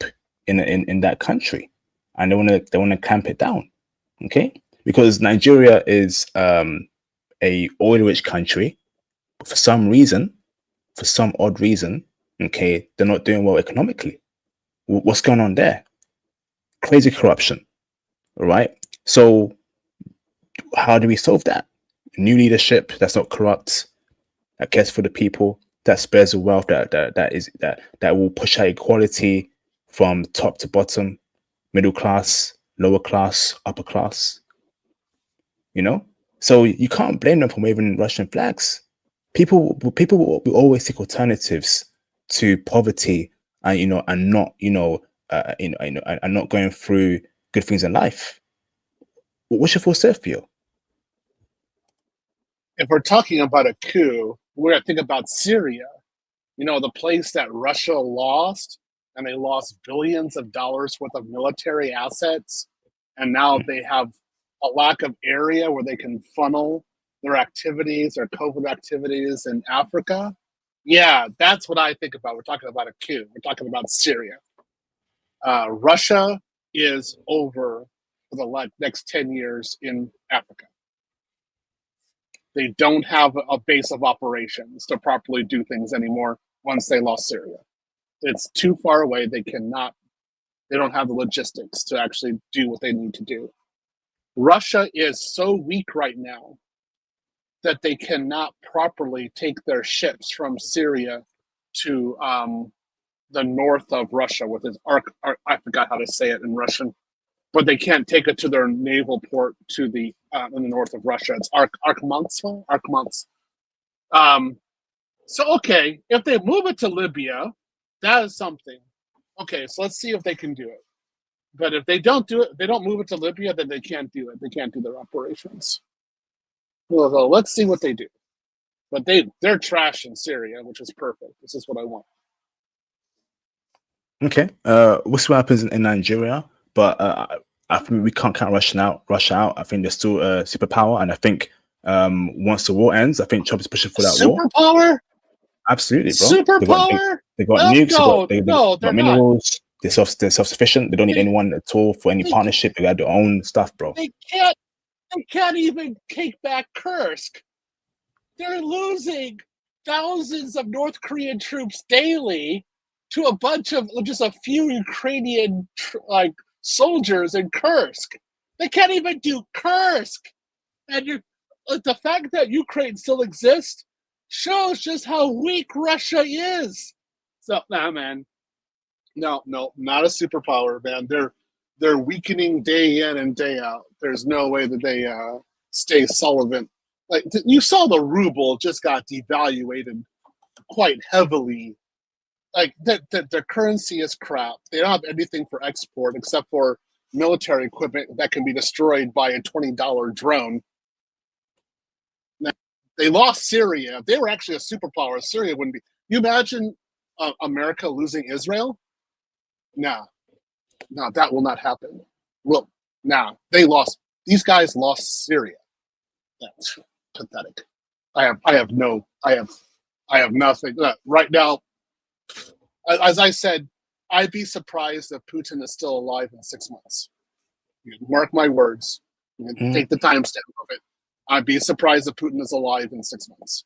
in that country, and they wanna clamp it down. Okay? Because Nigeria is a oil-rich country, but for some odd reason, okay, they're not doing well economically. What's going on there? Crazy corruption, all right? So how do we solve that? New leadership that's not corrupt, that cares for the people, that spares the wealth, that will push out equality from top to bottom, middle class, lower class, upper class. you know. So you can't blame them for waving Russian flags. People will always seek alternatives to poverty, and and not and not going through good things in life. What's your full self feel? If we're talking about a coup, we're going to think about Syria. The place that Russia lost, and they lost billions of dollars worth of military assets, and now they have a lack of area where they can funnel their activities, their COVID activities in Africa. Yeah, that's what I think about. We're talking about a coup. We're talking about Syria. Russia is over for the next 10 years in Africa. They don't have a base of operations to properly do things anymore once they lost Syria. It's too far away. They don't have the logistics to actually do what they need to do. Russia is so weak right now that they cannot properly take their ships from Syria to the north of Russia, with its I forgot how to say it in Russian, but they can't take it to their naval port in the north of Russia. It's Arkhmansk. So okay, if they move it to Libya, that is something. Okay, so let's see if they can do it. But if they don't do it, they don't move it to Libya, then they can't do it. They can't do their operations. Well, so let's see what they do. But they're trash in Syria, which is perfect. This is what I want. Okay. We'll see what happens in Nigeria, but I think we can't count Russia out. I think they're still a superpower, and I think once the war ends, I think Trump is pushing for that war. Superpower? Absolutely, bro. Superpower? They got nukes. They got minerals. They're self-sufficient. They don't need anyone at all for any partnership. They got their own stuff, bro. They can't even take back Kursk. They're losing thousands of North Korean troops daily to a bunch of just a few Ukrainian soldiers in Kursk. They can't even do Kursk. And the fact that Ukraine still exists shows just how weak Russia is. So, man. No, not a superpower, man. They're weakening day in and day out. There's no way that they stay solvent. Like, you saw the ruble just got devaluated quite heavily. Like, their currency is crap. They don't have anything for export except for military equipment that can be destroyed by a $20 drone. Now, they lost Syria. If they were actually a superpower, Syria wouldn't be. You imagine America losing Israel? No, that will not happen. Well, these guys lost Syria. That's pathetic. I have nothing right now. As I said, I'd be surprised if Putin is still alive in 6 months. Mark my words. Take the timestamp of it. I'd be surprised if Putin is alive in 6 months.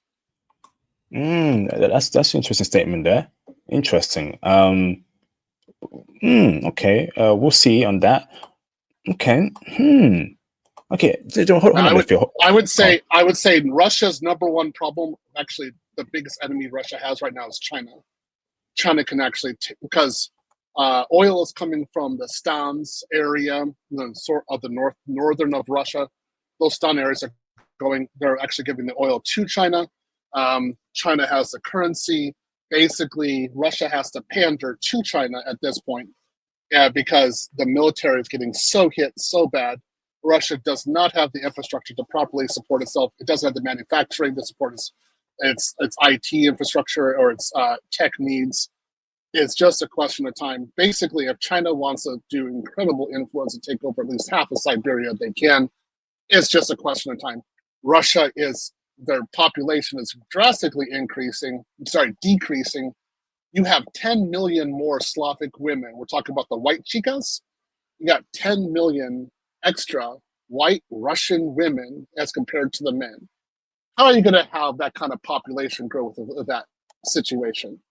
That's an interesting statement there. Interesting. Okay. We'll see on that. Okay. Okay. I would say Russia's number one problem, actually the biggest enemy Russia has right now, is China. China can actually because oil is coming from the Stans area, of the northern of Russia. Those Stan areas they're actually giving the oil to China. China has the currency. Basically, Russia has to pander to China at this point because the military is getting so hit so bad. Russia does not have the infrastructure to properly support itself. It doesn't have the manufacturing to support its IT infrastructure or its tech needs. It's just a question of time. Basically, if China wants to do incredible influence and take over at least half of Siberia, they can. It's just a question of time. Their population is drastically decreasing. You have 10 million more Slavic women. We're talking about the white chicas. You got 10 million extra white Russian women as compared to the men. How are you going to have that kind of population growth with that situation?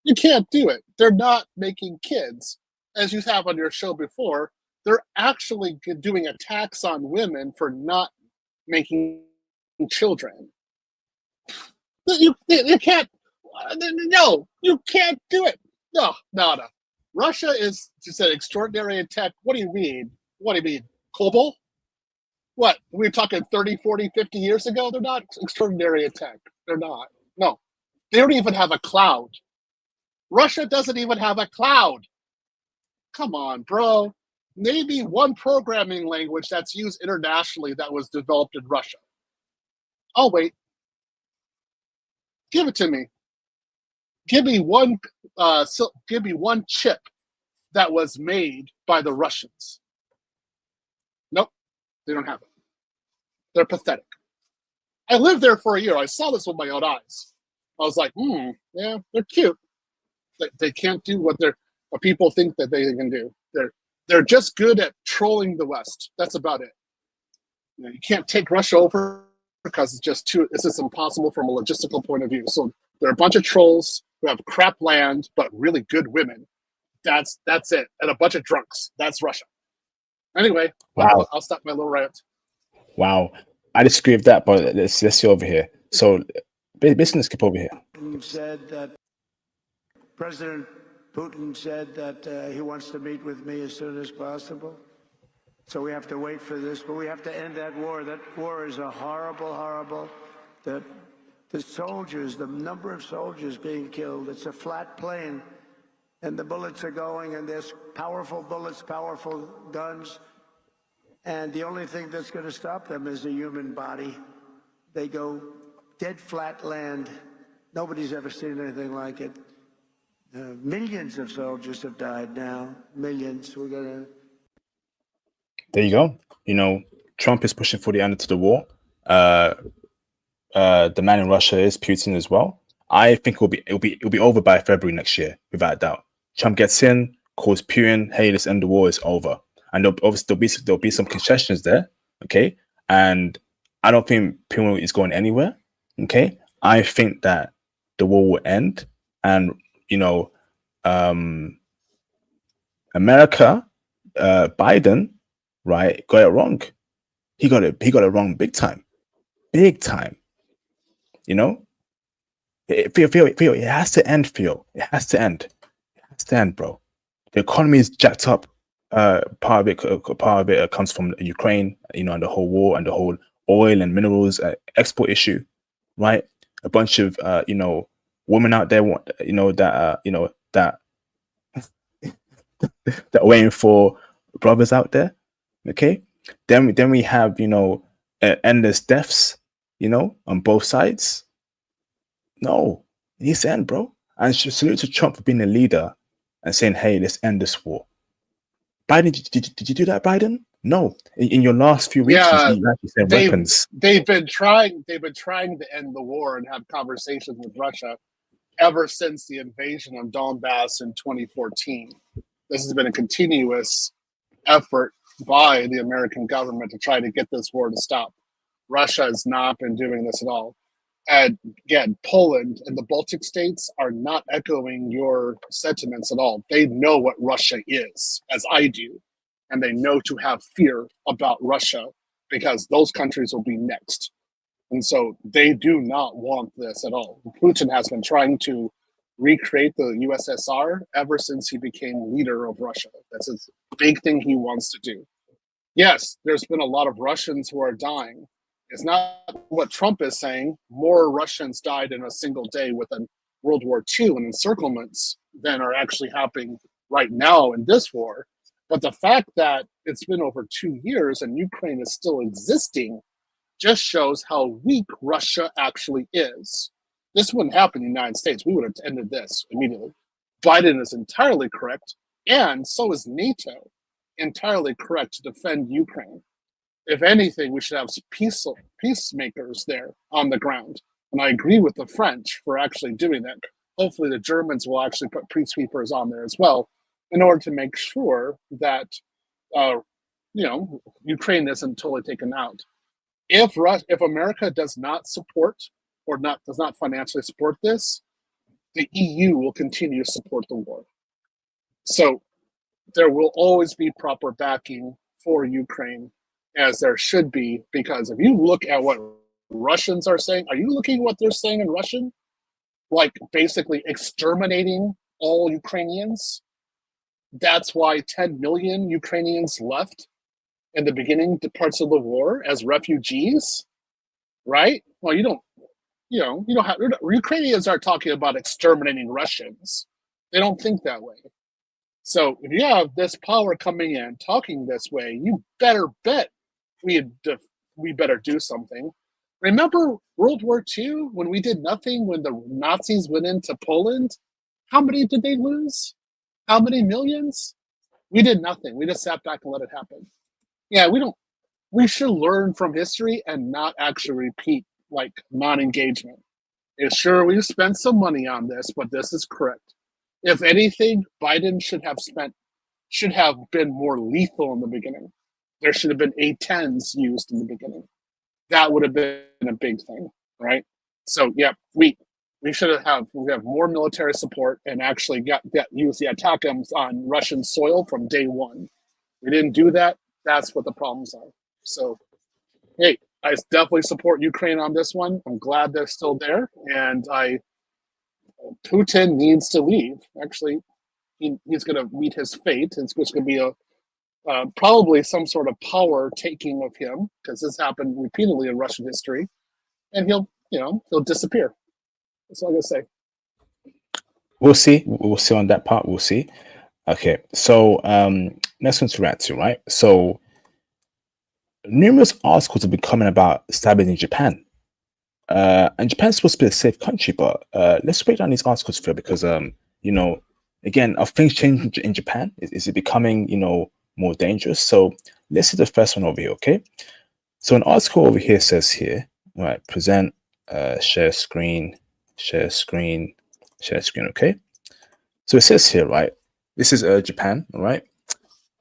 You can't do it. They're not making kids. As you have on your show before, they're actually doing a tax on women for not making children. You can't. No, you can't do it. No. Russia is just an extraordinary in tech. What do you mean? Cobalt? What? We're talking 30, 40, 50 years ago? They're not extraordinary attack. They're not. No. They don't even have a cloud. Russia doesn't even have a cloud. Come on, bro. Maybe one programming language that's used internationally that was developed in Russia. Oh, wait. Give it to me. Give me one chip that was made by the Russians. Nope, they don't have it. They're pathetic. I lived there for a year. I saw this with my own eyes. I was like, yeah, they're cute. They can't do what people think that they can do. They're just good at trolling the West. That's about it. You can't take Russia over because it's just impossible from a logistical point of view. So they're a bunch of trolls who have crap land but really good women. That's it. And a bunch of drunks. That's Russia. Anyway, wow. I'll stop my little rant. Wow. I disagree with that, but let's see over here. So basically, skip over here. President Putin said that he wants to meet with me as soon as possible. So we have to wait for this, but we have to end that war. That war is a horrible. The soldiers, the number of soldiers being killed, it's a flat plane, and the bullets are going, and there's powerful bullets, powerful guns, and the only thing that's going to stop them is the human body. They go dead flat land. Nobody's ever seen anything like it. Millions of soldiers have died now. Millions. We're going to... There you go. You know, Trump is pushing for the end to the war. The man in Russia is Putin as well. I think it'll be over by February next year, without a doubt. Trump gets in, calls Putin, hey, let's end the war, it's over. And there'll be some concessions there, okay? And I don't think Putin is going anywhere, okay? I think that the war will end, and you know, America, Biden, right, got it wrong. He got it wrong big time. You know, Phil, it has to end, Phil. It has to end, bro. The economy is jacked up. Part of it comes from Ukraine, you know, and the whole war and the whole oil and minerals export issue, right? A bunch of you know, women out there want, you know, that that are waiting for brothers out there. Okay, then we have, you know, endless deaths, you know, on both sides. No, it needs to end, bro. And salute to Trump for being a leader and saying, hey, let's end this war. Biden, did you do that, Biden? No. In your last few weeks, you actually said weapons. They've been trying to end the war and have conversations with Russia ever since the invasion of Donbass in 2014. This has been a continuous effort by the American government to try to get this war to stop. Russia has not been doing this at all. And again, Poland and the Baltic states are not echoing your sentiments at all. They know what Russia is, as I do, and they know to have fear about Russia because those countries will be next. And so they do not want this at all. Putin has been trying to recreate the USSR ever since he became leader of Russia. That's a big thing he wants to do. Yes, there's been a lot of Russians who are dying. It's not what Trump is saying. More Russians died in a single day within World War II and encirclements than are actually happening right now in this war. But the fact that it's been over 2 years and Ukraine is still existing just shows how weak Russia actually is. This wouldn't happen in the United States. We would have ended this immediately. Biden is entirely correct, and so is NATO entirely correct to defend Ukraine. If anything, we should have peacemakers there on the ground. And I agree with the French for actually doing that. Hopefully the Germans will actually put peacekeepers on there as well in order to make sure that, you know, Ukraine isn't totally taken out. If America does not support or does not financially support this, the EU will continue to support the war. So there will always be proper backing for Ukraine, as there should be, because if you look at what Russians are saying, are you looking at what they're saying in Russian? Like basically exterminating all Ukrainians? That's why 10 million Ukrainians left in the beginning parts of the war as refugees, right? Well, you don't have Ukrainians are talking about exterminating Russians. They don't think that way. So if you have this power coming in talking this way, you better bet we better do something. Remember World War II when we did nothing when the Nazis went into Poland? How many did they lose? How many millions? We did nothing. We just sat back and let it happen. Yeah, we should learn from history and not actually repeat like non-engagement. And sure, we spent some money on this, but this is correct. If anything, Biden should have been more lethal in the beginning. There should have been A-10s used in the beginning. That would have been a big thing, right? So yeah, we should have more military support and actually use the ATACMS on Russian soil from day one. We didn't do that. That's what the problems are. So, hey, I definitely support Ukraine on this one. I'm glad they're still there, and Putin needs to leave. Actually, he's going to meet his fate. It's going to be probably some sort of power taking of him, because this happened repeatedly in Russian history, and he'll disappear. That's all I'm going to say. We'll see. We'll see on that part. We'll see. Okay, so next one to react to, right? So numerous articles have been coming about stabbing in Japan. And Japan's supposed to be a safe country, but let's break down these articles for because again, are things changing in Japan? Is it becoming more dangerous? So let's see the first one over here, okay? So an article over here says here, right, present, share screen, okay? So it says here, right, this is Japan, all right?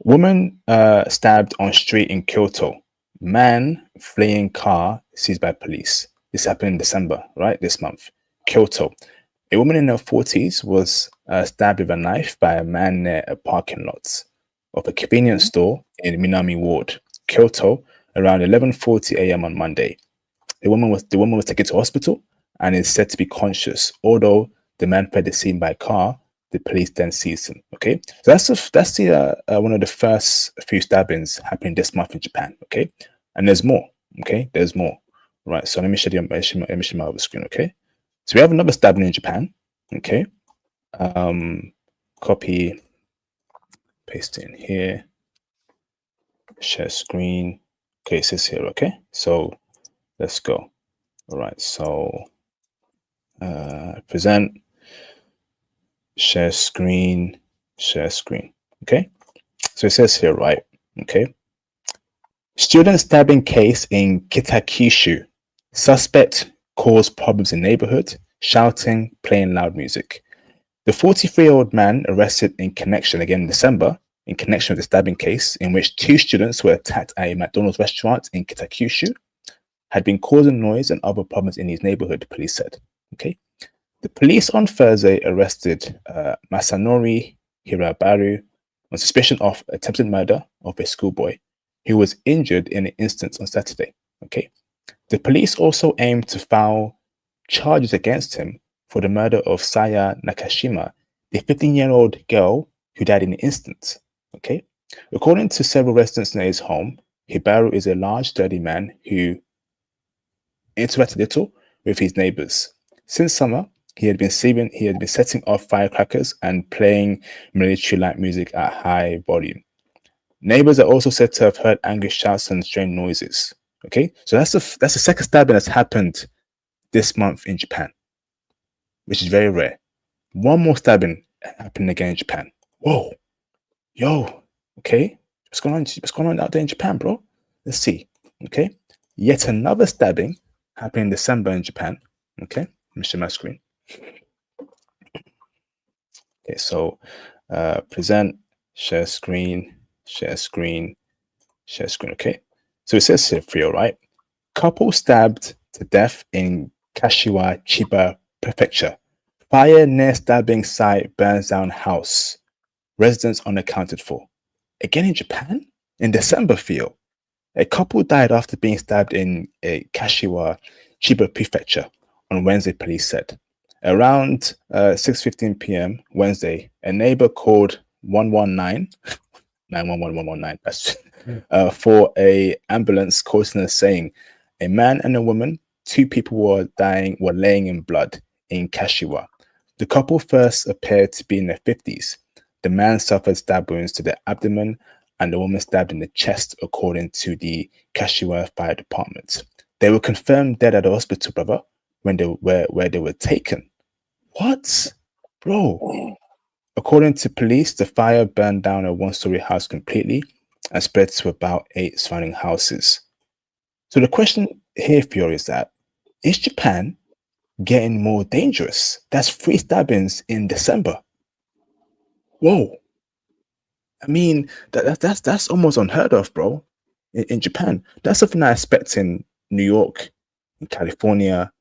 Woman stabbed on street in Kyoto. Man fleeing car seized by police. This happened in December, right, this month. Kyoto. A woman in her 40s was stabbed with a knife by a man near a parking lot of a convenience store in Minami Ward, Kyoto, around 11:40 a.m. on Monday. The woman was taken to hospital and is said to be conscious, although the man fled the scene by car. The police then seized him. Okay, so that's the one of the first few stabbings happening this month in Japan. Okay, and there's more. Okay, there's more. Right. So let me show you my other screen. Okay, so we have another stabbing in Japan. Okay, copy, paste it in here. Share screen. Okay, it says here. Okay, so let's go. All right. So present. Share screen. Okay, so it says here, right? Okay, student stabbing case in Kitakyushu. Suspect caused problems in neighborhood, shouting, playing loud music. The 43-year-old man arrested in connection again in December in connection with the stabbing case in which 2 students were attacked at a McDonald's restaurant in Kitakyushu had been causing noise and other problems in his neighborhood, police said. Okay. The police on Thursday arrested Masanori Hirabaru on suspicion of attempted murder of a schoolboy who was injured in an incident on Saturday. Okay. The police also aimed to file charges against him for the murder of Saya Nakashima, the 15-year-old girl who died in the incident. Okay. According to several residents near his home, Hibaru is a large, sturdy man who interacted little with his neighbors. Since summer, he had been setting off firecrackers and playing military-like music at high volume. Neighbors are also said to have heard angry shouts and strange noises. Okay, so that's the second stabbing that's happened this month in Japan, which is very rare. One more stabbing happening again in Japan. Whoa, yo, okay, what's going on out there in Japan, bro? Let's see. Okay, yet another stabbing happened in December in Japan. Okay, let me share my screen. Okay, so present, share screen. Okay, so it says here for you, right? Couple stabbed to death in Kashiwa, Chiba Prefecture. Fire near stabbing site burns down house. Residents unaccounted for. Again in Japan? In December, Theo. A couple died after being stabbed in Kashiwa, Chiba Prefecture on Wednesday, police said. Around 6:15 p.m. Wednesday, a neighbor called 119 911-119. That's for a ambulance causing saying a man and a woman, 2 people were laying in blood in Kashiwa. The couple first appeared to be in their 50s. The man suffered stab wounds to the abdomen and the woman stabbed in the chest, according to the Kashiwa Fire Department. They were confirmed dead at the hospital, brother, when where they were taken. What? Bro. According to police, the fire burned down a 1-story house completely and spread to about 8 surrounding houses. So the question here, Fiore, is Japan getting more dangerous? That's 3 stabbings in December. Whoa. I mean, that's almost unheard of, bro, in Japan. That's something I expect in New York, in California,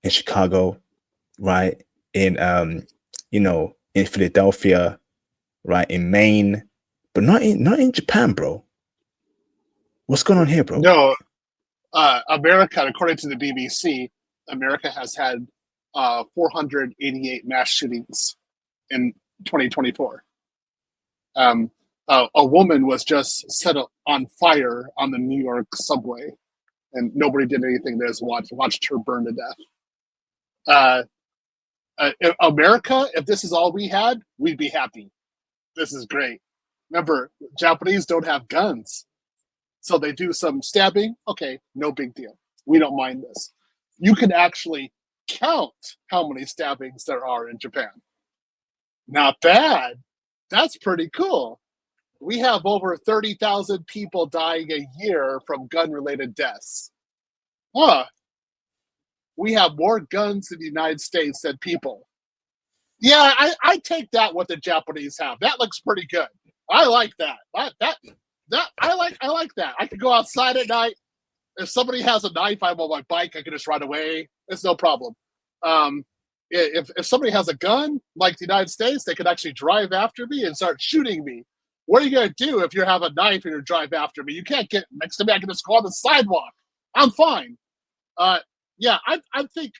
in Chicago, right? In, in Philadelphia, right? In Maine, but not in Japan, bro. What's going on here, bro? No, America, according to the BBC, America has had 488 mass shootings in 2024. A woman was just set on fire on the New York subway, and nobody did anything. They just watched her burn to death. America, if this is all we had, we'd be happy. This is great. Remember, Japanese don't have guns, so they do some stabbing. Okay, no big deal. We don't mind this. You can actually count how many stabbings there are in Japan. Not bad. That's pretty cool. We have over 30,000 people dying a year from gun-related deaths. We have more guns in the United States than people. Yeah, I take that what the Japanese have. That looks pretty good. I like that. I like that. I can go outside at night. If somebody has a knife, I'm on my bike. I can just run away. It's no problem. If somebody has a gun, like the United States, they could actually drive after me and start shooting me. What are you going to do if you have a knife and you drive after me? You can't get next to me. I can just go on the sidewalk. I'm fine. Yeah, I think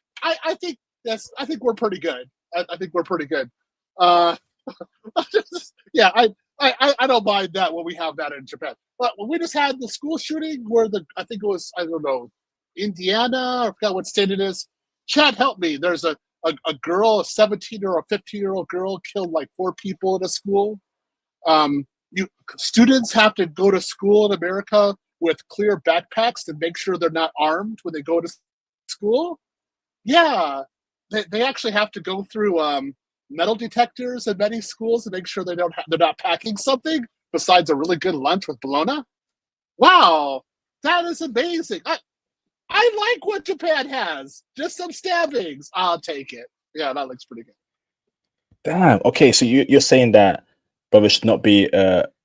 we're pretty good. I think we're pretty good. Yeah, I don't mind that when we have that in Japan. But when we just had the school shooting where I think it was, I don't know, Indiana, I forgot what state it is. Chad, help me. There's a girl, a 17 or a 15-year-old girl killed like 4 people in a school. Students have to go to school in America with clear backpacks to make sure they're not armed when they go to school. Yeah, they actually have to go through metal detectors in many schools to make sure they're not packing something besides a really good lunch with bologna. Wow, that is amazing. I like what Japan has. Just some stabbings. I'll take it. Yeah, that looks pretty good. Damn. Okay, so you're saying that brothers should not be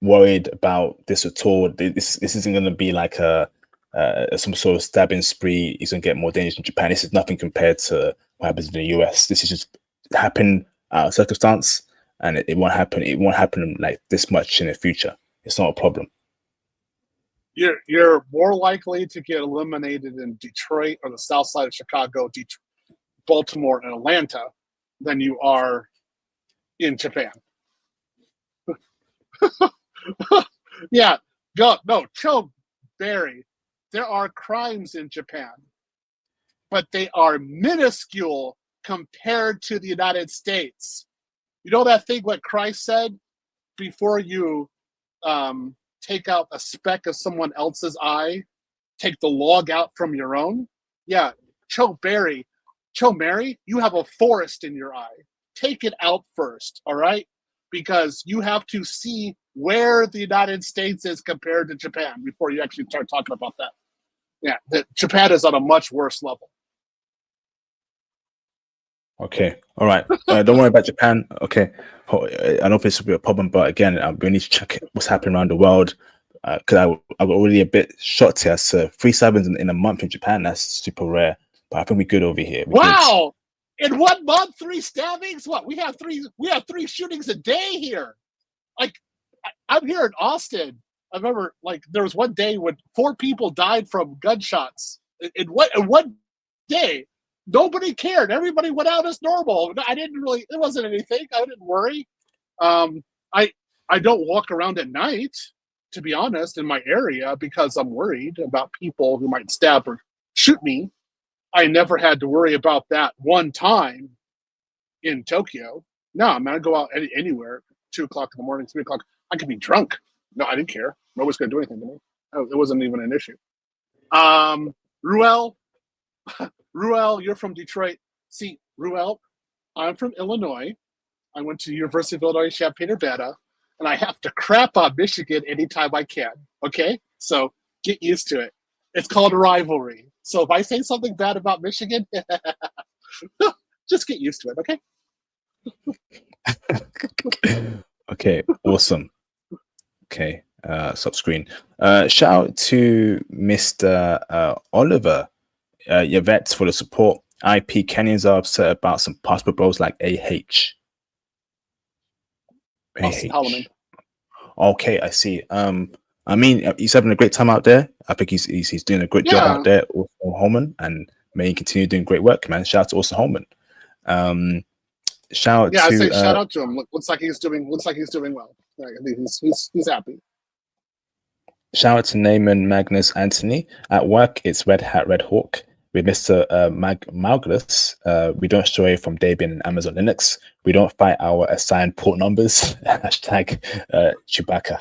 worried about this at all. This isn't going to be like some sort of stabbing spree. It's going to get more dangerous in Japan. This is nothing compared to what happens in the US. This is just happen circumstance, and it won't happen. It won't happen like this much in the future. It's not a problem. You're more likely to get eliminated in Detroit or the south side of Chicago, Baltimore, and Atlanta than you are in Japan. Yeah, Cho Barry. There are crimes in Japan, but they are minuscule compared to the United States. You know that thing what Christ said? Before you take out a speck of someone else's eye, take the log out from your own? Yeah, Cho Mary, you have a forest in your eye. Take it out first, all right? Because you have to see where the United States is compared to Japan before you actually start talking about that. Yeah, Japan is on a much worse level. Okay, all right. Don't worry about Japan. Okay, I don't think this will be a problem, but again, we need to check what's happening around the world. Because I got already a bit shocked here. So 3 stabbings in a month in Japan, that's super rare. But I think we're good over here. Wow! In 1 month, 3 stabbings? What? We have 3 shootings a day here. Like, I'm here in Austin. I remember, like, there was one day when 4 people died from gunshots. In one day. Nobody cared. Everybody went out as normal. It wasn't anything. I didn't worry. I I don't walk around at night, to be honest, in my area because I'm worried about people who might stab or shoot me. I never had to worry about that one time in Tokyo. No, I'm gonna go out anywhere, 2 o'clock in the morning, 3 o'clock. I could be drunk. No, I didn't care. Nobody's gonna do anything to me. It wasn't even an issue. Ruel, you're from Detroit. See, Ruel, I'm from Illinois. I went to the University of Illinois, Champaign-Urbana, and I have to crap on Michigan anytime I can. Okay, so get used to it. It's called rivalry. So if I say something bad about Michigan, just get used to it. Okay. Okay, awesome. Okay, stop screen. Shout out to Mr. Oliver Yvette for the support. IP Kenyans are upset about some passport bros like AH. Solomon. Okay, I see. I mean, he's having a great time out there. I think he's doing a great job out there, Austin Holman, and may he continue doing great work, man. Shout out to Austin Holman. Shout out to him. Looks like he's doing well. He's happy. Shout out to Naaman Magnus Anthony. At work, it's Red Hat Red Hawk. With Mr. Malgus, we don't stray away from Debian and Amazon Linux. We don't fight our assigned port numbers. Hashtag Chewbacca.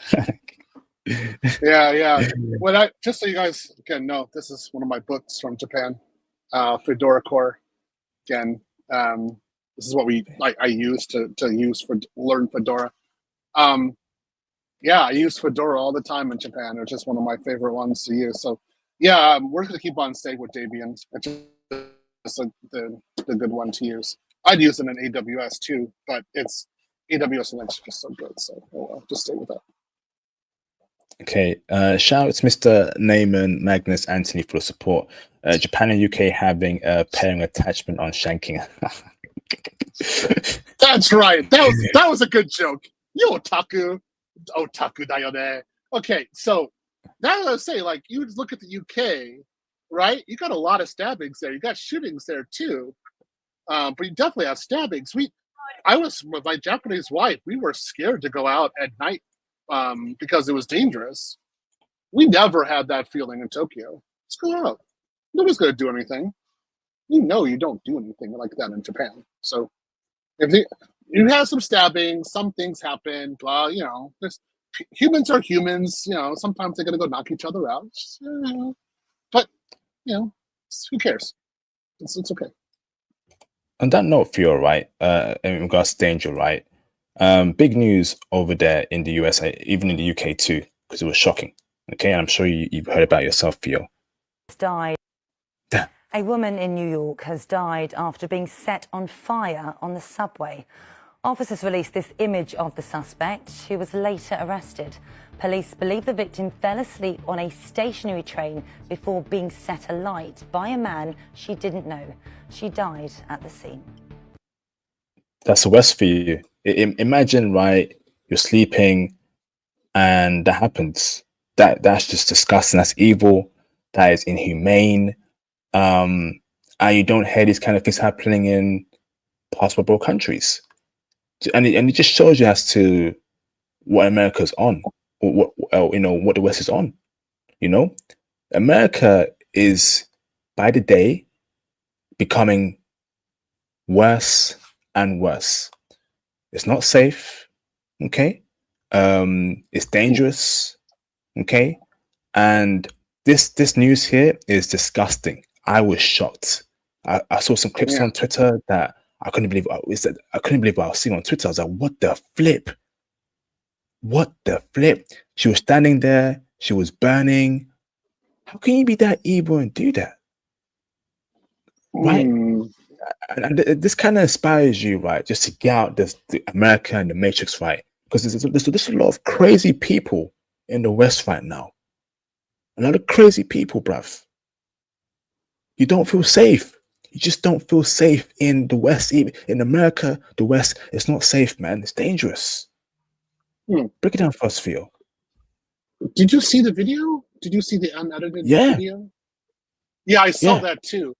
Yeah. Well, just so you guys can know, this is one of my books from Japan, Fedora Core. Again, this is what I use to learn Fedora. I use Fedora all the time in Japan. It's just one of my favorite ones to use. So yeah, we're going to keep on staying with Debian. It's the good one to use. I'd use it in AWS too, but it's AWS Linux is just so good. So I'll just stay with that. Okay, shout out to Mr. Naaman Magnus Anthony for the support. Japan and UK having a pairing attachment on shanking. That's right. That was a good joke. You otaku dayone. Okay, so now I say, like, you look at the UK, right? You got a lot of stabbings there. You got shootings there too, but you definitely have stabbings. I was with my Japanese wife. We were scared to go out at night because it was dangerous. We never had that feeling in Tokyo. Let's go out. Nobody's going to do anything. You don't do anything like that in Japan. So if you have some stabbings, some things happen, blah, humans are humans, sometimes they're going to go knock each other out. But, who cares? It's okay. On that note, Theo, right, in regards to danger, right, big news over there in the USA, even in the UK too, because it was shocking. Okay, and I'm sure you've heard about it yourself, Theo. Died. A woman in New York has died after being set on fire on the subway. Officers released this image of the suspect, who was later arrested. Police believe the victim fell asleep on a stationary train before being set alight by a man she didn't know. She died at the scene. That's the worst for you. Imagine, right, you're sleeping and that happens. That's just disgusting. That's evil. That is inhumane. And you don't hear these kind of things happening in passport bro countries. And it just shows you as to what America's on, or what the West is on. America is by the day becoming worse and worse. It's not safe, okay? It's dangerous, okay? And this news here is disgusting. I was shocked. I saw some clips on Twitter that I couldn't believe. I couldn't believe what I was seeing on Twitter. I was like, "What the flip? What the flip?" She was standing there. She was burning. How can you be that evil and do that? Right? And this kind of inspires you, right? Just to get out the America and the Matrix, right? Because there's a lot of crazy people in the West right now. A lot of crazy people, bruv. You don't feel safe. You just don't feel safe in the West. Even in America, the West, it's not safe, man. It's dangerous. Break it down for us, Theo. Did you see the video? Did you see the unedited video? Yeah, I saw that too.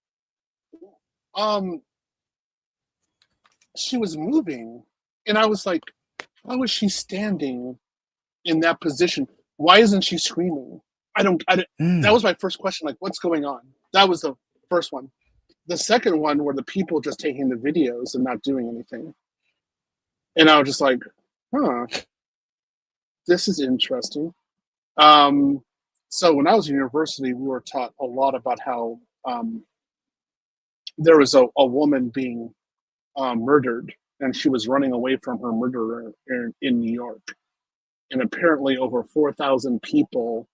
She was moving, and I was like, how is she standing in that position? Why isn't she screaming? I don't that was my first question, like, what's going on? That was the first one. The second one were the people just taking the videos and not doing anything. And I was just like, huh, this is interesting. So when I was in university, we were taught a lot about how there was a woman being murdered, and she was running away from her murderer in New York. And apparently over 4,000 people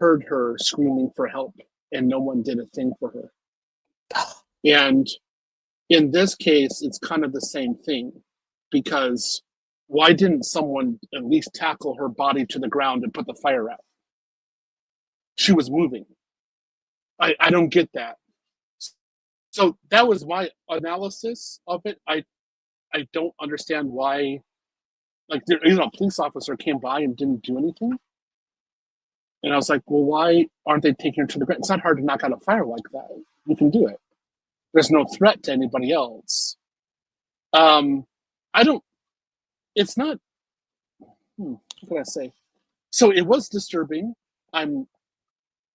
heard her screaming for help, and no one did a thing for her. And in this case, it's kind of the same thing, because why didn't someone at least tackle her body to the ground and put the fire out? She was moving. I don't get that. So that was my analysis of it. I don't understand why, like, a police officer came by and didn't do anything. And I was like, well, why aren't they taking her to the ground? It's not hard to knock out a fire like that. You can do it. There's no threat to anybody else. It's not, what can I say? So it was disturbing.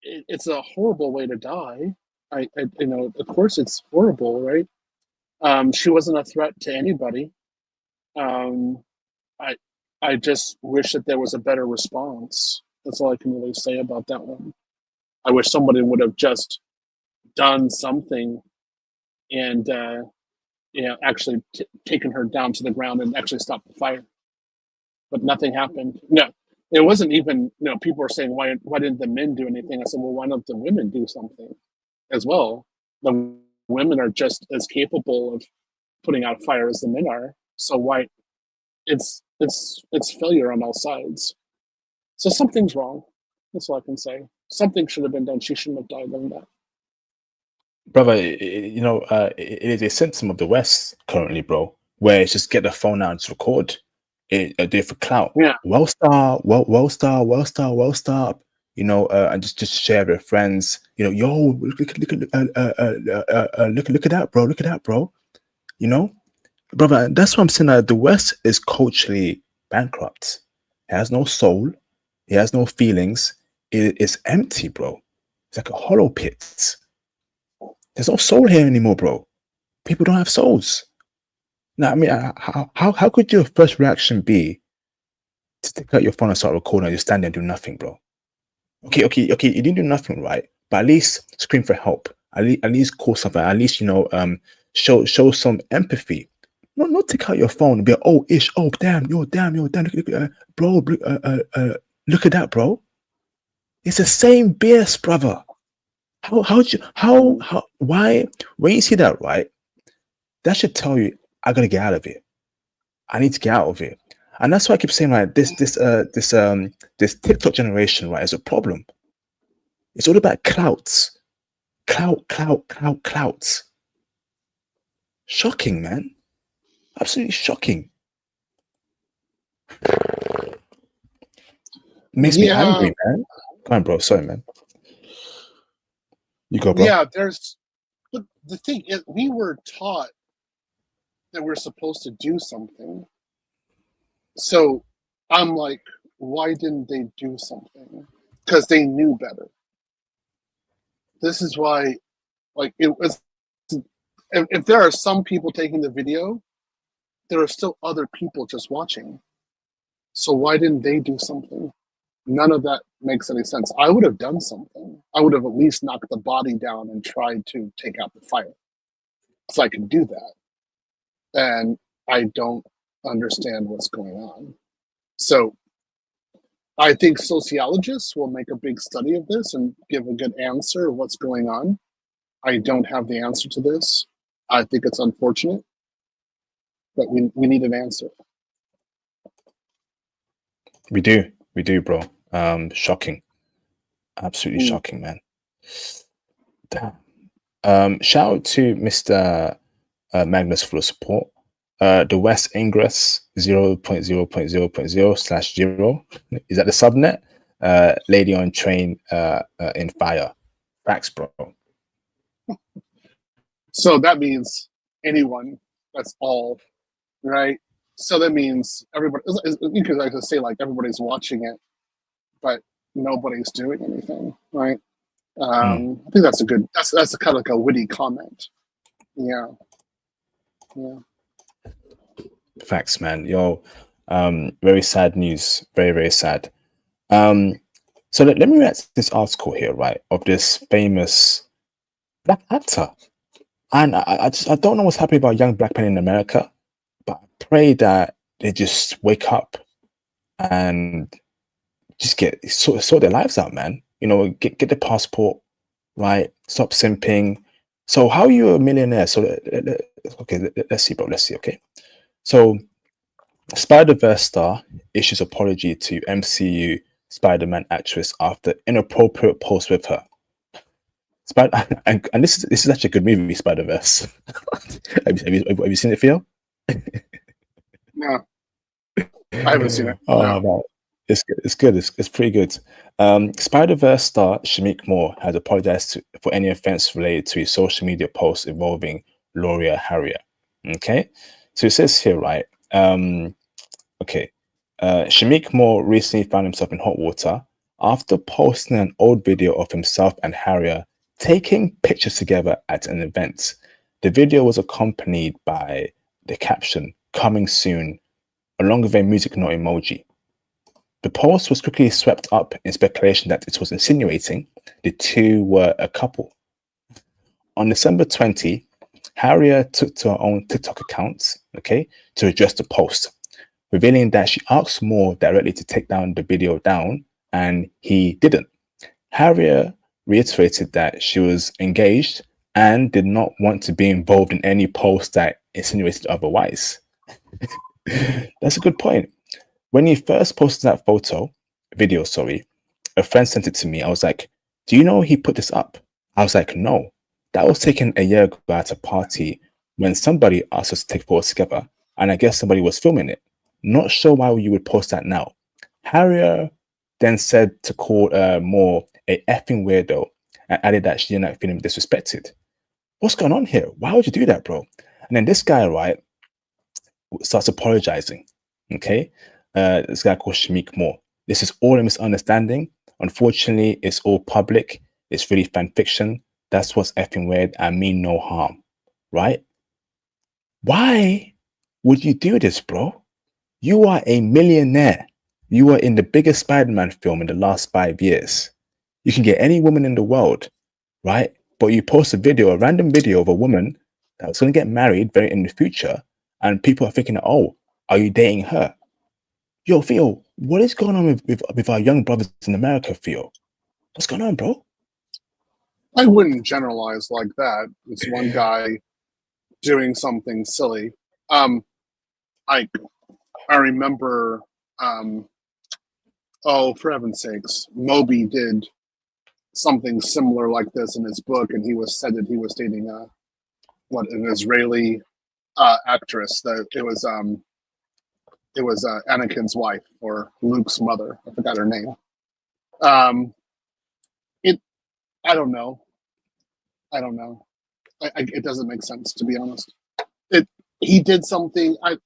It's a horrible way to die. Of course it's horrible, right? She wasn't a threat to anybody. I just wish that there was a better response. That's all I can really say about that one. I wish somebody would have just done something and actually taken her down to the ground and actually stopped the fire. But nothing happened. No, it wasn't even, people were saying, why didn't the men do anything? I said, well, why don't the women do something as well? The women are just as capable of putting out fire as the men are. So why? It's failure on all sides. So something's wrong. That's all I can say. Something should have been done. She shouldn't have died like that. Brother, it is a symptom of the West currently, bro, where it's just get the phone out and just record. Do it for clout. Yeah. Well star, and just share with friends. Yo, look at that, bro. Look at that, bro. Brother, that's what I'm saying. The West is culturally bankrupt. It has no soul. It has no feelings. It is empty, bro. It's like a hollow pit. There's no soul here anymore, bro. People don't have souls. Now, I mean, how could your first reaction be to take out your phone and start recording and just stand there and do nothing, bro? Okay, you didn't do nothing, right? But at least scream for help. At least call something. At least, show some empathy. Not take out your phone and be like, oh, damn, yo, damn, look, bro, look at that, bro. It's the same BS, brother. Why? When you see that, right? That should tell you, I gotta get out of it. I need to get out of it. And that's why I keep saying, like, this TikTok generation, right, is a problem. It's all about clouts. Clouts. Shocking, man. Absolutely shocking. Makes me angry, man. Come on, bro. Sorry, man. You go, bro. Yeah, but the thing is, we were taught that we're supposed to do something. So I'm like, why didn't they do something? Because they knew better. This is why, like, it was. If there are some people taking the video, there are still other people just watching. So why didn't they do something? None of that makes any sense. I would have done something. I would have at least knocked the body down and tried to take out the fire. So I could do that. And I don't understand what's going on. So I think sociologists will make a big study of this and give a good answer of what's going on. I don't have the answer to this. I think it's unfortunate, but we need an answer. We do, bro. Shocking. Absolutely shocking, man. Damn. Shout out to Mr. Magnus for the support. The West Ingress 0.0.0.0/0. Is that the subnet? Lady on train in fire. Facts, bro. So that means anyone. That's all, right? So that means everybody. You could like say like everybody's watching it, but nobody's doing anything, right? I think that's a good. That's a kind of like a witty comment. Yeah. Yeah. Facts, man. Yo, very sad news. Very, very sad. So let me read this article here, right, of this famous black actor. And I don't know what's happening about young black men in America, but I pray that they just wake up and just get sort their lives out, man. You know, get the passport, right? Stop simping. So how are you a millionaire? So okay, let's see, bro. Let's see. Okay, so Spider-Verse star issues apology to MCU Spider-Man actress after inappropriate post with her. And this is actually a good movie, Spider-Verse. have you seen it, Theo? No, I haven't seen it. Oh, no. It's good. It's pretty good. Spider-Verse star Shamik Moore has apologized for any offense related to his social media post involving Lauria Harrier. Okay, so it says here, right? Okay, Shamik Moore recently found himself in hot water after posting an old video of himself and Harrier taking pictures together at an event. The video was accompanied by the caption "Coming soon," along with a music note emoji. The post was quickly swept up in speculation that it was insinuating the two were a couple. On December 20, Harrier took to her own TikTok account, okay, to address the post, revealing that she asked Moore directly to take down the video and he didn't. Harrier reiterated that she was engaged and did not want to be involved in any post that insinuated otherwise. That's a good point. When he first posted that video, a friend sent it to me. I was like, do you know he put this up? I was like, no, that was taken a year ago at a party when somebody asked us to take photos together, and I guess somebody was filming it. Not sure why you would post that now. Harrier then said to call Moore a effing weirdo and added that she didn't like feeling disrespected. What's going on here? Why would you do that, bro? And then this guy, right, starts apologizing. Okay, this guy called Shamik Moore. This is all a misunderstanding. Unfortunately, it's all public. It's really fan fiction. That's what's effing weird. I mean no harm, right? Why would you do this, bro? You are a millionaire. You are in the biggest Spider-Man film in the last 5 years. You can get any woman in the world, right? But you post a random video of a woman that's going to get married very in the future, and people are thinking, oh, are you dating her? Yo, Theo, what is going on with our young brothers in America, Theo? What's going on, bro? I wouldn't generalize like that. It's one guy doing something silly. I remember, for heaven's sakes, Moby did something similar like this in his book, and he said that he was dating an Israeli actress. That it was Anakin's wife or Luke's mother. I forgot her name. I don't know. It doesn't make sense, to be honest. He did something. I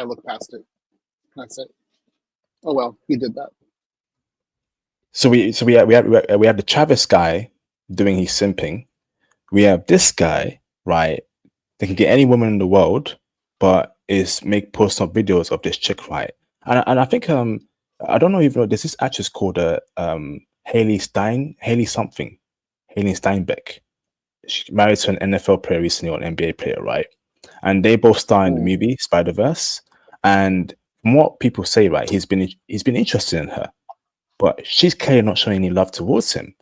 look past it. That's it. Oh well, he did that. So we have the Travis guy doing his simping. We have this guy, right? They can get any woman in the world, but post up videos of this chick, right? And I think I don't know if you know, there's this actress called Haley Steinbeck. She married to an NFL player recently, or an NBA player, right? And they both star in the movie Spider-Verse. And from what people say, right, he's been interested in her, but she's clearly not showing any love towards him.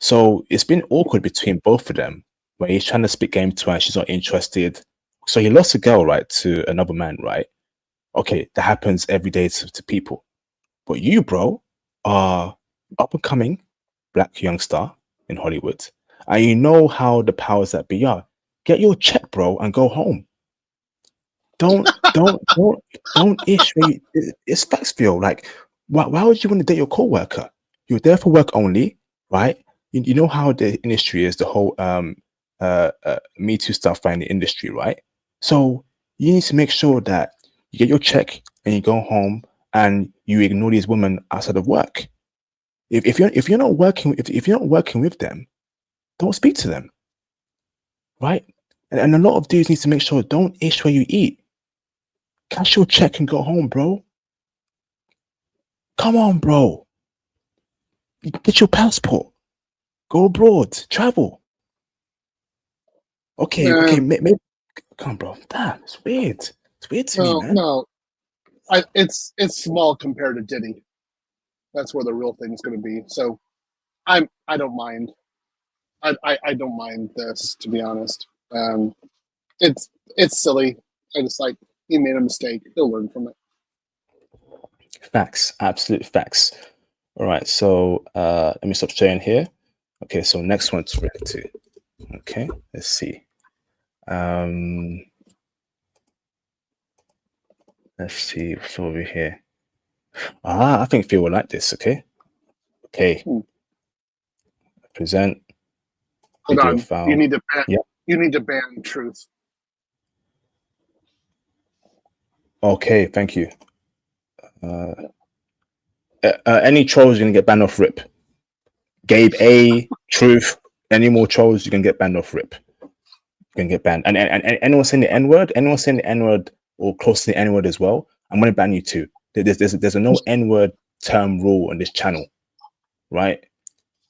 So it's been awkward between both of them, where he's trying to speak game to her and she's not interested. So he lost a girl, right, to another man, right? Okay, that happens every day to people. But you, bro, are up and coming black young star in Hollywood, and you know how the powers that be are. Get your check, bro, and go home. Don't issue. It's facts, feel like. Why would you want to date your co-worker? You're there for work only, right? You know how the industry is, the whole Me Too stuff in the industry, right? So you need to make sure that You get your check and you go home and you ignore these women outside of work. If you're not working with them, don't speak to them, right? And a lot of dudes need to make sure don't ish where you eat. Cash your check and go home, bro. Come on, bro. Get your passport. Go abroad. Travel. Okay, maybe. Come on, bro. Damn, it's weird. It's weird to me, man. No, it's small compared to Diddy. That's where the real thing's going to be. So, I don't mind. I don't mind this, to be honest. It's silly. I just like he made a mistake. He'll learn from it. Facts, absolute facts. All right, so let me stop sharing here. Okay, so next one to react to. Okay, let's see. Let's see what's over here. I think Phil will like this. Okay. Present. Hold video on. file. You need to ban. Yeah. You need to ban truth. Okay, thank you. Any trolls, you're gonna get banned off RIP. Gabe A, Truth, any more trolls, you can get banned off RIP. You can get banned. And anyone saying the N-word, or close to the N-word as well, I'm gonna ban you too. There's a no N-word term rule on this channel, right?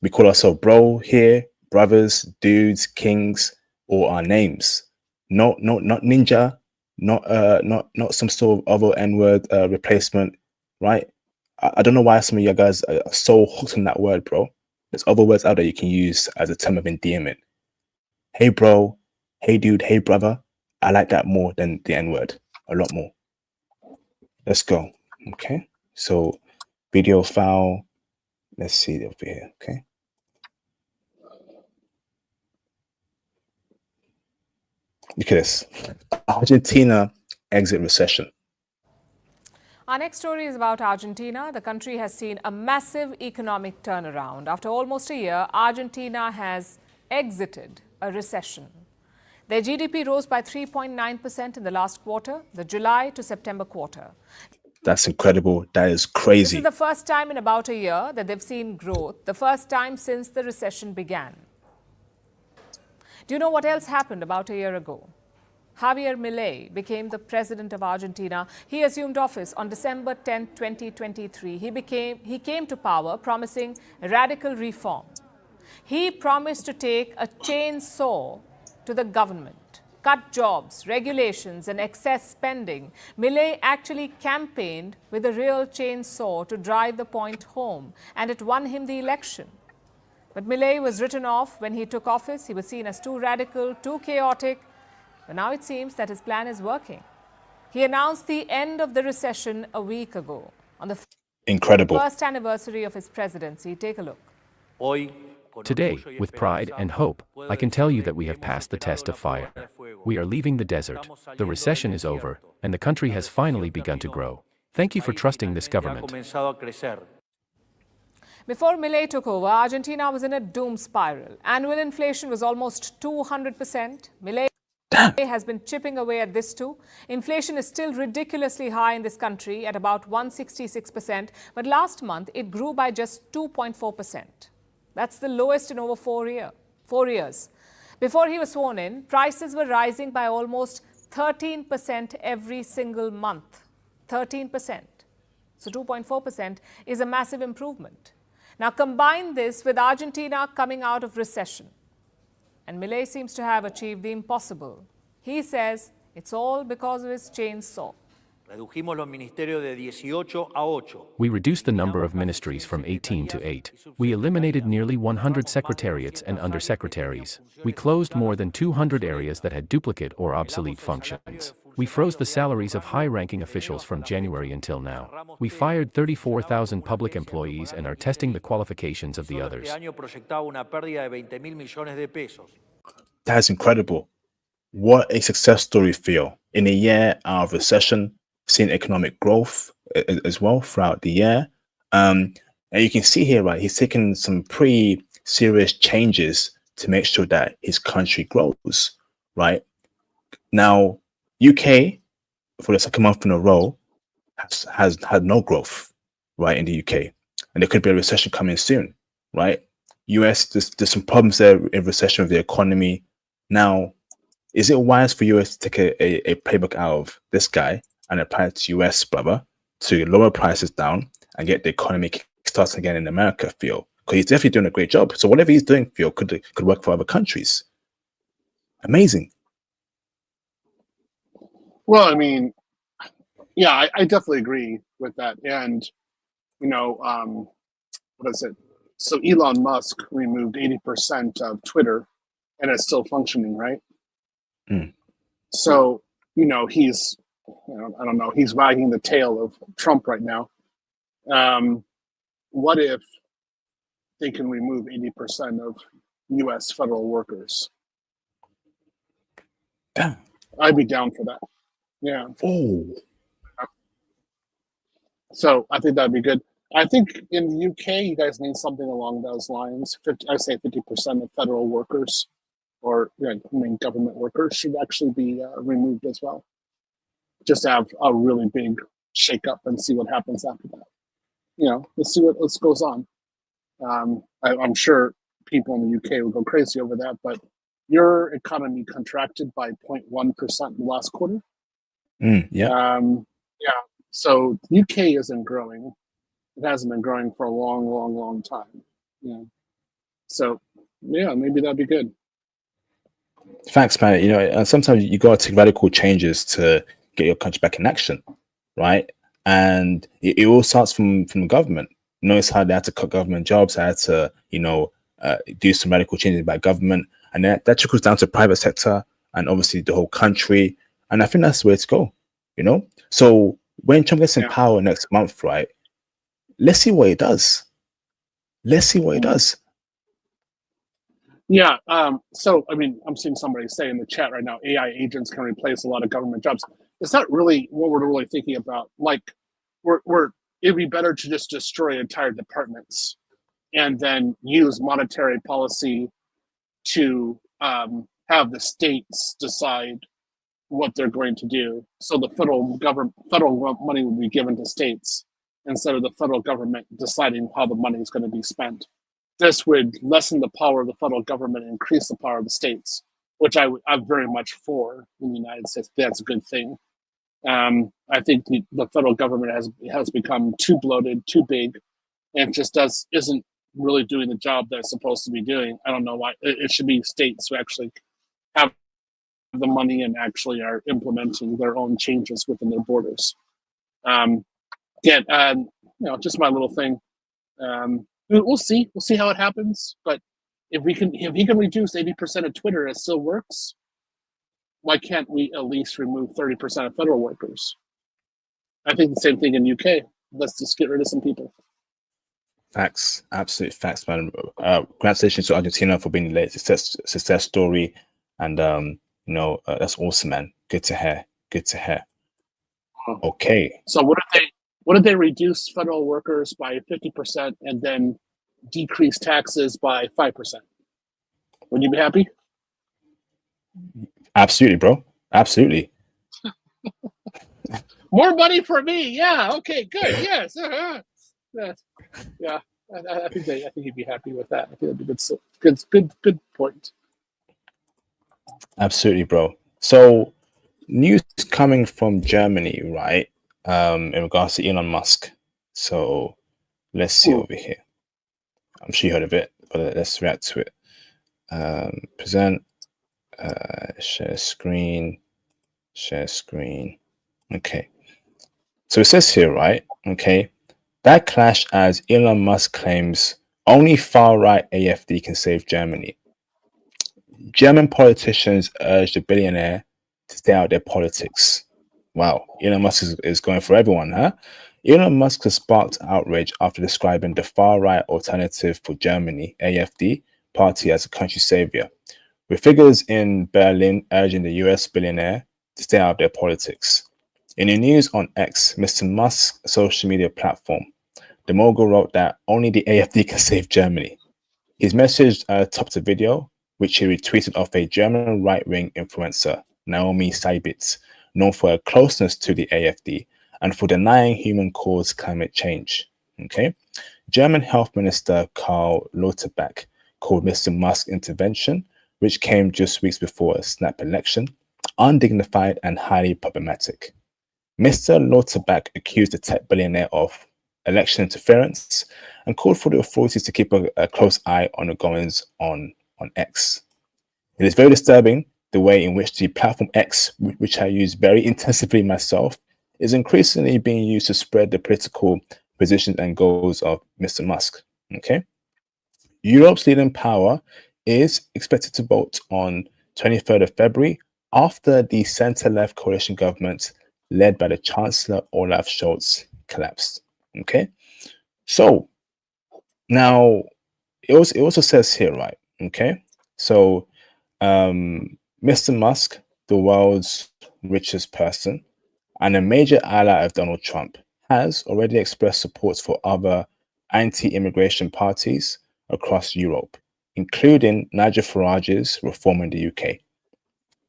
We call ourselves bro here, brothers, dudes, kings, or our names. Not ninja, not some sort of other N-word replacement, right? I don't know why some of you guys are so hooked on that word, bro. There's other words out there you can use as a term of endearment. Hey, bro. Hey, dude. Hey, brother. I like that more than the N-word. A lot more. Let's go. Okay. So, video file. Let's see over here. Okay. Look at this. Argentina exit recession. Our next story is about Argentina. The country has seen a massive economic turnaround. After almost a year, Argentina has exited a recession. Their GDP rose by 3.9% in the last quarter, the July to September quarter. That's incredible. That is crazy. This is the first time in about a year that they've seen growth, the first time since the recession began. Do you know what else happened about a year ago? Javier Milei became the president of Argentina. He assumed office on December 10, 2023. He came to power promising radical reform. He promised to take a chainsaw to the government, cut jobs, regulations, and excess spending. Milei actually campaigned with a real chainsaw to drive the point home, and it won him the election. But Milei was written off when he took office. He was seen as too radical, too chaotic. But now it seems that his plan is working. He announced the end of the recession a week ago on the first anniversary of his presidency. Take a look. Today, with pride and hope, I can tell you that we have passed the test of fire. We are leaving the desert. The recession is over, and the country has finally begun to grow. Thank you for trusting this government. Before Milei took over, Argentina was in a doom spiral. Annual inflation was almost 200%. Milei has been chipping away at this too. Inflation is still ridiculously high in this country at about 166%, but last month it grew by just 2.4%. That's the lowest in over 4 years. Before he was sworn in, prices were rising by almost 13% every single month. 13%. So 2.4% is a massive improvement. Now combine this with Argentina coming out of recession. And Milei seems to have achieved the impossible. He says it's all because of his chainsaw. We reduced the number of ministries from 18 to 8. We eliminated nearly 100 secretariats and undersecretaries. We closed more than 200 areas that had duplicate or obsolete functions. We froze the salaries of high-ranking officials from January until now. We fired 34,000 public employees and are testing the qualifications of the others. That's incredible. What a success story, Theo. In a year out of recession, seen economic growth as well throughout the year. And you can see here, right, he's taken some pretty serious changes to make sure that his country grows, right? Now, UK, for the second month in a row has had no growth, right, in the UK, and there could be a recession coming soon, right? US, there's some problems there in recession with the economy. Now, is it wise for US to take a playbook out of this guy and apply it to US, brother, to lower prices down and get the economy starting again in America, Theo? Because he's definitely doing a great job. So whatever he's doing, Theo, could work for other countries. Amazing. Well, I mean, yeah, I definitely agree with that. And, you know, what is it? So Elon Musk removed 80% of Twitter and it's still functioning, right? Mm. So, you know, he's, I don't know, he's wagging the tail of Trump right now. What if they can remove 80% of US federal workers? Damn. I'd be down for that. Yeah. Oh. So I think that'd be good. I think in the UK, you guys need something along those lines. I say 50% of federal workers or government workers should actually be removed as well. Just have a really big shake-up and see what happens after that. You know, let's see what else goes on. I'm sure people in the UK will go crazy over that, but your economy contracted by 0.1% in the last quarter. Yeah. Yeah. So UK isn't growing. It hasn't been growing for a long time. Yeah. So yeah, maybe that'd be good. Facts, man. You know, sometimes you got to take radical changes to get your country back in action, right? And it all starts from the government. Notice how they had to cut government jobs, they had to, do some radical changes by government, and that trickles down to private sector and obviously the whole country. And I think that's the way to go. You know, so when Trump gets in power next month, right? Let's see what he does. Let's see what he does. Yeah. So, I mean, I'm seeing somebody say in the chat right now, AI agents can replace a lot of government jobs. It's not really what we're really thinking about. Like, it'd be better to just destroy entire departments and then use monetary policy to have the states decide what they're going to do. So the federal money would be given to states instead of the federal government deciding how the money is going to be spent. This would lessen the power of the federal government and increase the power of the states, which I'm very much for in the United States. That's a good thing. I think the federal government has become too bloated, too big, and just isn't really doing the job that it's supposed to be doing. I don't know why. It should be states who actually have the money and actually are implementing their own changes within their borders. Just my little thing. We'll see how it happens. But if he can reduce 80% of Twitter, it still works. Why can't we at least remove 30% of federal workers? I think the same thing in UK. Let's just get rid of some people. Facts, absolute facts, man. Congratulations to Argentina for being the latest success story, and that's awesome, man. Good to hear. Good to hear. Okay. So what if they reduce federal workers by 50% and then decrease taxes by 5%? Would you be happy? Absolutely, bro. Absolutely. More money for me. Yeah. Okay. Good. Yes. Yeah. I think you'd be happy with that. I think that'd be good point. Absolutely, bro. So, news coming from Germany, right? In regards to Elon Musk. So, let's see over here. I'm sure you heard of it, but let's react to it. Present. Share screen. Okay. So it says here, right? Okay. That clash as Elon Musk claims only far-right AfD can save Germany. German politicians urge the billionaire to stay out of their politics. Wow. Elon Musk is going for everyone, huh? Elon Musk has sparked outrage after describing the far-right Alternative for Germany, AfD, party as a country savior, with figures in Berlin urging the US billionaire to stay out of their politics. In the news on X, Mr. Musk's social media platform, the mogul wrote that only the AfD can save Germany. His message topped a video, which he retweeted off a German right-wing influencer, Naomi Seibitz, known for her closeness to the AfD and for denying human-caused climate change. Okay, German Health Minister Karl Lauterbach called Mr. Musk's intervention, which came just weeks before a snap election, undignified and highly problematic. Mr. Lauterbach accused the tech billionaire of election interference and called for the authorities to keep a close eye on the goings on X. It is very disturbing the way in which the platform X, which I use very intensively myself, is increasingly being used to spread the political positions and goals of Mr. Musk. Okay, Europe's leading power is expected to vote on 23rd of February after the centre-left coalition government led by the Chancellor Olaf Scholz collapsed. Okay, so now it also says here, right? Okay, so Mr. Musk, the world's richest person and a major ally of Donald Trump, has already expressed support for other anti-immigration parties across Europe, including Nigel Farage's Reform in the UK.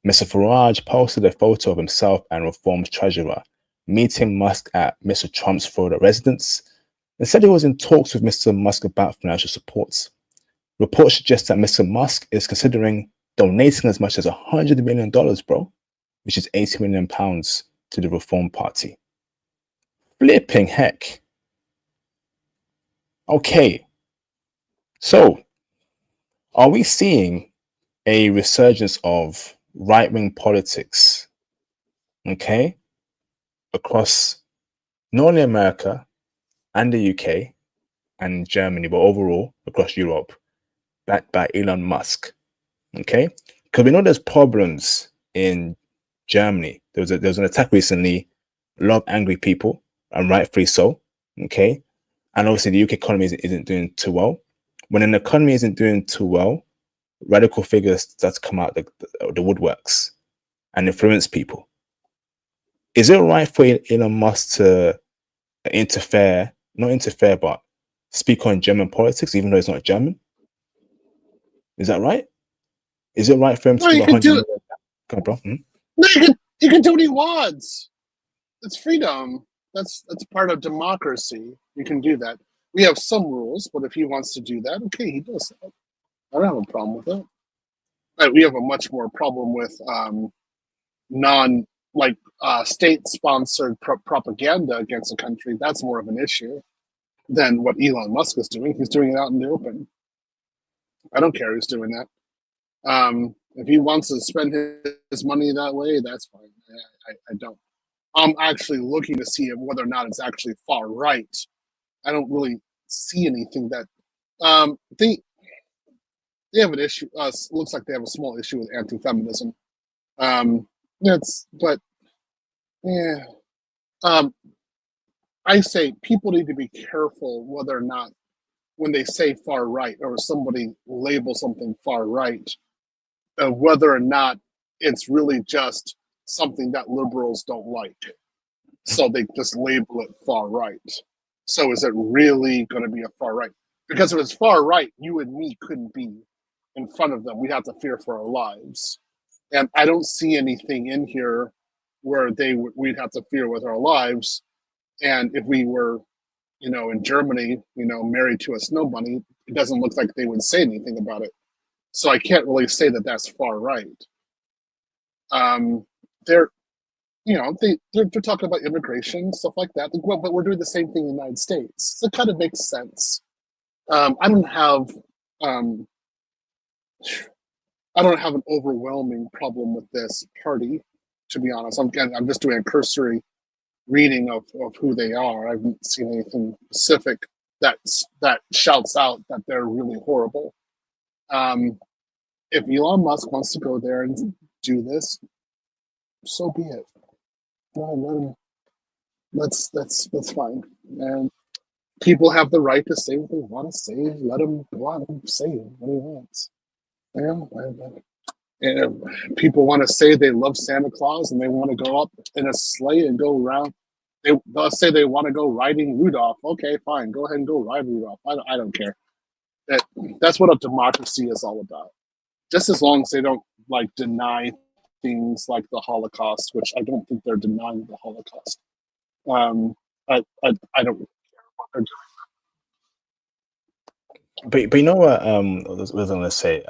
Mr. Farage posted a photo of himself and Reform's treasurer meeting Musk at Mr. Trump's Florida residence and said he was in talks with Mr. Musk about financial supports. Reports suggest that Mr. Musk is considering donating as much as $100 million, bro, which is £80 million to the Reform Party. Flipping heck. Okay, so are we seeing a resurgence of right-wing politics, okay, across not only America and the UK and Germany, but overall across Europe, backed by Elon Musk? Okay, because we know there's problems in Germany. There was an attack recently, a lot of angry people, and rightfully so. Okay, and obviously the UK economy isn't doing too well. When an economy isn't doing too well, radical figures start to come out the woodworks and influence people. Is it right for Elon Musk to not interfere, but speak on German politics, even though he's not German? Is that right? Is it right for him to No, give you can 100 do million? it. Come on, bro. No, you can do what he wants. It's freedom. That's part of democracy. You can do that. We have some rules, but if he wants to do that, okay, he does that. I don't have a problem with it. But we have a much more problem with state-sponsored propaganda against a country. That's more of an issue than what Elon Musk is doing. He's doing it out in the open. I don't care who's doing that. If he wants to spend his money that way, that's fine. I don't. I'm actually looking to see whether or not it's actually far right. I don't really see anything that they have an issue. Looks like they have a small issue with anti-feminism. I say people need to be careful whether or not when they say far right or somebody labels something far right, whether or not it's really just something that liberals don't like. So they just label it far right. So is it really going to be a far right? Because if it's far right, you and me couldn't be in front of them. We'd have to fear for our lives. And I don't see anything in here where we'd have to fear with our lives. And if we were, in Germany, married to a snow bunny, it doesn't look like they would say anything about it. So I can't really say that that's far right. They're talking about immigration, stuff like that. But we're doing the same thing in the United States. So it kind of makes sense. I don't have an overwhelming problem with this party, to be honest. I'm just doing a cursory reading of who they are. I haven't seen anything specific that shouts out that they're really horrible. If Elon Musk wants to go there and do this, so be it. Let him. That's fine. And people have the right to say what they want to say. Let him go out and say what he wants. People want to say they love Santa Claus and they want to go up in a sleigh and go around. They'll say they want to go riding Rudolph. Okay, fine. Go ahead and go ride Rudolph. I don't care. That's what a democracy is all about. Just as long as they don't deny things like the Holocaust, which I don't think they're denying the Holocaust. I don't. But you know what? What was I going to say?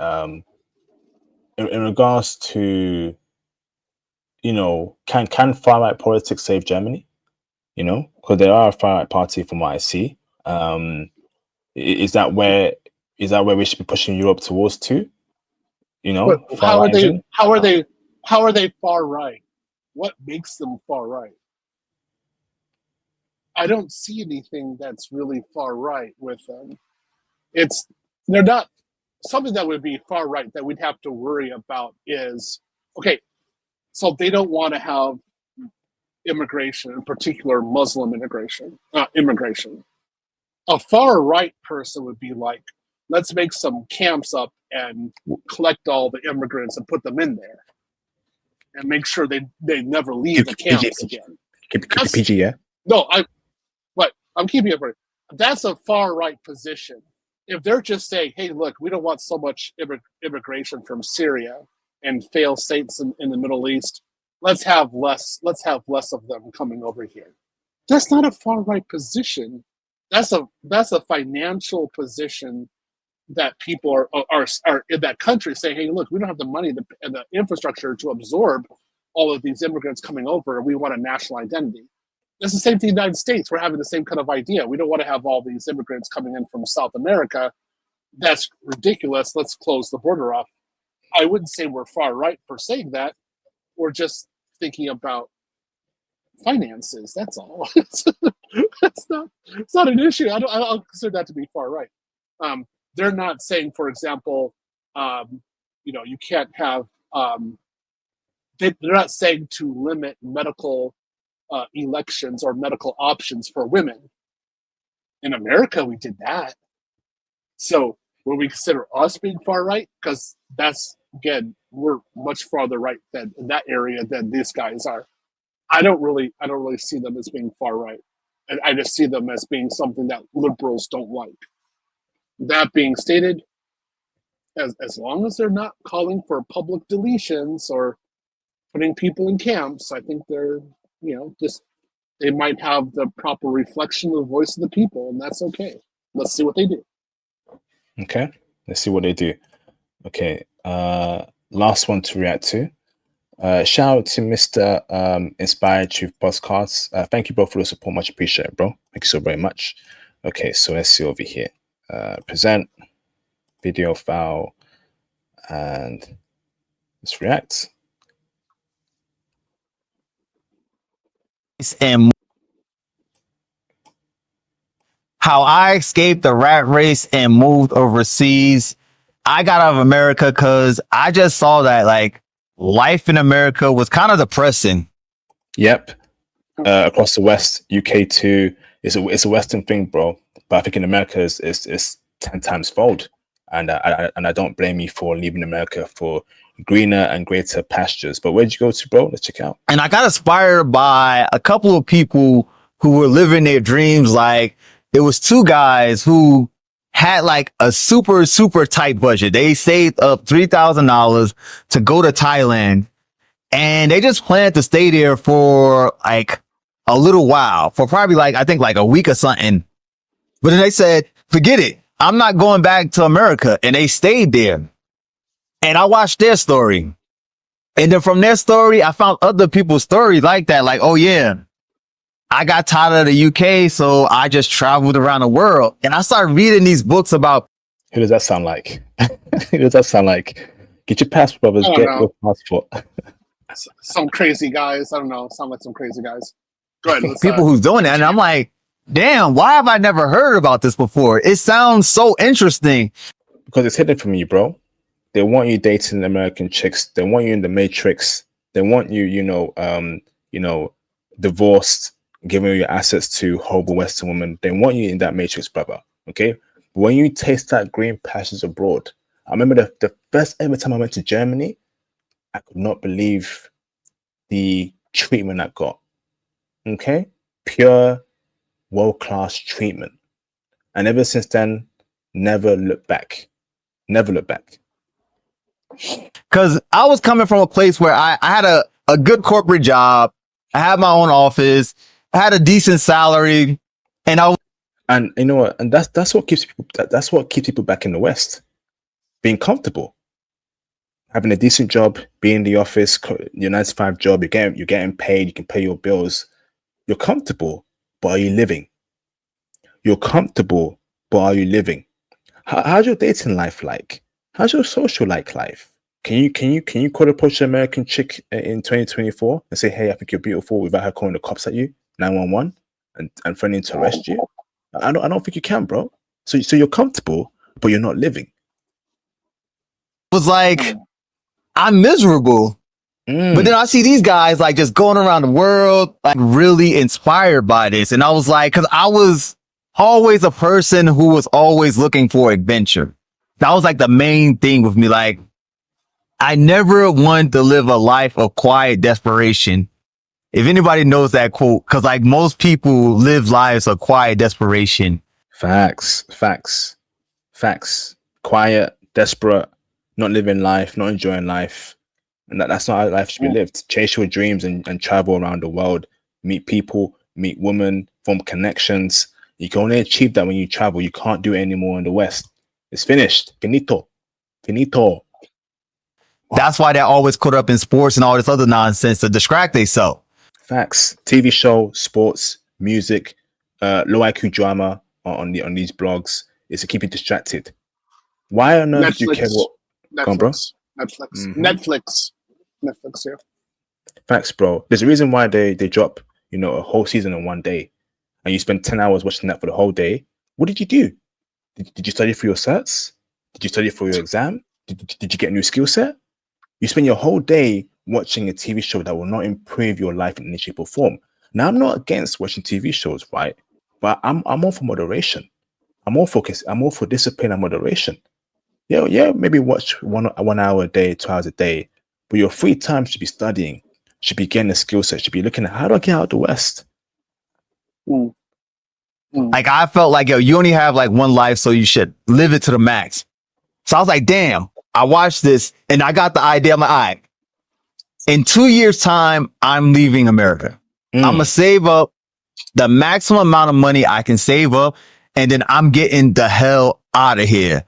In regards to, you know, can far right politics save Germany? You know, because they are a far right party from what I see. Is that where we should be pushing Europe towards too? You know, But how are they far right? What makes them far right? I don't see anything that's really far right with them. They're not something that would be far right that we'd have to worry about is okay. So they don't want to have immigration, in particular Muslim immigration. A far right person would be like, let's make some camps up and collect all the immigrants and put them in there and make sure they never leave the camps again. Keep it PG, yeah? No, I'm keeping it. That's a far right position. If they're just saying, hey, look, we don't want so much immigration from Syria and failed states in the Middle East, let's have less of them coming over here. That's not a far right position. That's a financial position that people are in that country saying, hey, look, we don't have the money and the infrastructure to absorb all of these immigrants coming over, and we want a national identity. It's the same thing in the United States. We're having the same kind of idea. We don't want to have all these immigrants coming in from South America. That's ridiculous. Let's close the border off. I wouldn't say we're far right for saying that. We're just thinking about finances. That's all. It's not an issue. I don't consider that to be far right. They're not saying, for example, you can't have. They're not saying to limit medical elections or medical options for women. In America, we did that. So will we consider us being far right? Because that's, again, we're much farther right than in that area than these guys are. I don't really see them as being far right. And I just see them as being something that liberals don't like. That being stated, as long as they're not calling for public deletions or putting people in camps, I think they're, they might have the proper reflection of the voice of the people, and that's okay. Let's see what they do. Okay, let's see what they do. Okay, last one to react to. Shout out to Mr. Inspired Truth Postcards. Thank you both for the support, much appreciated, bro. Thank you so very much. Okay, so let's see over here. Present, video file, and let's react. And how I escaped the rat race and moved overseas. I got out of America because I just saw that like life in America was kind of depressing. Yep. Across the West, UK too. It's a Western thing, bro. But I think in America it's 10 times fold. And I don't blame you for leaving America for greener and greater pastures. But where'd you go to, bro? Let's check it out. And I got inspired by a couple of people who were living their dreams. Like it was two guys who had like a super, super tight budget. They saved up $3,000 to go to Thailand, and they just planned to stay there for like a little while, for probably like, I think like a week or something. But then they said, forget it. I'm not going back to America. And they stayed there. And I watched their story. And then from their story, I found other people's stories like that. Like, oh yeah, I got tired of the UK, so I just traveled around the world. And I started reading these books about. Who does that sound like? Who does that sound like? Get your passport, brothers. Get your passport. Some crazy guys. I don't know. Sound like some crazy guys. Go ahead. People who's doing that. And I'm like, damn, why have I never heard about this before? It sounds so interesting. Because it's hidden from you, bro. They want you dating American chicks. They want you in the Matrix. They want you, divorced, giving your assets to horrible Western women. They want you in that Matrix, brother. Okay? But when you taste that green pastures abroad, I remember the first ever time I went to Germany, I could not believe the treatment I got. Okay? Pure, world-class treatment. And ever since then, never looked back. Never looked back. Because I was coming from a place where I had a good corporate job. I had my own office. I had a decent salary. And you know what? And that's what keeps people that's what keeps people back in the West. Being comfortable. Having a decent job, being in the office, your 9 to 5 job, you're getting paid, you can pay your bills. You're comfortable, but are you living? You're comfortable, but are you living? How's your dating life like? How's your social life? Can you quote approach an American chick in 2024 and say, "Hey, I think you're beautiful," without her calling the cops at you, 911, and threatening to arrest you? I don't think you can, bro. So you're comfortable, but you're not living. It was like, I'm miserable. But then I see these guys like just going around the world, like really inspired by this. And I was like, because I was always a person who was always looking for adventure. That was like the main thing with me. Like, I never wanted to live a life of quiet desperation. If anybody knows that quote, because like most people live lives of quiet desperation. Facts. Quiet, desperate, not living life, not enjoying life. And that's not how life should be lived. Chase your dreams and travel around the world. Meet people, meet women, form connections. You can only achieve that when you travel. You can't do it anymore in the West. It's finished. Finito. That's why they're always caught up in sports and all this other nonsense to distract themselves. Facts. TV show, sports, music, low IQ drama on these blogs is to keep you distracted. Why on earth do you care what? Go on, bro. Netflix, yeah. Facts, bro. There's a reason why they drop, a whole season in one day, and you spend 10 hours watching that for the whole day. What did you do? Did you study for your certs? Did you study for your exam? Did you get a new skill set? You spend your whole day watching a TV show that will not improve your life in any shape or form. Now, I'm not against watching TV shows, right? But I'm all for moderation. I'm all for discipline and moderation. Yeah, maybe watch 1 hour a day, 2 hours a day, but your free time should be studying, should be getting a skill set, should be looking at how do I get out of the West. Like I felt like, you only have like one life, so you should live it to the max. So I was like, damn, I watched this and I got the idea. I'm like, all right, in 2 years time, I'm leaving America. I'm gonna save up the maximum amount of money I can save up, and then I'm getting the hell out of here.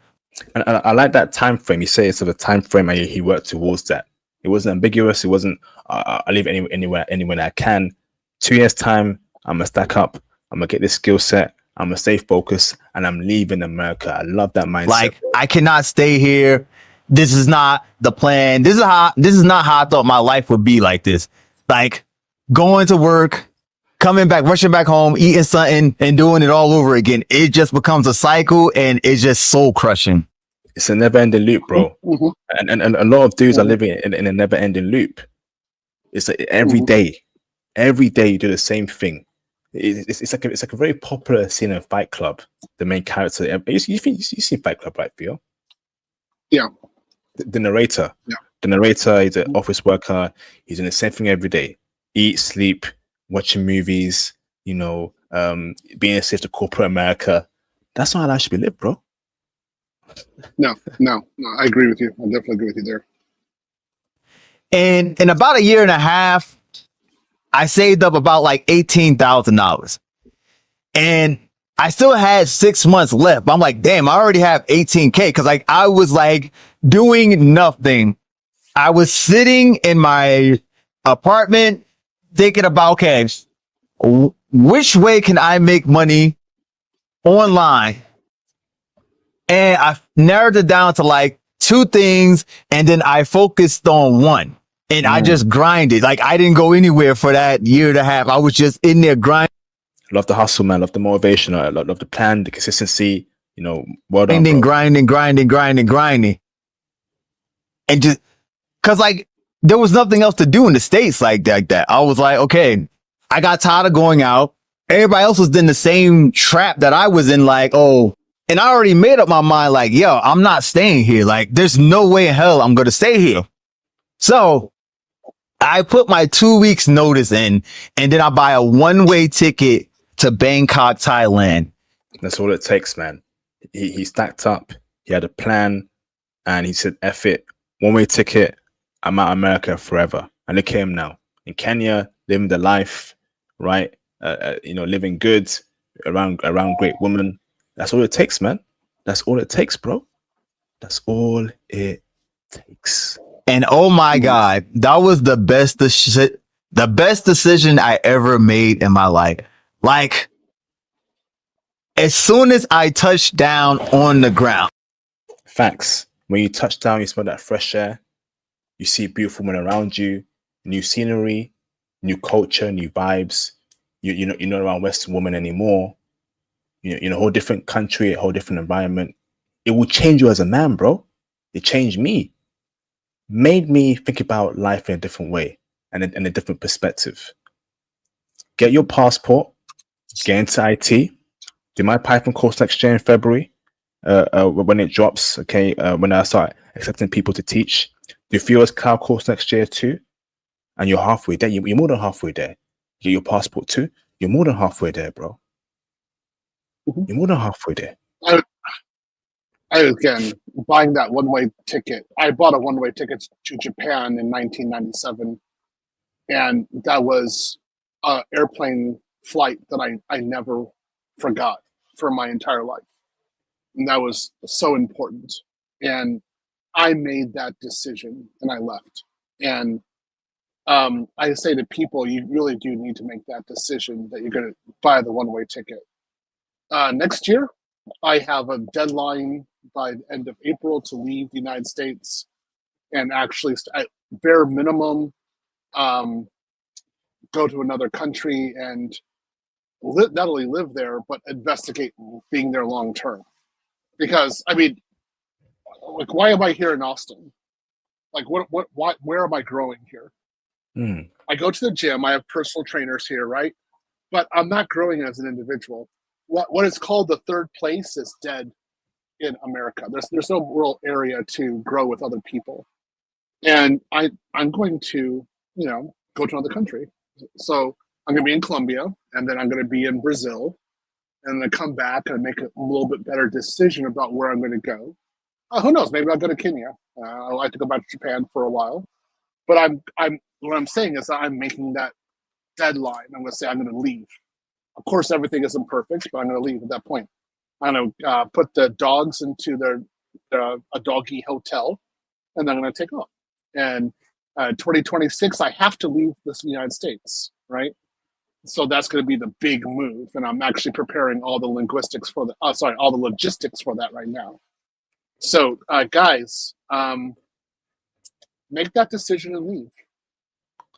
And I like that time frame. He says sort of time frame, and he worked towards that. It wasn't ambiguous. It wasn't. I leave anywhere I can. 2 years time, I'm gonna stack up. I'm gonna get this skill set. I'm gonna stay focused, and I'm leaving America. I love that mindset. Like I cannot stay here. This is not the plan. This is not how I thought my life would be like this. Like going to work, coming back, rushing back home, eating something, and doing it all over again. It just becomes a cycle, and it's just soul crushing. It's a never-ending loop, bro. And a lot of dudes are living in a never-ending loop. It's like every day you do the same thing. It's like a very popular scene in Fight Club. The main character, you see Fight Club, right, Theo? Yeah. The narrator. Yeah. The narrator is an office worker. He's doing the same thing every day. Eat, sleep, watching movies, being a slave to corporate America. That's not how life should be lived, bro. No, I agree with you. I definitely agree with you there. And in about a year and a half, I saved up about like $18,000. And I still had 6 months left. I'm like, damn, I already have 18K. Because like I was like doing nothing. I was sitting in my apartment thinking about, okay, which way can I make money online? And I narrowed it down to like 2 things, and then I focused on one. And I just grinded. Like I didn't go anywhere for that year and a half. I was just in there grinding. Love the hustle, man. Love the motivation. I love the plan, the consistency. Well done, bro. Grinding. And just because like there was nothing else to do in the States like that. I was like, okay, I got tired of going out. Everybody else was in the same trap that I was in, like, oh. And I already made up my mind, like, yo, I'm not staying here. Like, there's no way in hell I'm going to stay here. So I put my 2 weeks notice in, and then I buy a one-way ticket to Bangkok, Thailand. That's all it takes, man. He stacked up. He had a plan, and he said, F it. one-way ticket. I'm out of America forever. And look at him now in Kenya, living the life, right? Living good around great women. That's all it takes, man. That's all it takes, bro. That's all it takes. And oh my God, that was the best decision I ever made in my life. Like, as soon as I touched down on the ground. Facts. When you touch down, you smell that fresh air. You see beautiful men around you, new scenery, new culture, new vibes. You're not around Western women anymore. In a whole different country, a whole different environment. It will change you as a man, bro. It changed me. Made me think about life in a different way and in a different perspective. Get your passport, get into IT, do my Python course next year in February, when it drops, okay, when I start accepting people to teach. Do Fio's cloud course next year too, and you're halfway there. You're more than halfway there. Get your passport too. You're more than halfway there, bro. You're more than halfway there. Again, buying that one-way ticket. I bought a one-way ticket to Japan in 1997, and that was an airplane flight that I never forgot for my entire life. And that was so important. And I made that decision and I left. And I say to people, you really do need to make that decision that you're going to buy the one-way ticket. Next year, I have a deadline by the end of April to leave the United States and actually, at bare minimum, go to another country and not only live there, but investigate being there long term. Because, I mean, like, why am I here in Austin? Like, where am I growing here? I go to the gym. I have personal trainers here, right? But I'm not growing as an individual. What is called the third place is dead in America. There's no real area to grow with other people. And I'm going to, go to another country. So I'm going to be in Colombia, and then I'm going to be in Brazil, and then come back and make a little bit better decision about where I'm going to go. Who knows? Maybe I'll go to Kenya. I like to go back to Japan for a while. But what I'm saying is that I'm making that deadline. I'm going to say I'm going to leave. Of course, everything isn't perfect, but I'm going to leave at that point. I'm going to put the dogs into a doggy hotel, and then I'm going to take off. And 2026, I have to leave this United States, right? So that's going to be the big move, and I'm actually preparing all the logistics for that right now. So, guys, make that decision and leave.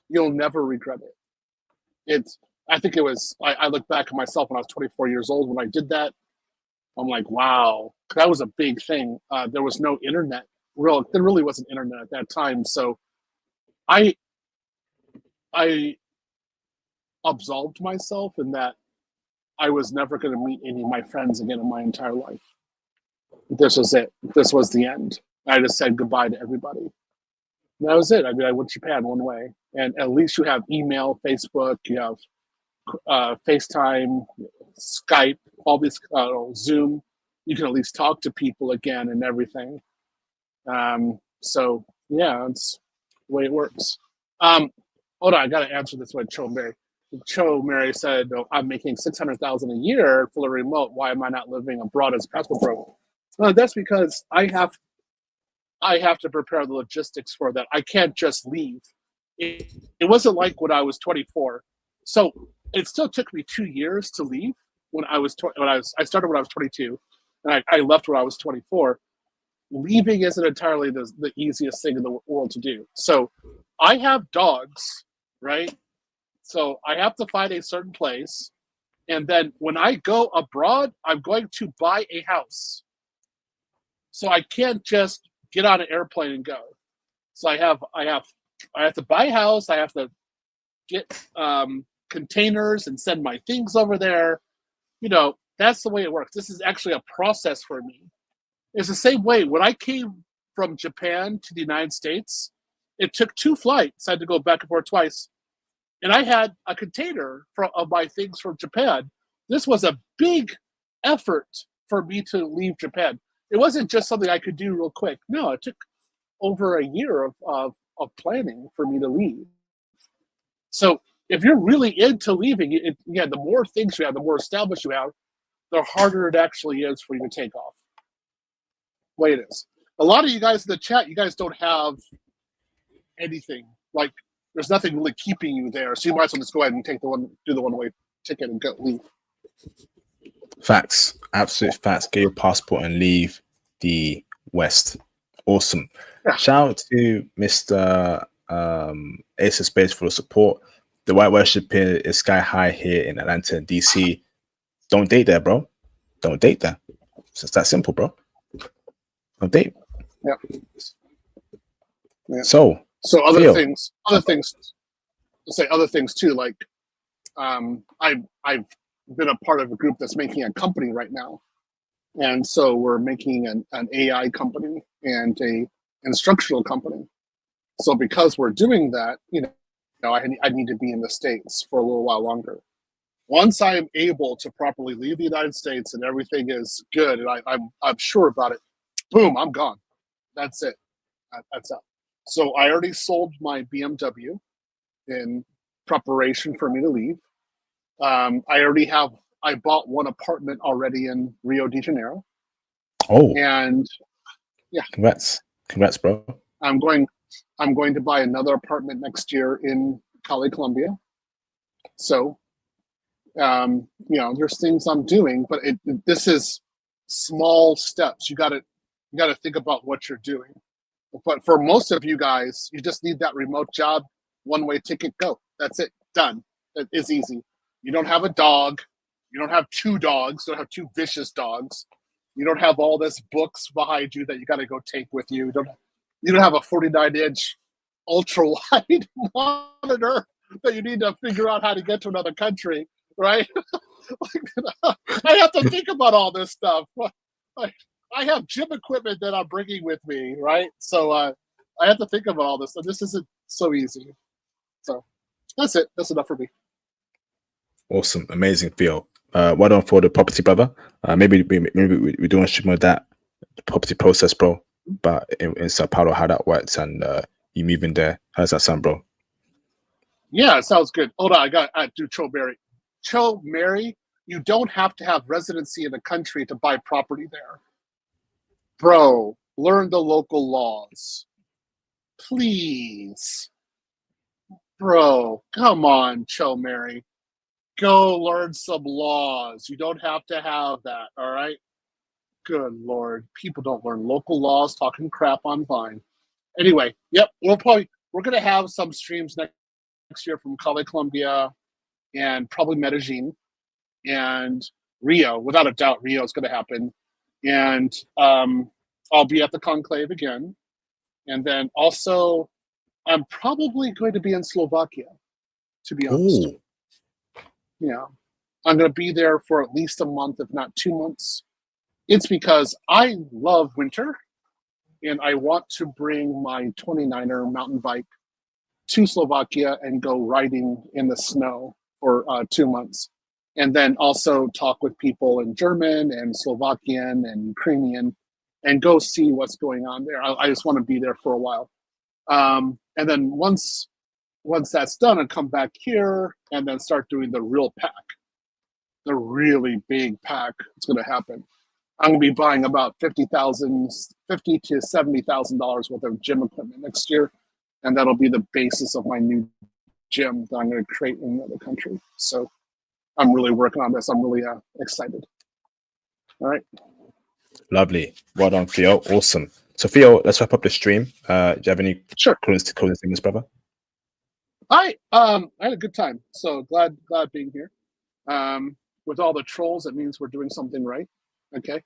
You'll never regret it. I think it was. I look back at myself when I was 24 years old when I did that. I'm like, wow, that was a big thing. There was no internet. There really wasn't internet at that time. So, I absolved myself in that I was never going to meet any of my friends again in my entire life. This was it. This was the end. I just said goodbye to everybody. And that was it. I mean, I went to Japan one way. And at least you have email, Facebook, you have FaceTime, Skype, all these, Zoom. You can at least talk to people again and everything. So, yeah, that's the way it works. Hold on, I got to answer this one, Cho Mary. Cho Mary said, I'm making $600,000 a year fully remote. Why am I not living abroad as a passport pro? That's because I have to prepare the logistics for that. I can't just leave. It wasn't like when I was 24. So it still took me 2 years to leave. I started when I was 22, and I left when I was 24. Leaving isn't entirely the easiest thing in the world to do. So I have dogs, right? So I have to find a certain place. And then when I go abroad, I'm going to buy a house. So I can't just get on an airplane and go. So I have to buy a house. I have to get containers and send my things over there. That's the way it works. This is actually a process for me. It's the same way. When I came from Japan to the United States, it took 2 flights. I had to go back and forth twice. And I had a container of my things from Japan. This was a big effort for me to leave Japan. It wasn't just something I could do real quick. No, it took over a year of planning for me to leave. So if you're really into leaving, the more things you have, the more established you have, the harder it actually is for you to take off. The way it is. A lot of you guys in the chat, you guys don't have anything. Like, there's nothing really keeping you there. So you might as well just go ahead and do the one-way ticket and leave. Facts, absolute facts. Get your passport and leave the West. Awesome. Yeah. Shout out to Mr. Ace of Spades for the support. The white worship here is sky high here in Atlanta and DC. Don't date there, bro. Don't date there. It's just that simple, bro. Don't date. Yeah. So other things too. Like, I've been a part of a group that's making a company right now, and so we're making an AI company and a instructional company. So because we're doing that, I need to be in the States for a little while longer. Once I'm able to properly leave the United States and everything is good and I'm sure about it, boom, I'm gone. That's it. That's up. So I already sold my BMW in preparation for me to leave. I bought one apartment already in Rio de Janeiro. Oh. And yeah. Congrats, bro. I'm going to buy another apartment next year in Cali, Colombia. So, there's things I'm doing, but this is small steps. You got to think about what you're doing. But for most of you guys, you just need that remote job, one-way ticket, go. That's it, done. It is easy. You don't have a dog. You don't have two dogs. You don't have two vicious dogs. You don't have all this books behind you that you got to go take with you. You don't have a 49-inch ultra-wide monitor that you need to figure out how to get to another country, right? I have to think about all this stuff. I have gym equipment that I'm bringing with me, right? So I have to think about all this. So this isn't so easy. So that's it. That's enough for me. Awesome, amazing, Theo. Well done for the property, brother. Maybe we doing some of that property process, bro. But in Sao Paulo, how that works, and you moving there. How's that sound, bro? Yeah, it sounds good. Hold on, I do Cho Mary. Cho Mary, you don't have to have residency in the country to buy property there. Bro, learn the local laws. Please. Bro, come on, Cho Mary. Go learn some laws. You don't have to have that, all right? Good Lord. People don't learn local laws talking crap on Vine. Anyway, yep, we're going to have some streams next year from Cali, Colombia, and probably Medellin and Rio. Without a doubt, Rio is going to happen. And I'll be at the Conclave again. And then also, I'm probably going to be in Slovakia, to be honest. Ooh. Yeah, I'm going to be there for at least a month, if not 2 months. It's because I love winter, and I want to bring my 29er mountain bike to Slovakia and go riding in the snow for 2 months. And then also talk with people in German and Slovakian and Ukrainian and go see what's going on there. I just want to be there for a while. And then once that's done, I come back here and then start doing the real pack, the really big pack. It's going to happen. I'm going to be buying about $50,000 to $70,000 worth of gym equipment next year, and that'll be the basis of my new gym that I'm going to create in another country. So I'm really working on this. I'm really excited. All right. Lovely. Well done, Theo. Awesome. So, Theo, let's wrap up the stream. Do you have any closing things, brother? I had a good time. So glad being here. With all the trolls, it means we're doing something right. Okay.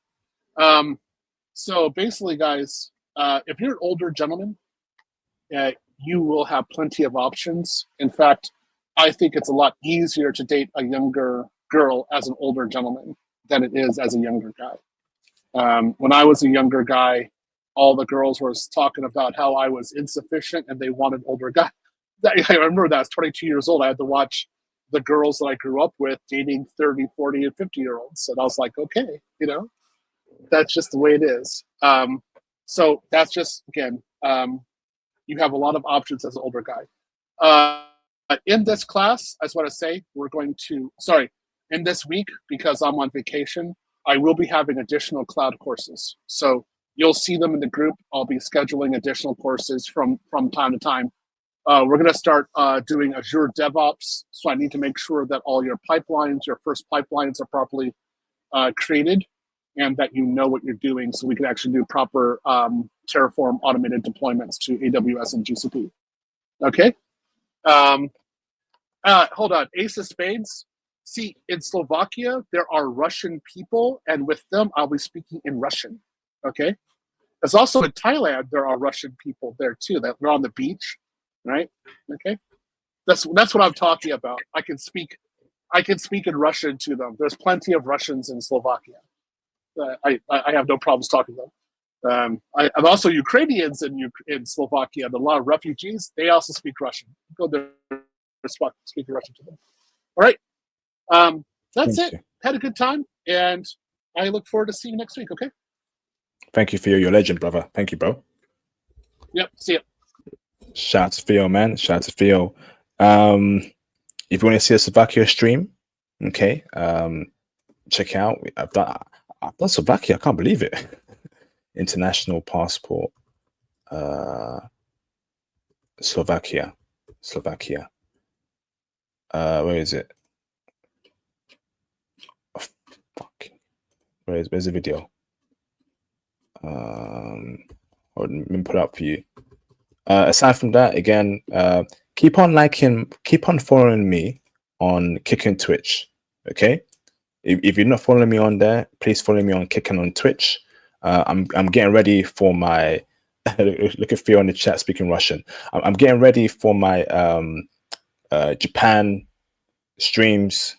So basically, guys, if you're an older gentleman, you will have plenty of options. In fact, I think it's a lot easier to date a younger girl as an older gentleman than it is as a younger guy. When I was a younger guy, all the girls were talking about how I was insufficient and they wanted older guys. I remember that I was 22 years old. I had to watch the girls that I grew up with dating 30, 40, and 50-year-olds. And I was like, okay, that's just the way it is. So that's just, again, you have a lot of options as an older guy. In this class, I just want to say, in this week, because I'm on vacation, I will be having additional cloud courses. So you'll see them in the group. I'll be scheduling additional courses from time to time. We're going to start doing Azure DevOps. So I need to make sure that all your pipelines, your first pipelines, are properly created, and that you know what you're doing, so we can actually do proper Terraform automated deployments to AWS and GCP. Okay. Hold on. Ace of Spades. See, in Slovakia, there are Russian people, and with them, I'll be speaking in Russian. Okay. There's also in Thailand, there are Russian people there too. That they're on the beach, right? Okay. That's what I'm talking about. I can speak in Russian to them. There's plenty of Russians in Slovakia. I have no problems talking to them. And also Ukrainians in Slovakia, and a lot of refugees, they also speak Russian. Go there, speak Russian to them. All right. That's it. Had a good time, and I look forward to seeing you next week, okay? Thank you, Theo. You're a legend, brother. Thank you, bro. Yep, see ya. Shout out to Theo, man. Shout out to Theo. If you want to see a Slovakia stream, okay, check out. I've done Slovakia. I can't believe it. International passport. Slovakia. Where is it? Oh, fuck. Where's the video? Let me put it up for you. Aside from that, again, keep on following me on Kick and Twitch. Okay, if you're not following me on there, please follow me on Kick and on Twitch. I'm getting ready for my look at Theo in the chat speaking Russian. I'm getting ready for my Japan streams,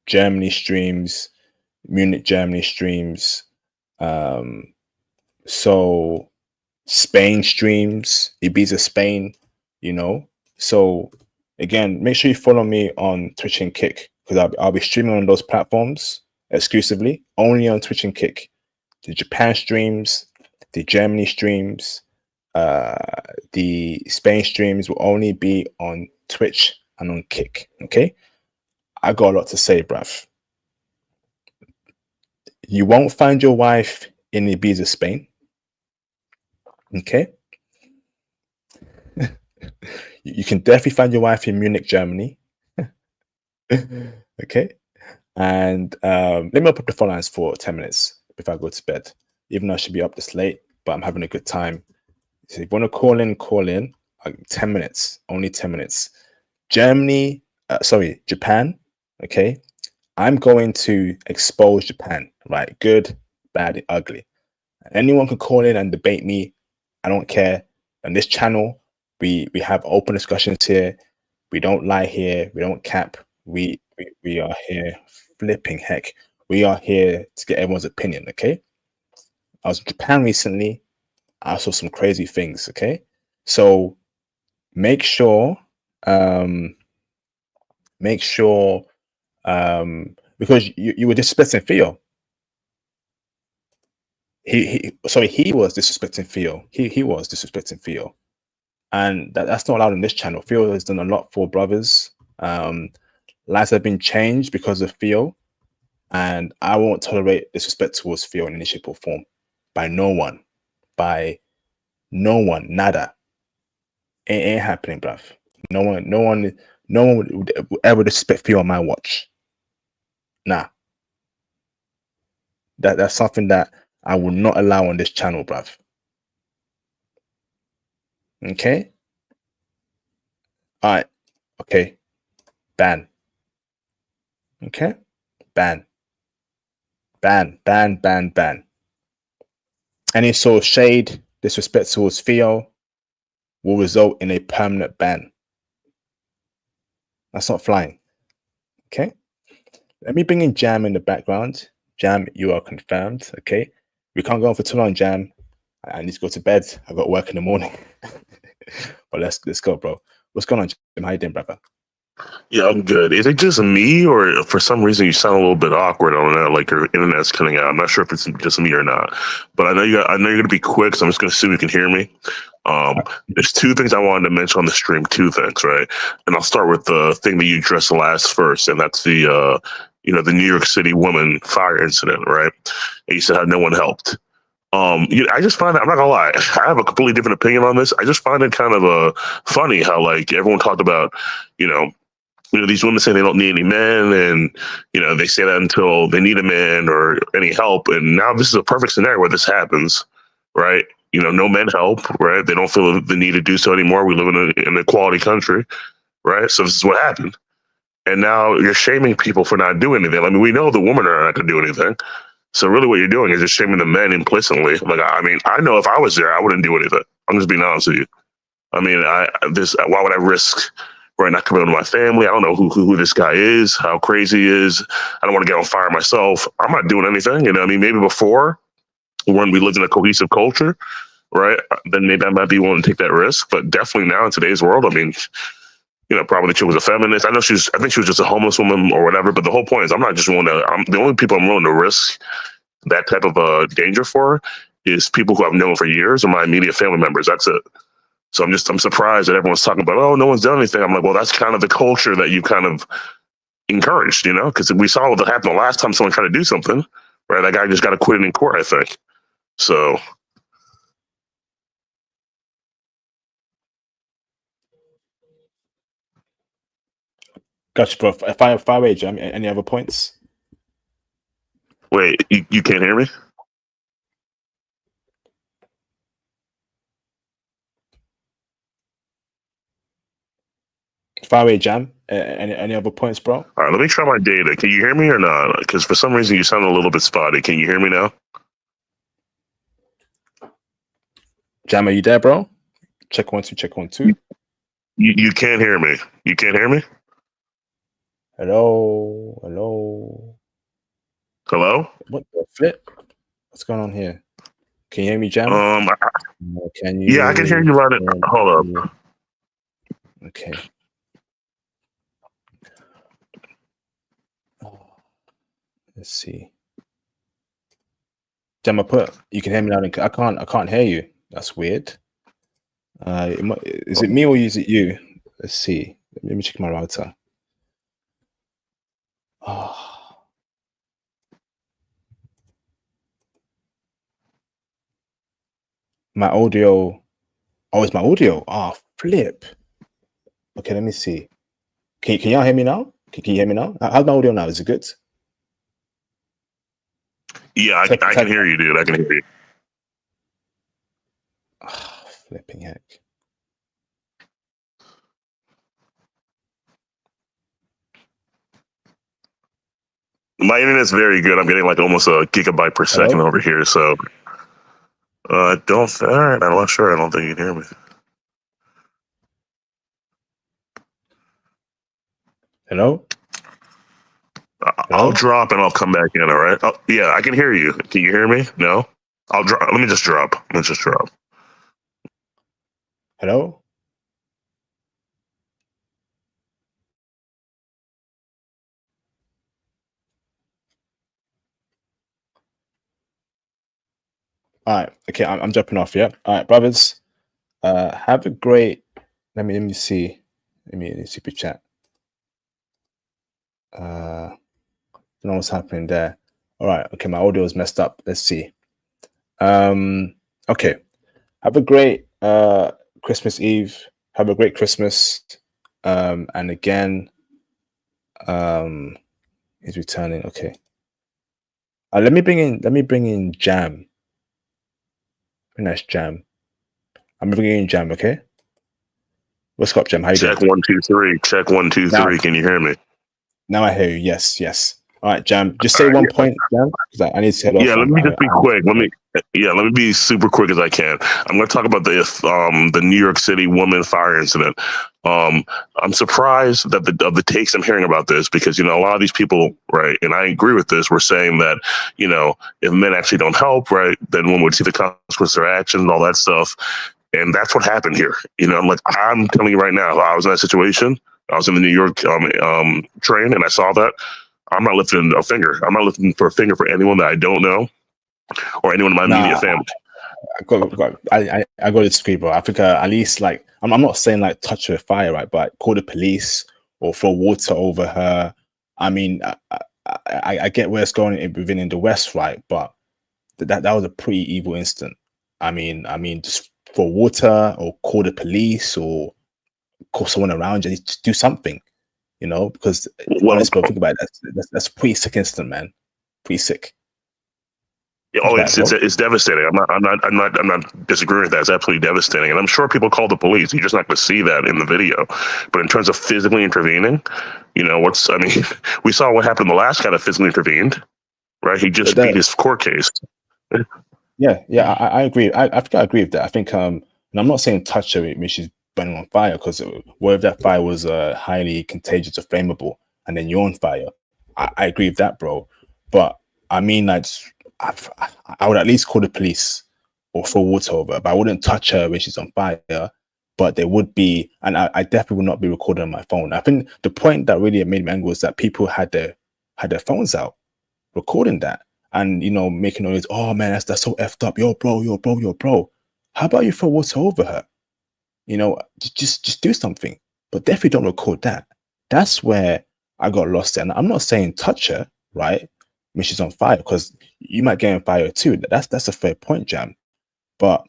Germany streams, Munich, Germany streams. So Spain streams, Ibiza, Spain, you know. So again, make sure you follow me on Twitch and Kick, because I'll be streaming on those platforms exclusively, only on Twitch and Kick. The Japan streams, the Germany streams, the Spain streams will only be on Twitch and on Kick. Okay, I got a lot to say, bruv. You won't find your wife in Ibiza, Spain. Okay. You can definitely find your wife in Munich, Germany. Okay. And let me open up the phone lines for 10 minutes before I go to bed. Even though I should be up this late, but I'm having a good time. So if you want to call in, 10 minutes, only 10 minutes. Japan, okay? I'm going to expose Japan, right? Good, bad, ugly. Anyone can call in and debate me. I don't care. On this channel, we have open discussions here. We don't lie here. We don't cap. We are here flipping heck. We are here to get everyone's opinion, okay? I was in Japan recently. I saw some crazy things, okay? So make sure because you were disrespecting Theo. He was disrespecting Theo. He was disrespecting Theo. And that's not allowed on this channel. Theo has done a lot for brothers. Lives have been changed because of Theo. And I won't tolerate disrespect towards Theo in any shape or form. By no one. Nada. Ain't happening, bruv. No one would ever disrespect Theo on my watch. Nah. That's something that I will not allow on this channel, bruv. Okay? Alright. Okay. Ban. Okay? Ban. Any sort of shade, disrespect towards Theo will result in a permanent ban. That's not flying. Okay? Let me bring in Jam in the background. Jam, you are confirmed. Okay? We can't go on for too long, Jam. I need to go to bed. I've got work in the morning. But let's go, bro. What's going on, Jam? How you doing, brother? Yeah, I'm good. Is it just me, or for some reason you sound a little bit awkward? I don't know, like your internet's cutting out. I'm not sure if it's just me or not. But I know you're gonna be quick, so I'm just gonna assume you can hear me. There's two things I wanted to mention on the stream. Two things, right? And I'll start with the thing that you addressed last first, and that's the the New York City woman fire incident, right? And you said how no one helped. I just find that, I'm not gonna lie, I have a completely different opinion on this. I just find it kind of funny how like everyone talked about, you know, these women say they don't need any men, and they say that until they need a man or any help. And now this is a perfect scenario where this happens, right? No men help, right? They don't feel the need to do so anymore. We live in an equality country, right? So this is what happened. And now you're shaming people for not doing anything. I mean, we know the women are not going to do anything. So really, what you're doing is just shaming the men implicitly. Like, I mean, I know if I was there, I wouldn't do anything. I'm just being honest with you. I mean, why would I risk not coming to my family? I don't know who this guy is, how crazy he is. I don't want to get on fire myself. I'm not doing anything. I mean, maybe before, when we lived in a cohesive culture, right? Then maybe I might be willing to take that risk. But definitely now in today's world, I mean, probably she was a feminist. I think she was just a homeless woman or whatever. But the whole point is, I'm not just willing to. The only people I'm willing to risk that type of danger for is people who I've known for years or my immediate family members. That's it. So I'm surprised that everyone's talking about, oh, no one's done anything. I'm like, well, that's kind of the culture that you kind of encouraged, because we saw what happened the last time someone tried to do something, right? That guy just got acquitted in court, I think. So. Gotcha, bro. Fire away, Jam. Any other points? Wait, you can't hear me? Fire away, Jam. Any other points, bro? All right, let me try my data. Can you hear me or not? Because for some reason you sound a little bit spotty. Can you hear me now? Jam, are you there, bro? Check 1 2. Check 1 2. You can't hear me. You can't hear me? Hello. What the flip? What's going on here? Can you hear me, Jam? Can you? Yeah, I can hear you right. Hold up. Okay. Let's see. Jam, you can hear me now. I can't hear you. That's weird. Is it me or is it you? Let's see. Let me check my router. My audio. Oh, it's my audio. Flip. Okay, let me see. Can y'all hear me now? Can you hear me now? How's my audio now? Is it good? Yeah, I can hear you, dude. I can hear you. Flipping heck. My internet's very good. I'm getting like almost a gigabyte per second over here. So I'm not sure. I don't think you can hear me. Hello? I'll drop and I'll come back in. All right. Yeah, I can hear you. Can you hear me? No. I'll drop. Let me just drop. Hello? All right. Okay, I'm jumping off. Yeah. All right, brothers. Have a great. Let me see. Let me super chat. Don't know what's happening there. All right. Okay, my audio is messed up. Let's see. Okay. Have a great Christmas Eve. Have a great Christmas. And again, he's returning. Okay. Let me bring in Jam. Very nice, Jam. I'm bringing in Jam. Okay. What's up, Jam? How you Check doing? 1 2 3. Check 1 2 3. Can you hear me? Now I hear you. Yes. All right, Jam. Just say one point, Jam, because I need to head off. Yeah, let me just be quick. Let me be super quick as I can. I'm going to talk about the New York City woman fire incident. I'm surprised that the takes I'm hearing about this, because a lot of these people, right, and I agree with this, were saying that if men actually don't help, right, then one would see the consequences of their actions and all that stuff. And that's what happened here. I'm telling you right now, if I was in that situation, I was in the New York train and I saw that. I'm not lifting a finger. I'm not lifting for a finger for anyone that I don't know or anyone in my immediate family. I got to disagree, bro. I think at least like I'm not saying like touch her with fire, right? But call the police or throw water over her. I mean, I get where it's going within in the West, right? But that was a pretty evil incident. I mean, just throw water or call the police or call someone around you. Just do something, you know, because honestly, think about it, that's pretty sick incident, man. Pretty sick. Oh, it's devastating. I'm not disagreeing with that. It's absolutely devastating, and I'm sure people call the police. You're just not going to see that in the video. But in terms of physically intervening, you know, we saw what happened. The last guy that physically intervened, right? He just beat his court case. Yeah, I agree. I think I agree with that. I think, and I'm not saying touch her when she's burning on fire, because what if that fire was highly contagious or flammable, and then you're on fire? I agree with that, bro. But I mean, like, I would at least call the police or throw water over her, but I wouldn't touch her when she's on fire. But there would be, and I definitely would not be recording on my phone. I think the point that really made me angry was that people had their phones out recording that and, you know, making noise. Oh man, that's so effed up. Yo, bro. How about you throw water over her? You know, just do something. But definitely don't record that. That's where I got lost. And I'm not saying touch her, right, when she's on fire, because you might get on fire too. That's a fair point, Jam. But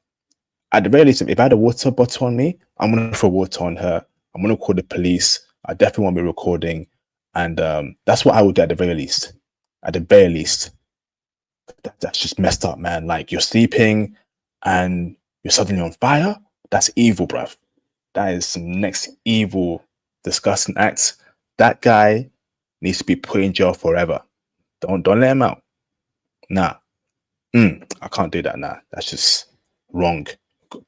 at the very least, if I had a water bottle on me, I'm gonna throw water on her. I'm gonna call the police. I definitely won't be recording, and that's what I would do at the very least. At the very least, that's just messed up, man. Like, you're sleeping and you're suddenly on fire. That's evil, bruv. That is some next evil, disgusting acts. That guy needs to be put in jail forever. Don't let him out. Nah. I can't do that. Nah. That's just wrong.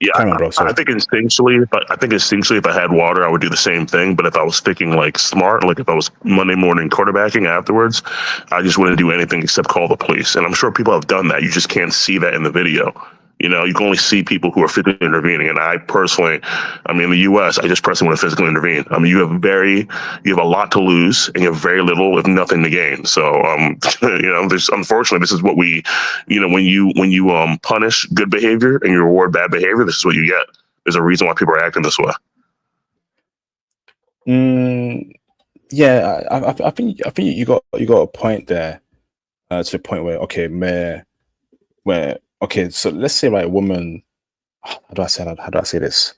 Yeah, I think instinctually, if I had water, I would do the same thing. But if I was thinking like smart, like if I was Monday morning quarterbacking afterwards, I just wouldn't do anything except call the police. And I'm sure people have done that. You just can't see that in the video. You know, you can only see people who are physically intervening. And I personally, I mean, in the U.S., I just personally want to physically intervene. I mean, you have a lot to lose and you have very little, if nothing, to gain. So, you know, unfortunately, this is what we, you know, when you punish good behavior and you reward bad behavior, this is what you get. There's a reason why people are acting this way. Yeah, I think you got a point there, to the point where okay, so let's say like a woman, how do I say this?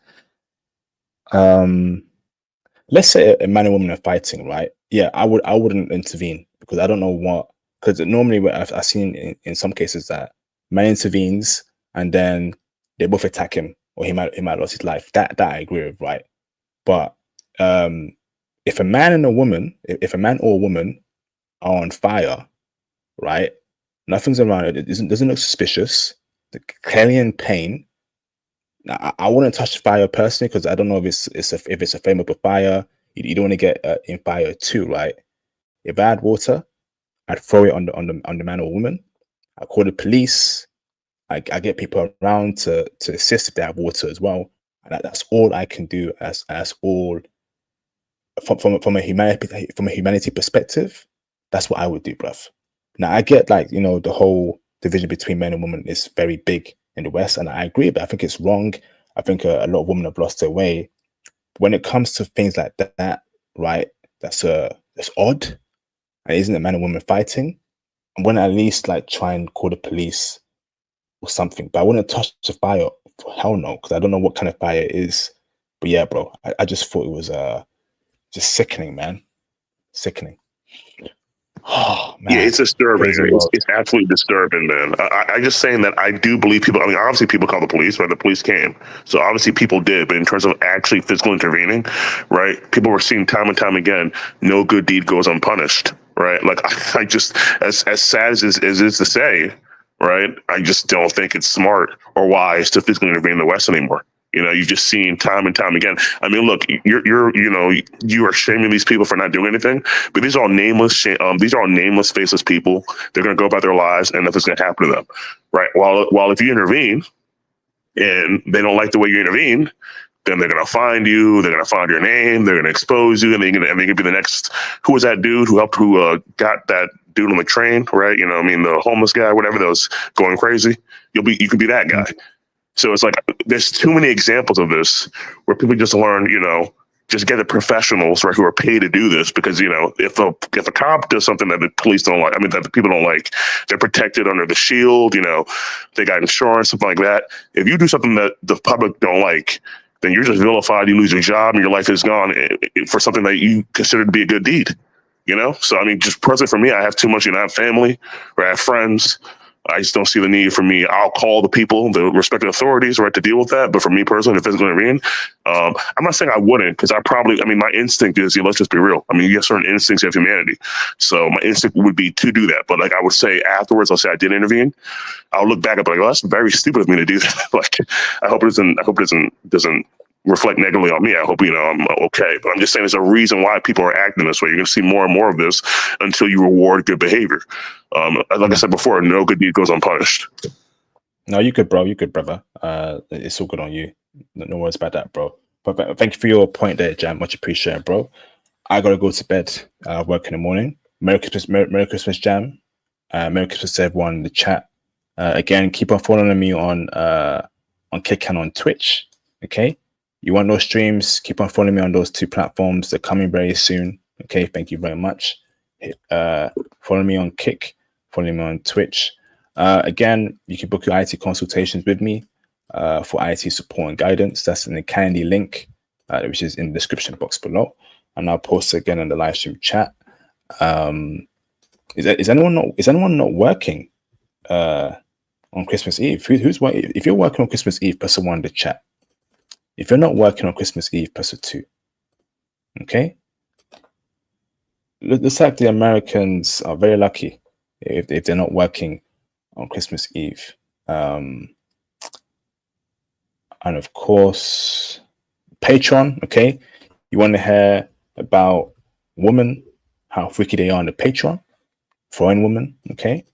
Let's say a man and woman are fighting, right? Yeah, I wouldn't intervene, because I don't know because normally I've seen in some cases that man intervenes and then they both attack him, or he might lose his life. That I agree with, right? But if a man or a woman are on fire, right? Nothing's around it. It doesn't look suspicious. They're clearly in pain. Now, I wouldn't touch fire personally, because I don't know if it's a flammable fire. You don't want to get in fire too, right? If I had water, I'd throw it on the man or woman. I call the police. I get people around to assist if they have water as well. And that's all I can do as all from a humanity perspective. That's what I would do, bruv. Now, I get, like, you know, the whole division between men and women is very big in the West, and I agree, but I think it's wrong. I think a lot of women have lost their way. When it comes to things like that, right, that's odd. And isn't a man and woman fighting? I'm going to at least, like, try and call the police or something, but I wouldn't touch the fire. Hell no, because I don't know what kind of fire it is. But yeah, bro, I just thought it was just sickening, man. Sickening. Oh, man. Yeah, it's disturbing. It's absolutely disturbing, man. I just saying that I do believe people. I mean, obviously people call the police, right? The police came, so obviously people did. But in terms of actually physical intervening, right? People were seeing time and time again, no good deed goes unpunished, right? Like, I just, as sad as it is to say, right? I just don't think it's smart or wise to physically intervene in the West anymore. You know, you've just seen time and time again. I mean, look, you are shaming these people for not doing anything, but these are all nameless, faceless people. They're going to go about their lives, and nothing's going to happen to them, right? While if you intervene and they don't like the way you intervene, then they're gonna find you. They're gonna find your name. They're gonna expose you, and they're gonna be the next. Who was that dude who got that dude on the train? Right? You know, I mean, the homeless guy, whatever, that was going crazy. You can be that guy. So it's like there's too many examples of this where people just learn, you know, just get the professionals, right, who are paid to do this, because, you know, if a cop does something that the police don't like, I mean, that the people don't like, they're protected under the shield, you know, they got insurance, something like that. If you do something that the public don't like, then you're just vilified, you lose your job, and your life is gone for something that you consider to be a good deed, you know? So, I mean, just personally for me, I have too much, you know, I have family, or I have friends. I just don't see the need for me. I'll call the people, the respective authorities, right, to deal with that. But for me personally, the physical intervene, I'm not saying I wouldn't, because my instinct is, you know, let's just be real. I mean, you have certain instincts of humanity. So my instinct would be to do that. But like I would say afterwards, I'll say I did intervene. I'll look back and be like, oh, that's very stupid of me to do that. Like, I hope it doesn't reflect negatively on me. I hope, you know, I'm okay. But I'm just saying there's a reason why people are acting this way. You're going to see more and more of this until you reward good behavior. Like I said before, no good deed goes unpunished. No, you good, bro. You good, brother. It's all good on you. No worries about that, bro. But thank you for your point there, Jam. Much appreciated, bro. I got to go to bed. Work in the morning. Merry Christmas, Jam. Merry Christmas to everyone in the chat. Again, keep on following me on Kick and on Twitch. Okay. You want those streams? Keep on following me on those two platforms. They're coming very soon. Okay. Thank you very much. Follow me on Kick. Follow me on Twitch. Again, you can book your IT consultations with me for IT support and guidance. That's in the Candy link, which is in the description box below. And I'll post it again in the live stream chat. Is anyone not working on Christmas Eve? If you're working on Christmas Eve, press a 1 in the chat. If you're not working on Christmas Eve, press a 2. Okay. Looks like the Americans are very lucky if they're not working on Christmas Eve. And of course, Patreon. Okay, you want to hear about women, how freaky they are on the Patreon, foreign women. Okay,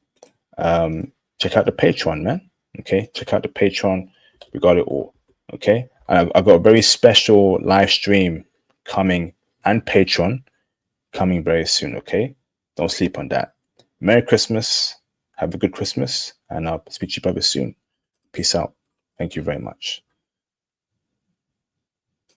check out the Patreon, man. Okay, check out the Patreon. We got it all. Okay, and I've got a very special live stream coming and Patreon coming very soon. Okay, don't sleep on that. Merry Christmas. Have a good Christmas, and I'll speak to you brother soon. Peace out. Thank you very much.